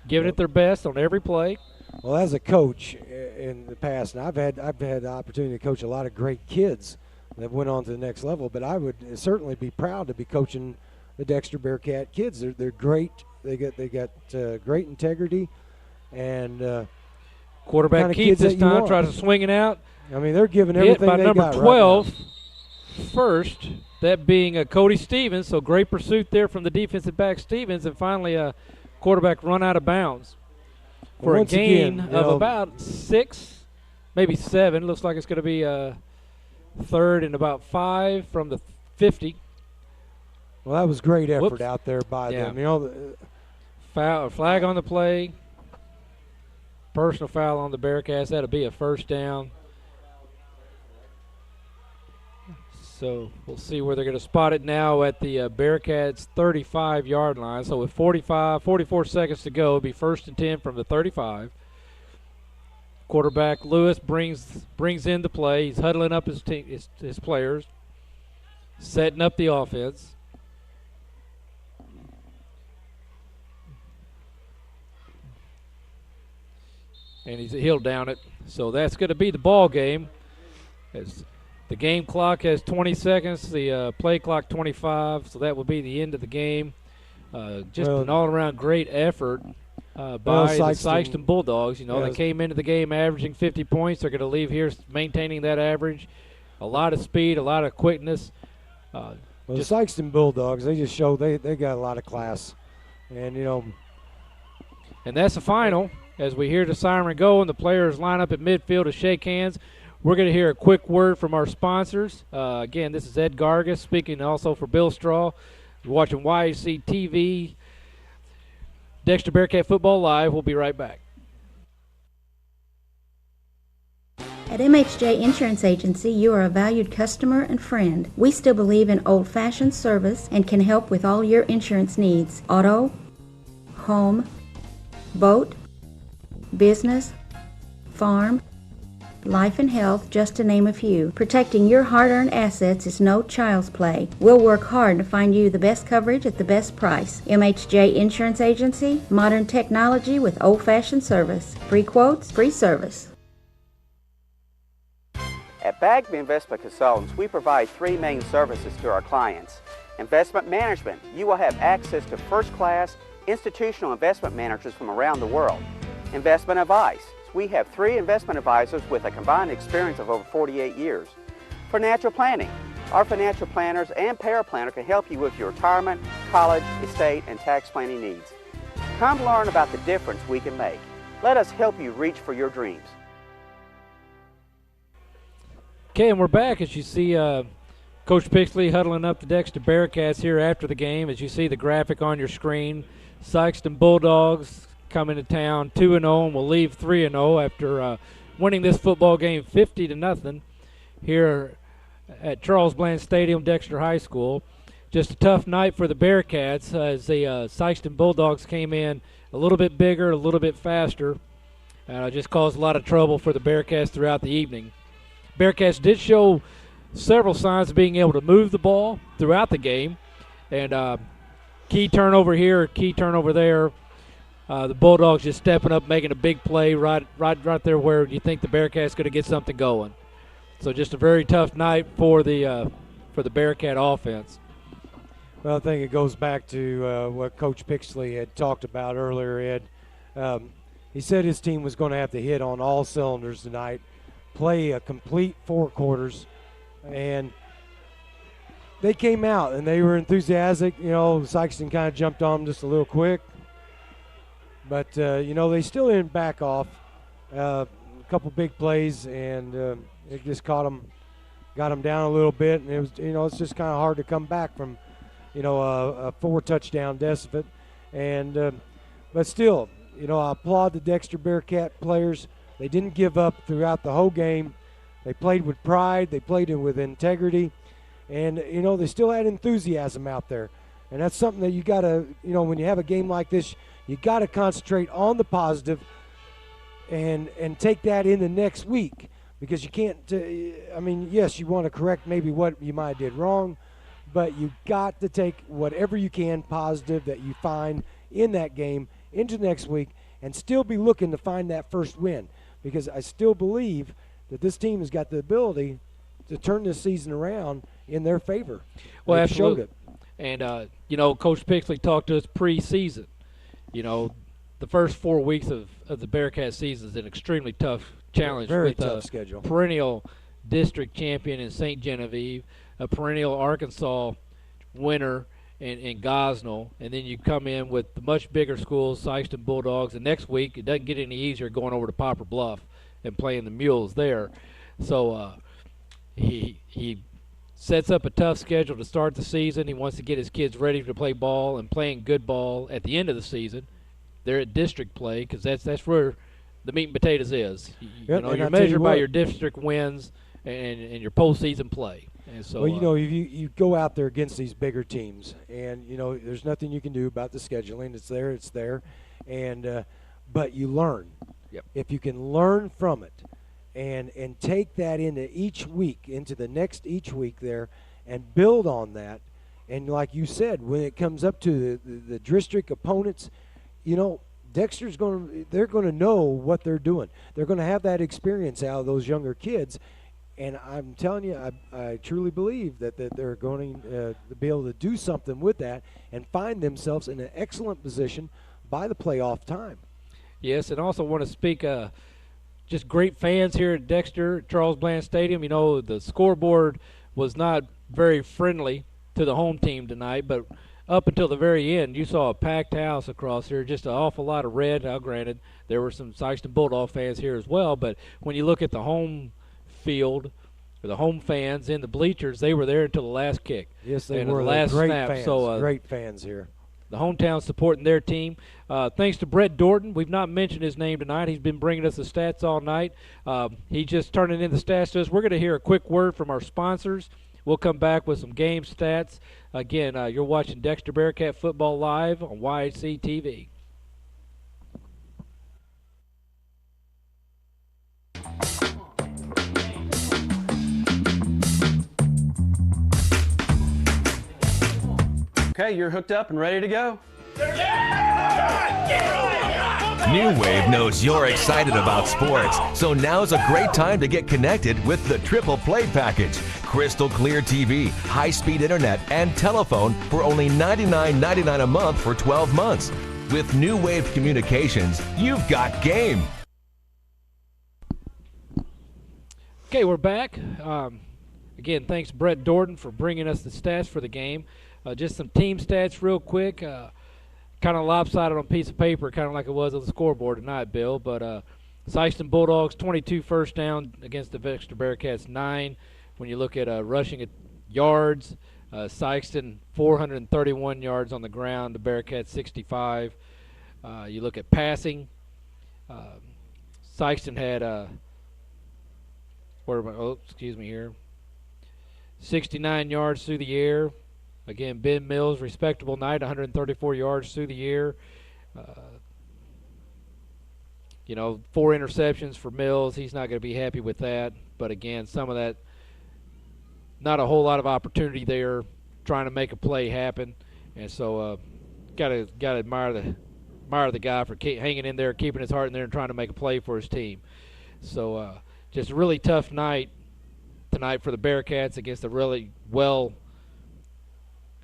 S1: giving it their best on every play.
S4: Well, as a coach in the past, and I've had the opportunity to coach a lot of great kids that went on to the next level, but I would certainly be proud to be coaching the Dexter Bearcat kids. They're great. They got great integrity, and
S1: quarterback keeps this time, tries to swing it out.
S4: I mean, they're giving everything
S1: by
S4: they
S1: number
S4: got
S1: 12
S4: right now.
S1: First, that being Cody Stevens. So great pursuit there from the defensive back Stevens, and finally a quarterback run out of bounds for a gain of about 6, maybe 7. Looks like it's going to be a third and about 5 from the 50.
S4: Well, that was great effort out there by them. You know,
S1: flag on the play, personal foul on the Bearcats. That'll be a first down. So we'll see where they're going to spot it now at the Bearcats' 35-yard line. So with 44 seconds to go, it'll be 1st and 10 from the 35. Quarterback Lewis brings in the play. He's huddling up his players, setting up the offense. And he'll down it. So that's going to be the ball game. As the game clock has 20 seconds, the play clock 25, so that will be the end of the game. Just an all-around great effort by the Sikeston Bulldogs. You know, they came into the game averaging 50 points. They're going to leave here maintaining that average. A lot of speed, a lot of quickness.
S4: The Sikeston Bulldogs, they just show they got a lot of class. And, you know.
S1: And that's the final. As we hear the siren go and the players line up at midfield to shake hands, we're going to hear a quick word from our sponsors. Again, this is Ed Gargas speaking also for Bill Straw. You're watching YEC TV, Dexter Bearcat Football Live. We'll be right back.
S23: At MHJ Insurance Agency, you are a valued customer and friend. We still believe in old-fashioned service and can help with all your insurance needs. Auto, home, boat, business, farm, life and health, just to name a few. Protecting your hard-earned assets is no child's play. We'll work hard to find you the best coverage at the best price. MHJ Insurance Agency, modern technology with old-fashioned service. Free quotes, free service.
S15: At Bagby Investment Consultants, we provide three main services to our clients. Investment management. You will have access to first-class institutional investment managers from around the world. Investment advice. We have 3 investment advisors with a combined experience of over 48 years. Financial planning. Our financial planners and paraplanner can help you with your retirement, college, estate, and tax planning needs. Come learn about the difference we can make. Let us help you reach for your dreams.
S1: Okay, and we're back. As you see Coach Pixley huddling up the Dexter Bearcats here after the game. As you see the graphic on your screen, Sikeston Bulldogs coming to town 2-0 and will leave 3-0 after winning this football game 50-0 here at Charles Bland Stadium, Dexter High School. Just a tough night for the Bearcats as the Sikeston Bulldogs came in a little bit bigger, a little bit faster. Just caused a lot of trouble for the Bearcats throughout the evening. Bearcats did show several signs of being able to move the ball throughout the game. And key turnover here, key turnover there. The Bulldogs just stepping up, making a big play right there where you think the Bearcats going to get something going. So just a very tough night for the Bearcat offense.
S4: Well, I think it goes back to what Coach Pixley had talked about earlier, Ed. He said his team was going to have to hit on all cylinders tonight, play a complete 4 quarters, and they came out and they were enthusiastic. You know, Sikeston kind of jumped on them just a little quick. But, they still didn't back off. A couple big plays, and it just got them down a little bit. And it was, it's just kind of hard to come back from, a 4-touchdown deficit. And but still, I applaud the Dexter Bearcat players. They didn't give up throughout the whole game. They played with pride. They played with integrity. And, they still had enthusiasm out there. And that's something that you got to, when you have a game like this, you got to concentrate on the positive and take that in the next week, because you can't, yes, you want to correct maybe what you might have did wrong, but you got to take whatever you can positive that you find in that game into next week and still be looking to find that first win, because I still believe that this team has got the ability to turn this season around in their favor.
S1: Well,
S4: they've showed it.
S1: And, Coach Pixley talked to us pre-season. The first 4 weeks of the Bearcat season is an extremely tough challenge.
S4: Very
S1: with
S4: tough
S1: a
S4: schedule.
S1: Perennial district champion in St. Genevieve, a perennial Arkansas winner in Gosnell, and then you come in with the much bigger schools, Sikeston Bulldogs, and next week it doesn't get any easier going over to Poplar Bluff and playing the Mules there. So he sets up a tough schedule to start the season. He wants to get his kids ready to play ball and playing good ball at the end of the season. They're at district play because that's where the meat and potatoes is. You're measured by your district wins and your postseason play. And so,
S4: well, you go out there against these bigger teams, and there's nothing you can do about the scheduling. It's there, and but you learn.
S1: Yep.
S4: If you can learn from it, and take that into each week, into the next each week there, and build on that, and like you said, when it comes up to the district opponents, Dexter's they're going to know what they're doing. They're going to have that experience out of those younger kids. And I'm telling you, I truly believe that they're going to be able to do something with that and find themselves in an excellent position by the playoff time.
S1: Yes, and also want to speak just great fans here at Dexter, Charles Bland Stadium. The scoreboard was not very friendly to the home team tonight, but up until the very end, you saw a packed house across here, just an awful lot of red. Now, granted, there were some Sikeston Bulldog fans here as well, but when you look at the home field, or the home fans in the bleachers, they were there until the last kick.
S4: Yes, they
S1: and
S4: were.
S1: The last
S4: great
S1: snap.
S4: fans.
S1: So,
S4: great fans here.
S1: The hometown supporting their team. Thanks to Brett Dorton. We've not mentioned his name tonight. He's been bringing us the stats all night. He's just turning in the stats to us. We're going to hear a quick word from our sponsors. We'll come back with some game stats. Again, you're watching Dexter Bearcat Football Live on YHC TV.
S7: Okay, you're hooked up and ready to go.
S11: New Wave knows you're excited about sports, so now's a great time to get connected with the Triple Play Package. Crystal clear TV, high-speed internet, and telephone for only $99.99 a month for 12 months. With New Wave Communications, you've got game.
S1: Okay, we're back. Again, thanks Brett Dorton for bringing us the stats for the game. Just some team stats real quick. Kind of lopsided on a piece of paper, kind of like it was on the scoreboard tonight, Bill. But Sikeston Bulldogs, 22 first down against the Dexter Bearcats, 9. When you look at rushing at yards, Sikeston 431 yards on the ground, the Bearcats 65. You look at passing, Sikeston had, 69 yards through the air. Again, Ben Mills, respectable night, 134 yards through the air. 4 interceptions for Mills. He's not going to be happy with that. But again, some of that, not a whole lot of opportunity there, trying to make a play happen. And so, gotta admire the guy for hanging in there, keeping his heart in there, and trying to make a play for his team. So, just a really tough night tonight for the Bearcats against a really well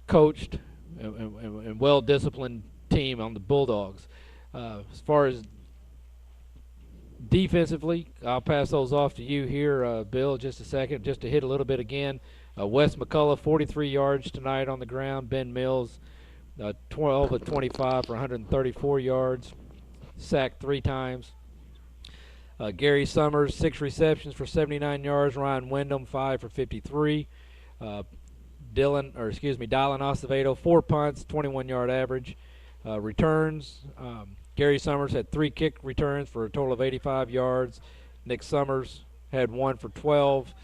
S1: coached and well-disciplined team on the Bulldogs. As far as defensively, I'll pass those off to you here, Bill, just a second, just to hit a little bit again. Wes McCullough, 43 yards tonight on the ground. Ben Mills, 12 of 25 for 134 yards, sacked 3 times. Gary Summers, 6 receptions for 79 yards. Ryan Wyndham, 5 for 53. Dylan Acevedo, 4 punts, 21-yard average. Returns, Gary Summers had 3 kick returns for a total of 85 yards. Nick Summers had 1 for 12.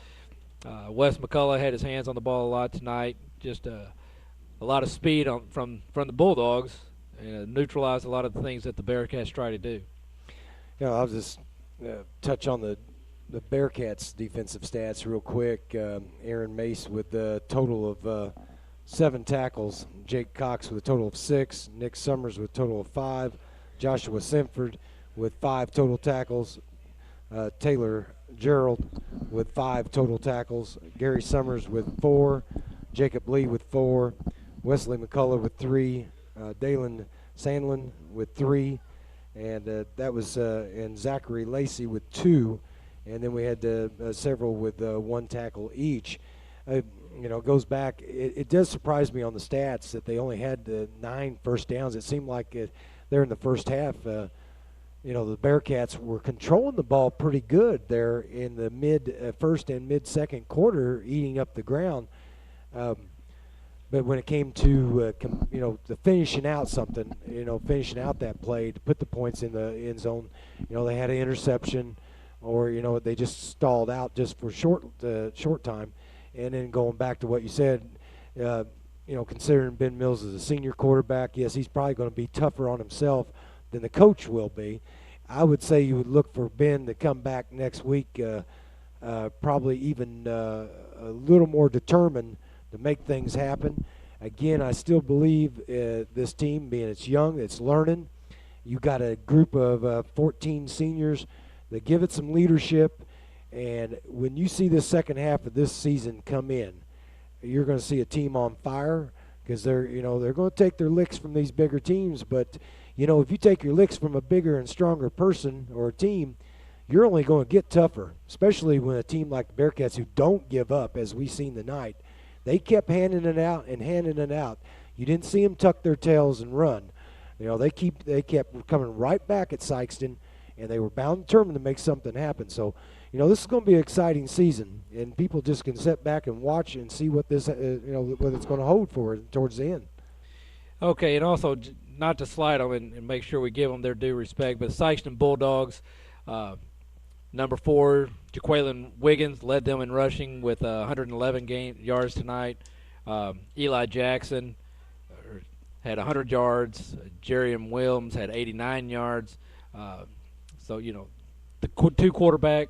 S1: Wes McCullough had his hands on the ball a lot tonight. Just a lot of speed from the Bulldogs, and neutralized a lot of the things that the Bearcats try to do.
S4: I'll just touch on the Bearcats' defensive stats real quick. Aaron Mace with a total of 7 tackles. Jake Cox with a total of 6. Nick Summers with a total of 5. Joshua Simford with 5 total tackles. Taylor Gerald with 5 total tackles. Gary Summers with 4. Jacob Lee with 4. Wesley McCullough with 3. Dalen Sandlin with 3. And that was and Zachary Lacey with 2. And then we had several with 1 tackle each. Goes back. It does surprise me on the stats that they only had 9 first downs. It seemed like there in the first half, the Bearcats were controlling the ball pretty good there in the first and mid-second quarter, eating up the ground. But when it came to the finishing out something, finishing out that play to put the points in the end zone, they had an interception. Or they just stalled out just for short time, and then going back to what you said, considering Ben Mills is a senior quarterback, yes, he's probably going to be tougher on himself than the coach will be. I would say you would look for Ben to come back next week, probably even a little more determined to make things happen. Again, I still believe this team, being it's young, it's learning. You got a group of 14 seniors. They give it some leadership, and when you see the second half of this season come in, you're going to see a team on fire because they're going to take their licks from these bigger teams. But if you take your licks from a bigger and stronger person or a team, you're only going to get tougher. Especially when a team like the Bearcats, who don't give up, as we seen tonight, they kept handing it out and handing it out. You didn't see them tuck their tails and run. They kept coming right back at Sikeston. And they were bound and determined to make something happen. So, this is going to be an exciting season, and people just can sit back and watch and see what this, what it's going to hold for towards the end.
S1: Okay, and also not to slide them and make sure we give them their due respect, but Sikeston Bulldogs, number 4, Jaqueline Wiggins led them in rushing with 111 yards tonight. Eli Jackson had 100 yards. Jerriam Williams had 89 yards. So, the 2 quarterback,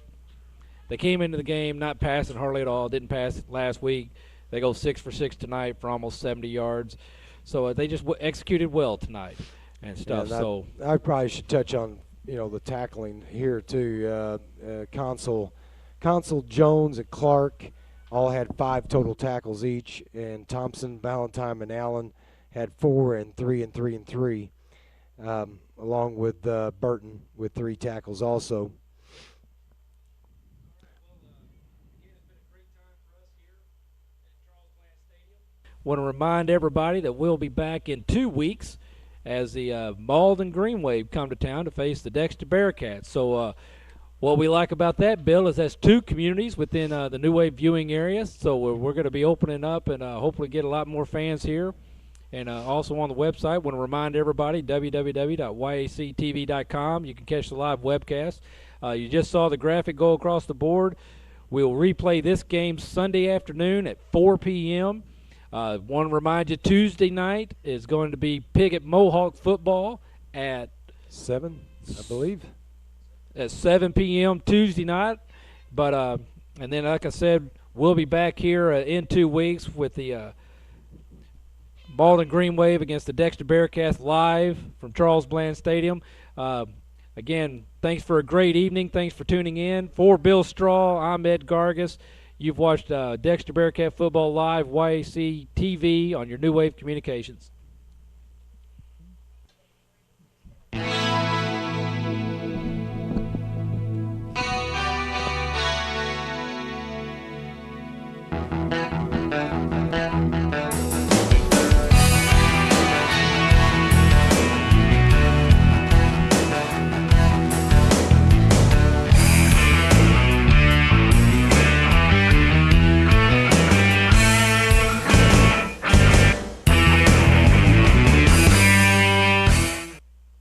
S1: they came into the game not passing hardly at all, didn't pass last week. They go 6 for 6 tonight for almost 70 yards. So they just executed well tonight and stuff.
S4: And I probably should touch on the tackling here too. Consul Jones and Clark all had 5 total tackles each, and Thompson, Valentine, and Allen had 4 and 3 and 3 and 3, along with Burton with 3 tackles also.
S1: Want to remind everybody that we'll be back in 2 weeks as the Malden Green Wave come to town to face the Dexter Bearcats. So what we like about that, Bill, is that's 2 communities within the New Wave viewing area. So we're going to be opening up and hopefully get a lot more fans here. And also on the website, want to remind everybody, www.yactv.com. You can catch the live webcast. You just saw the graphic go across the board. We'll replay this game Sunday afternoon at 4 p.m. Want to remind you, Tuesday night is going to be Piggott Mohawk football at
S4: 7, I believe.
S1: At 7 p.m. Tuesday night. But and then, like I said, we'll be back here in 2 weeks with the Malden Green Wave against the Dexter Bearcats live from Charles Bland Stadium. Again, thanks for a great evening. Thanks for tuning in. For Bill Straw, I'm Ed Gargas. You've watched Dexter Bearcat Football Live, YAC TV on your New Wave Communications.